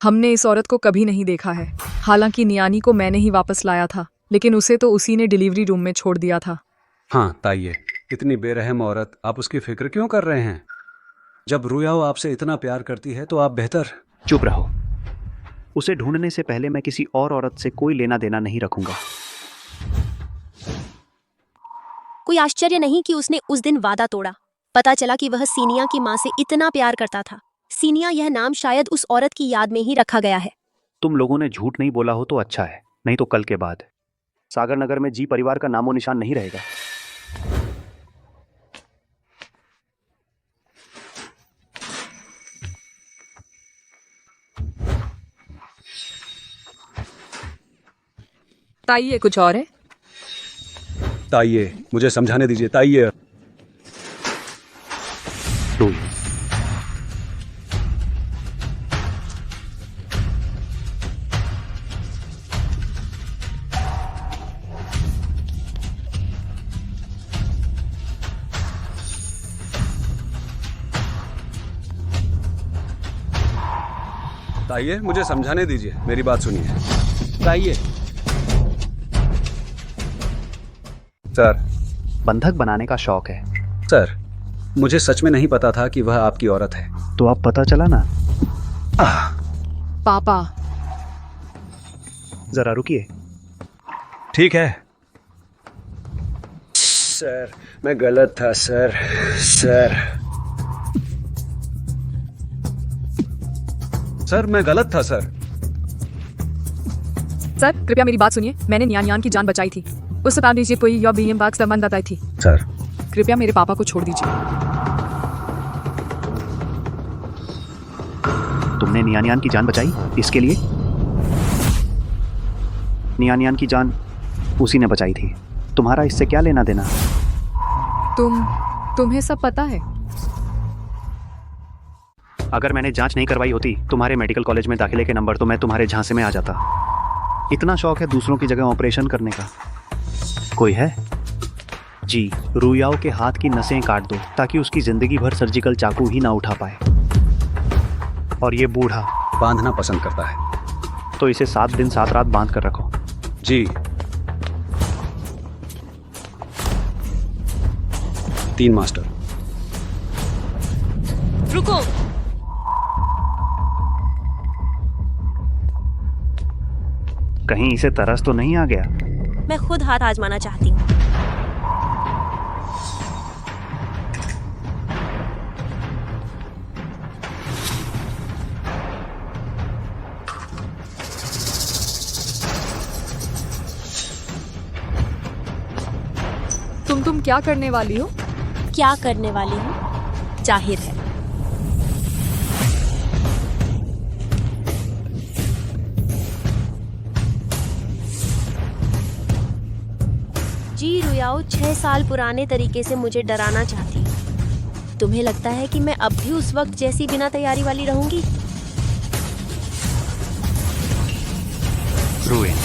हमने इस औरत को कभी नहीं देखा है। हालांकि नियानी को मैंने ही वापस लाया था, लेकिन उसे तो उसी ने डिलीवरी रूम में छोड़ दिया था। हाँ ताइये, इतनी बेरहम औरत, आप उसकी फिक्र क्यों कर रहे हैं? जब रुयाओ आपसे इतना प्यार करती है तो आप बेहतर चुप रहो। उसे ढूंढने से पहले मैं किसी और औरत से कोई लेना देना नहीं रखूंगा। कोई आश्चर्य नहीं कि उसने उस दिन वादा तोड़ा। पता चला कि वह सीनिया की माँ से इतना प्यार करता था। सीनिया यह नाम शायद उस औरत की याद में ही रखा गया है। तुम लोगों ने झूठ नहीं बोला हो तो अच्छा है, नहीं तो कल के बाद सागर नगर में जी परिवार का नामो निशान नहीं रहेगा। ताइये, कुछ और है? ताइये, मुझे समझाने दीजिए ताइये। ताइये, मुझे समझाने दीजिए, मेरी बात सुनिए। ताइये। सर, बंधक बनाने का शौक है। सर, मुझे सच में नहीं पता था कि वह आपकी औरत है। तो अब पता चला ना? पापा, जरा रुकिए। ठीक है सर, मैं गलत था सर। सर, मैं गलत था सर। सर, कृपया मेरी बात सुनिए। मैंने नियानियान की जान बचाई थी। उस पार्टनरशिप को या बीएम बाग संबंध बताई थी। सर, कृपया मेरे पापा को छोड़ दीजिए। तुमने नियानियान की जान बचाई इसके लिए? नियानियान की जान उसी ने बचाई थी। तुम्हारा इससे क्या लेना देना? तुम्हें सब पता है? अगर मैंने जांच नहीं करवाई होती तुम्हारे मेडिकल कॉलेज में दाखिले के नंबर, तो मैं तुम्हारे झांसे में आ जाता। इतना शौक है दूसरों की जगह ऑपरेशन करने का। कोई है? जी, रुयाओ के हाथ की नसें काट दो ताकि उसकी जिंदगी भर सर्जिकल चाकू ही ना उठा पाए। और ये बूढ़ा बांधना पसंद करता है, तो इसे 7 दिन 7 रात बांध कर रखो। जी। 3 मास्टर। रुको। कहीं इसे तरस तो नहीं आ गया? मैं खुद हाथ आजमाना चाहती हूँ। तुम क्या करने वाली हो? क्या करने वाली हूँ? जाहिर है। जी रुयाओ 6 साल पुराने तरीके से मुझे डराना चाहती है। तुम्हें लगता है कि मैं अब भी उस वक्त जैसी बिना तैयारी वाली रहूंगी? रुइन,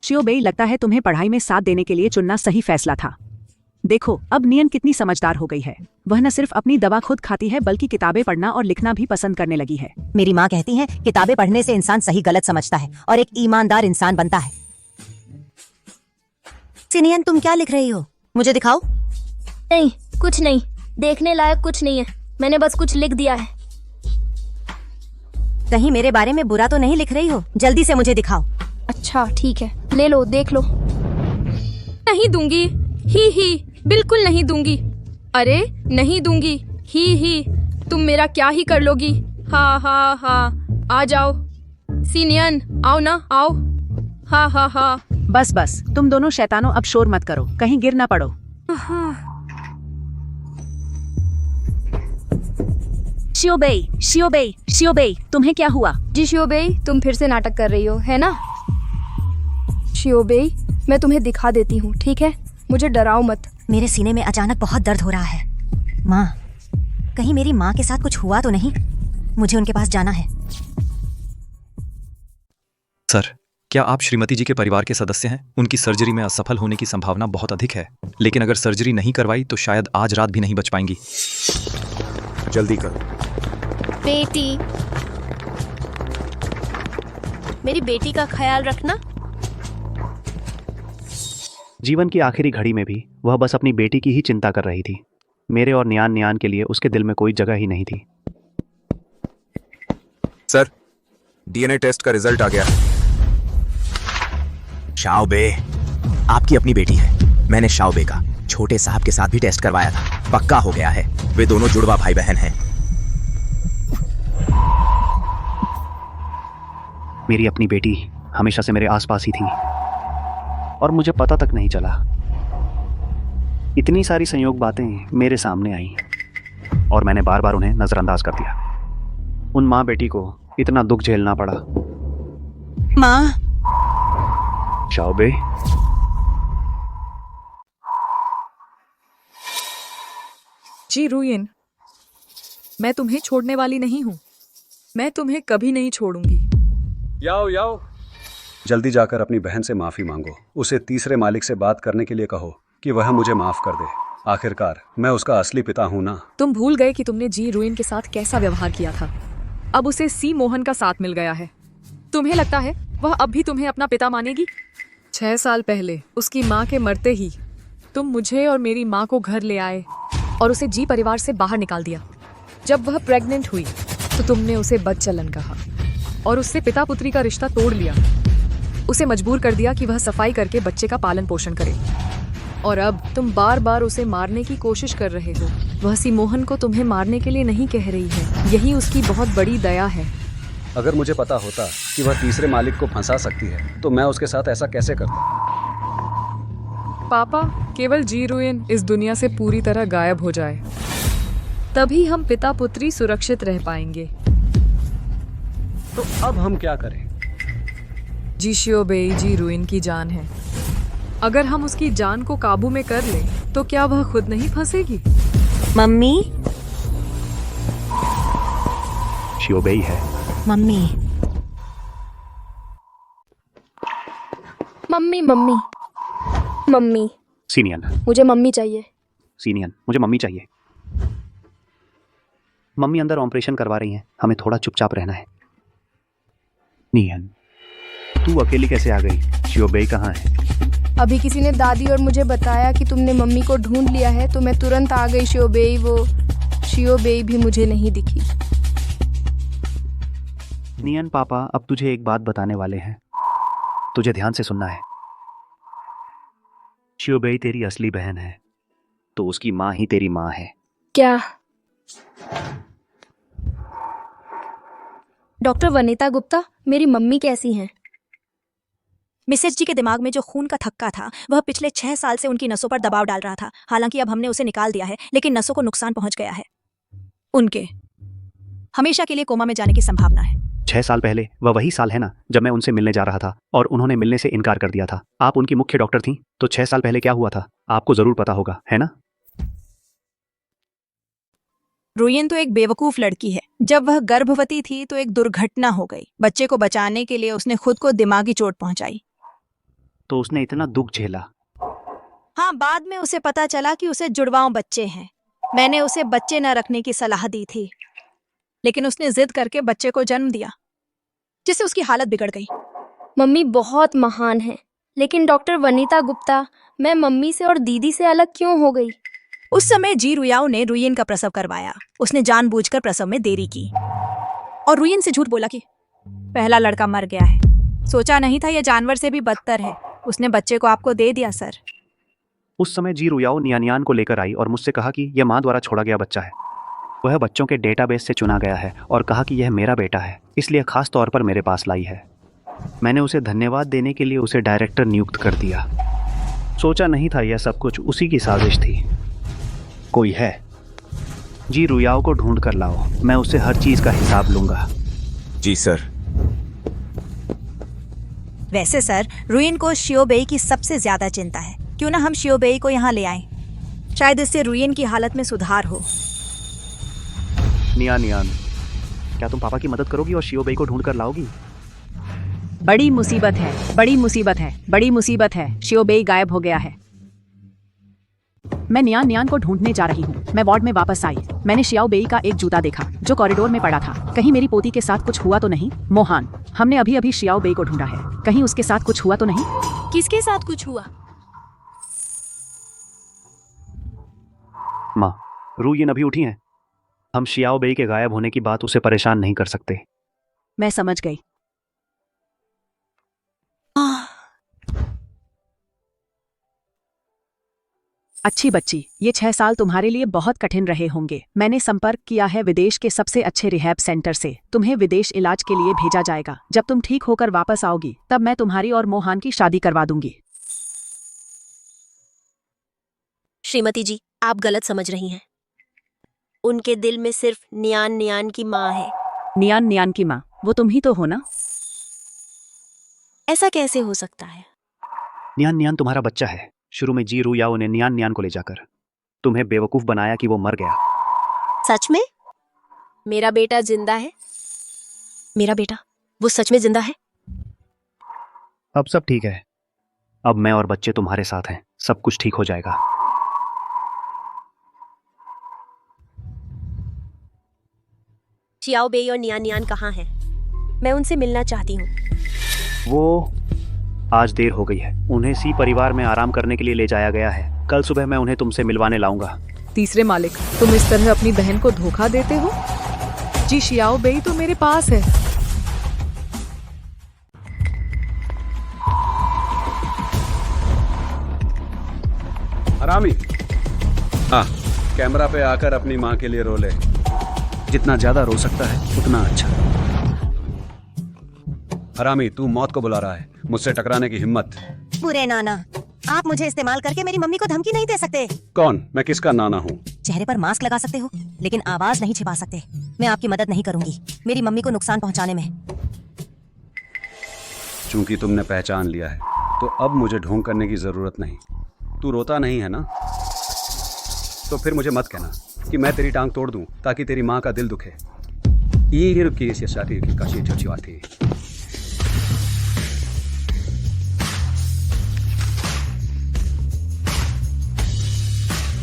शियोबेई, लगता है तुम्हें पढ़ाई में साथ देने के लिए चुनना सही फैसला था। देखो अब नियन कितनी समझदार हो गई है। वह न सिर्फ अपनी दवा खुद खाती है बल्कि किताबें पढ़ना और लिखना भी पसंद करने लगी है। मेरी माँ कहती है किताबें पढ़ने से इंसान सही गलत समझता है और एक ईमानदार इंसान बनता है। सिनियन, तुम क्या लिख रही हो? मुझे दिखाओ। नहीं, कुछ नहीं, देखने लायक कुछ नहीं है, मैंने बस कुछ लिख दिया है। कहीं मेरे बारे में बुरा तो नहीं लिख रही हो? जल्दी से मुझे दिखाओ। अच्छा ठीक है, ले लो, देख लो। नहीं दूंगी, ही बिल्कुल नहीं दूंगी। अरे नहीं दूंगी, ही तुम मेरा क्या ही कर लोगी? हाँ, आ जाओ सीनियन, आओ ना, आओ। हाँ। बस तुम दोनों शैतानों अब शोर मत करो, कहीं गिर ना पड़ो। शियोबेई, तुम्हें क्या हुआ? जी शियोबेई, तुम फिर से नाटक कर रही हो, है ना? शियोबेई, मैं तुम्हें दिखा देती हूँ, ठीक है? मुझे डराओ मत। मेरे सीने में अचानक बहुत दर्द हो रहा है। माँ, कहीं मेरी माँ के साथ कुछ हुआ तो नहीं? मुझे उनके पास जाना है। सर, क्या आप श्रीमती जी के परिवार के सदस्य हैं? उनकी सर्जरी में असफल होने की संभावना बहुत अधिक है, लेकिन अगर सर्जरी नहीं करवाई तो शायद आज रात भी नहीं बच पाएंगी। जल्दी करो। बेटी, मेरी बेटी का ख्याल रखना। जीवन की आखिरी घड़ी में भी वह बस अपनी बेटी की ही चिंता कर रही थी। मेरे और नियान के लिए उसके दिल में कोई जगह ही नहीं थी। सर, डीएनए टेस्ट का रिजल्ट आ गया। शाओबे आपकी अपनी बेटी है। मैंने शाओबे का छोटे साहब के साथ भी टेस्ट करवाया था, पक्का हो गया है। वे दोनों जुड़वा भाई बहन हैं। मेरी अपनी बेटी हमेशा से मेरे आसपास ही थी और मुझे पता तक नहीं चला। इतनी सारी संयोग बातें मेरे सामने आईं और मैंने बार बार उन्हें नजरअंदाज कर दिया। उन माँ बेटी को इतना दुख झेलना पड़ा। माँ, शाओबे, जी रुयन, मैं तुम्हें छोड़ने वाली नहीं हूँ। मैं तुम्हें कभी नहीं छोड़ूंगी। याओ, जल्दी जाकर अपनी बहन से माफी मांगो। उसे तीसरे मालिक से बात करने के लिए कहो कि वह मुझे माफ कर दे। आखिरकार मैं उसका असली पिता हूँ ना। तुम भूल गए कि तुमने जी रुइन के साथ कैसा व्यवहार किया था। अब उसे सी मोहन का साथ मिल गया है। तुम्हें लगता है वह अब भी तुम्हें अपना पिता मानेगी? 6 साल पहले उसकी माँ के मरते ही तुम मुझे और मेरी माँ को घर ले आए और उसे जी परिवार से बाहर निकाल दिया। जब वह प्रेग्नेंट हुई तो तुमने उसे बदचलन कहा और उससे पिता पुत्री का रिश्ता तोड़ लिया। उसे मजबूर कर दिया कि वह सफाई करके बच्चे का पालन पोषण करे। और अब तुम बार बार उसे मारने की कोशिश कर रहे हो। वह सी मोहन को तुम्हें मारने के लिए नहीं कह रही है, यही उसकी बहुत बड़ी दया है। अगर मुझे पता होता कि वह तीसरे मालिक को फंसा सकती है तो मैं उसके साथ ऐसा कैसे करता। पापा, केवल जी रुइन इस दुनिया से पूरी तरह गायब हो जाए, तभी हम पिता पुत्री सुरक्षित रह पाएंगे। तो अब हम क्या करें? जी शियोबेई जी रुइन की जान है। अगर हम उसकी जान को काबू में कर लें तो क्या वह खुद नहीं फंसेगी? मम्मी, शियोबेई है। मम्मी, मम्मी, मम्मी, मम्मी, सीनियन, मुझे मम्मी चाहिए। सीनियन, मुझे मम्मी चाहिए। मम्मी अंदर ऑपरेशन करवा रही हैं, हमें थोड़ा चुपचाप रहना है। नियन, तू अकेली कैसे आ गई? शियोबेई कहाँ है? अभी किसी ने दादी और मुझे बताया कि तुमने मम्मी को ढूंढ लिया है तो मैं तुरंत आ गई। शियोबेई भी मुझे नहीं दिखी। नियन, पापा अब तुझे एक बात बताने वाले हैं, तुझे ध्यान से सुनना है। शियोबेई तेरी असली बहन है तो उसकी माँ ही तेरी माँ है। क्या? डॉक्टर वनिता गुप्ता, मेरी मम्मी कैसी हैं? मिसेज जी के दिमाग में जो खून का थक्का था वह पिछले 6 साल से उनकी नसों पर दबाव डाल रहा था। हालांकि अब हमने उसे निकाल दिया है, लेकिन नसों को नुकसान पहुंच गया है। उनके हमेशा के लिए कोमा में जाने की संभावना है। 6 साल पहले वह वही साल है ना जब मैं उनसे मिलने जा रहा था और उन्होंने मिलने से इनकार कर दिया था। आप उनकी मुख्य डॉक्टर थीं, तो 6 साल पहले क्या हुआ था आपको जरूर पता होगा, है ना? रुयन तो एक बेवकूफ लड़की है। जब वह गर्भवती थी तो एक दुर्घटना हो गई। बच्चे को बचाने के लिए उसने खुद को दिमागी चोट पहुंचाई। तो उसने इतना दुख झेला हाँ, बाद में उसे पता चला कि उसे जुड़वाओं बच्चे हैं। मैंने उसे बच्चे न रखने की सलाह दी थी, लेकिन उसने जिद करके बच्चे को जन्म दिया, जिससे उसकी हालत बिगड़ गई। मम्मी बहुत महान है, लेकिन डॉक्टर वनिता गुप्ता, मैं मम्मी से और दीदी से अलग क्यों हो गई? उस समय जी रुयाओ ने रुयन का प्रसव करवाया। उसने जानबूझकर प्रसव में देरी की और रुयन से झूठ बोला कि पहला लड़का मर गया है। सोचा नहीं था यह जानवर से भी बदतर है। उसने बच्चे को आपको दे दिया सर। उस समय जी रुयाओ नियानियान को लेकर आई और मुझसे कहा कि यह माँ द्वारा छोड़ा गया बच्चा है। वह बच्चों के डेटाबेस से चुना गया है और कहा कि यह मेरा बेटा है, इसलिए खास तौर पर मेरे पास लाई है। मैंने उसे धन्यवाद देने के लिए उसे डायरेक्टर नियुक्त कर दिया। सोचा नहीं था यह सब कुछ उसी की साजिश थी। कोई है? जी रुयाओ को ढूंढ कर लाओ, मैं उससे हर चीज का हिसाब लूंगा। जी सर। वैसे सर, रुयन को शियोबेई की सबसे ज्यादा चिंता है। क्यों ना हम शियोबेई को यहाँ ले आएं? शायद इससे रुयन की हालत में सुधार हो। नियानियान, क्या तुम पापा की मदद करोगी और शियोबेई को ढूंढ कर लाओगी? बड़ी मुसीबत है, बड़ी मुसीबत है, बड़ी मुसीबत है। शियोबेई गायब हो गया है। मैं नियान को ढूंढने जा रही हूँ। मैं वार्ड में वापस आई। मैंने शियाओबेई का एक जूता देखा जो कॉरिडोर में पड़ा था। कहीं मेरी पोती के साथ कुछ हुआ तो नहीं? मोहन, हमने अभी अभी शियाओबेई को ढूंढा है। कहीं उसके साथ कुछ हुआ तो नहीं? किसके साथ कुछ हुआ? माँ, रुयन अभी उठी हैं। हम शियाओबेई के गायब होने की बात उसे परेशान नहीं कर सकते। मैं समझ गई। अच्छी बच्ची, ये 6 साल तुम्हारे लिए बहुत कठिन रहे होंगे। मैंने संपर्क किया है विदेश के सबसे अच्छे रिहैब सेंटर से। तुम्हें विदेश इलाज के लिए भेजा जाएगा। जब तुम ठीक होकर वापस आओगी तब मैं तुम्हारी और मोहन की शादी करवा दूंगी। श्रीमती जी, आप गलत समझ रही हैं। उनके दिल में सिर्फ नियान की माँ है। नियान की माँ? वो तुम ही तो हो ना? ऐसा कैसे हो सकता है? नियान तुम्हारा बच्चा है। शुरू में जी रुयाओ ने नियान को ले जाकर तुम्हें बेवकूफ बनाया कि वो मर गया। सच में? मेरा बेटा जिंदा है? मेरा बेटा वो सच में जिंदा है? अब सब ठीक है। अब मैं और बच्चे तुम्हारे साथ हैं। सब कुछ ठीक हो जाएगा। शियाओबेई और नियान कहाँ हैं? मैं उनसे मिलना चाहती हूँ। वो आज देर हो गई है। उन्हें सी परिवार में आराम करने के लिए ले जाया गया है। कल सुबह मैं उन्हें तुमसे मिलवाने लाऊंगा। तीसरे मालिक, तुम इस तरह अपनी बहन को धोखा देते हो? जी शियाओबेई तो मेरे पास है। हरामी, कैमरा पे आकर अपनी माँ के लिए रो ले। जितना ज्यादा रो सकता है उतना अच्छा। हरामी, तू मौत को बुला रहा है। मुझसे टकराने की हिम्मत? बुरे नाना, आप मुझे इस्तेमाल करके मेरी मम्मी को धमकी नहीं दे सकते। कौन? मैं किसका नाना हूँ? चेहरे पर मास्क लगा सकते हो, लेकिन आवाज नहीं छिपा सकते। मैं आपकी मदद नहीं करूंगी मेरी मम्मी को नुकसान पहुंचाने में। चूंकि तुमने पहचान लिया है तो अब मुझे ढोंग करने की जरूरत नहीं। तू रोता नहीं है ना? तो फिर मुझे मत कहना कि मैं तेरी टांग तोड़ दूं ताकि तेरी माँ का दिल दुखे।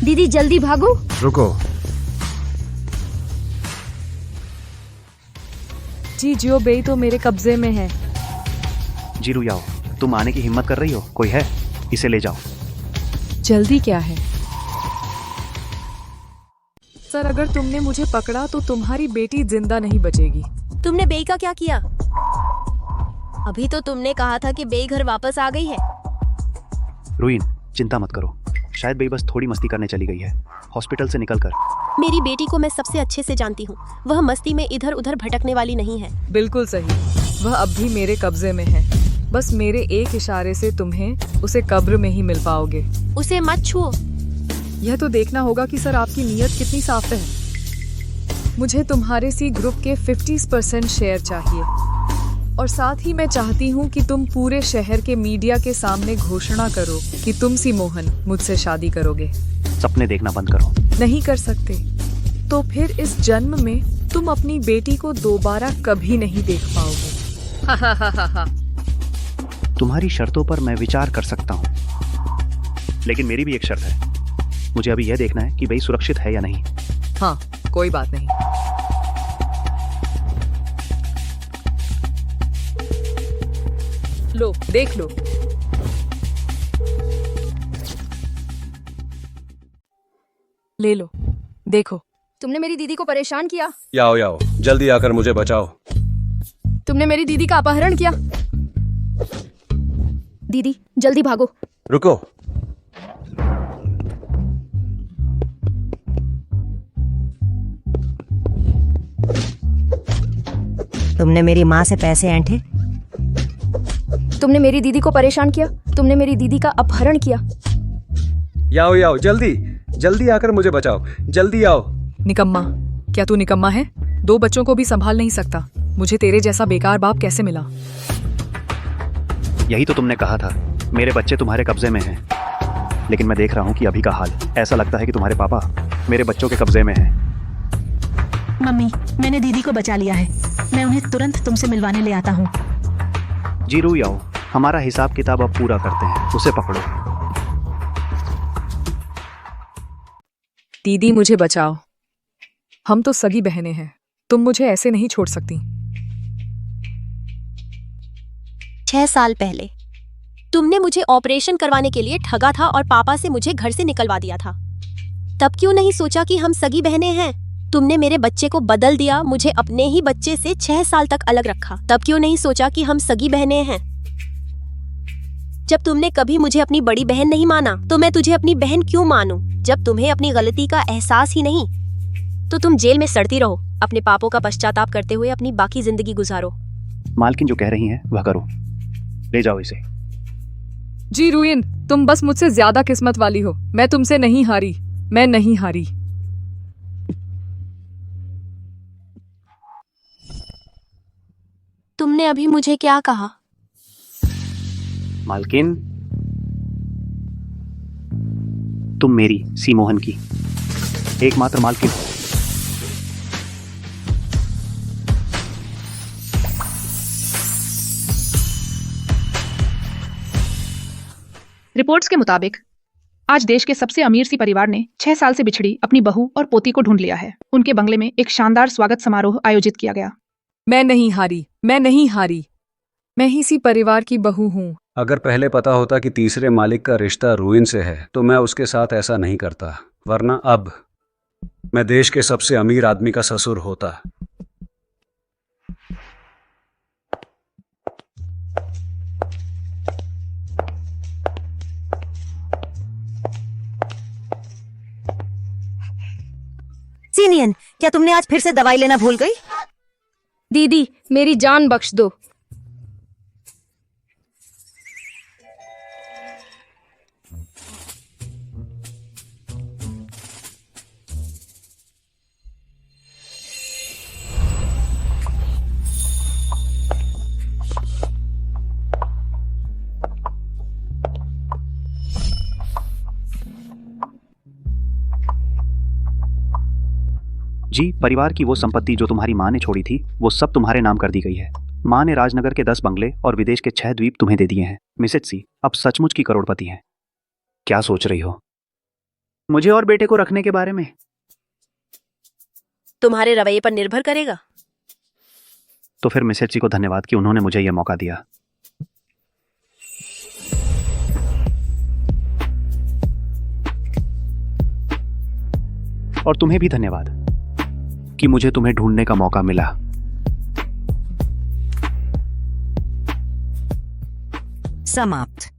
दीदी जल्दी भागो। रुको। जी जियोबेई तो मेरे कब्जे में है। जी रुयाओ, तुम आने की हिम्मत कर रही हो? कोई है? इसे ले जाओ। जल्दी क्या है सर? अगर तुमने मुझे पकड़ा तो तुम्हारी बेटी जिंदा नहीं बचेगी। तुमने बेई का क्या किया? अभी तो तुमने कहा था कि बेई घर वापस आ गई है। रुइन, चिंता मत करो। शायद बेई बस थोड़ी मस्ती करने चली गई है हॉस्पिटल से निकलकर। मेरी बेटी को मैं सबसे अच्छे से जानती हूँ। वह मस्ती में इधर उधर भटकने वाली नहीं है। बिल्कुल सही। वह अब भी मेरे कब्जे में है। बस मेरे एक इशारे से तुम्हें उसे कब्र में ही मिल पाओगे। उसे मत छुओ। यह तो देखना होगा कि सर आपकी नीयत कितनी साफ है। मुझे तुम्हारे सी ग्रुप के 50% शेयर चाहिए और साथ ही मैं चाहती हूँ कि तुम पूरे शहर के मीडिया के सामने घोषणा करो कि तुम सी मोहन मुझसे शादी करोगे। सपने देखना बंद करो। नहीं कर सकते तो फिर इस जन्म में तुम अपनी बेटी को दोबारा कभी नहीं देख पाओगे। तुम्हारी शर्तों पर मैं विचार कर सकता हूँ। लेकिन मेरी भी एक शर्त है, मुझे अभी यह देखना है कि भाई सुरक्षित है या नहीं। हाँ, कोई बात नहीं। लो, देख लो। ले लो, देखो। तुमने मेरी दीदी को परेशान किया। याओ याओ, जल्दी आकर मुझे बचाओ। तुमने मेरी दीदी का अपहरण किया। दीदी जल्दी भागो। रुको। तुमने मेरी माँ से पैसे ऐंठे। तुमने मेरी दीदी को परेशान किया। तुमने मेरी दीदी का अपहरण किया। याओ याओ, जल्दी जल्दी आकर मुझे बचाओ, जल्दी आओ। निकम्मा, क्या तू निकम्मा है? 2 बच्चों को भी संभाल नहीं सकता। मुझे तेरे जैसा बेकार बाप कैसे मिला? यही तो तुमने कहा था, मेरे बच्चे तुम्हारे कब्जे में हैं। लेकिन मैं देख रहा हूँ कि अभी का हाल ऐसा लगता है कि तुम्हारे पापा मेरे बच्चों के कब्जे में हैं। मम्मी, मैंने दीदी को बचा लिया है। मैं उन्हें तुरंत तुमसे मिलवाने ले आता हूँ। जी रू याओ, हमारा हिसाब किताब अब पूरा करते हैं, उसे पकड़ो। दीदी मुझे बचाओ, हम तो सगी बहनें हैं, तुम मुझे ऐसे नहीं छोड़ सकती। 6 साल पहले तुमने मुझे ऑपरेशन करवाने के लिए ठगा था और पापा से मुझे घर से निकलवा दिया था। तब क्यों नहीं सोचा कि हम सगी बहनें हैं? तुमने मेरे बच्चे को बदल दिया, मुझे अपने ही बच्चे से 6 साल तक अलग रखा। तब क्यों नहीं सोचा कि हम सगी बहनें हैं? जब तुमने कभी मुझे अपनी बड़ी बहन नहीं माना, तो मैं तुझे अपनी बहन क्यों मानूं? जब तुम्हें अपनी गलती का एहसास ही नहीं, तो तुम जेल में सड़ती रहो। अपने पापों का पश्चाताप करते हुए अपनी बाकी जिंदगी गुजारो। मालकिन जो कह रही हैं वह करो, ले जाओ इसे। जी रूइन, तुम बस मुझसे ज्यादा किस्मत वाली हो। मैं तुमसे नहीं हारी, मैं नहीं हारी। तुमने अभी मुझे क्या कहा? मालकिन, तुम मेरी सी मोहन की एकमात्र मालकिन हो। रिपोर्ट्स के मुताबिक आज देश के सबसे अमीर सी परिवार ने 6 साल से बिछड़ी अपनी बहू और पोती को ढूंढ लिया है। उनके बंगले में एक शानदार स्वागत समारोह आयोजित किया गया। मैं नहीं हारी, मैं नहीं हारी। मैं ही सी परिवार की बहू हूँ। अगर पहले पता होता कि तीसरे मालिक का रिश्ता रूइन से है, तो मैं उसके साथ ऐसा नहीं करता, वरना अब मैं देश के सबसे अमीर आदमी का ससुर होता। सीनियन, क्या तुमने आज फिर से दवाई लेना भूल गई? दीदी मेरी जान बख्श दो। जी, परिवार की वो संपत्ति जो तुम्हारी माँ ने छोड़ी थी, वो सब तुम्हारे नाम कर दी गई है। माँ ने राजनगर के 10 बंगले और विदेश के 6 द्वीप तुम्हें दे दिए हैं। मिसेज सी अब सचमुच की करोड़पति हैं। क्या सोच रही हो मुझे और बेटे को रखने के बारे में? तुम्हारे रवैये पर निर्भर करेगा। तो फिर मिसेज सी को धन्यवाद कि उन्होंने मुझे यह मौका दिया। और तुम्हें भी धन्यवाद कि मुझे तुम्हें ढूंढने का मौका मिला। समाप्त।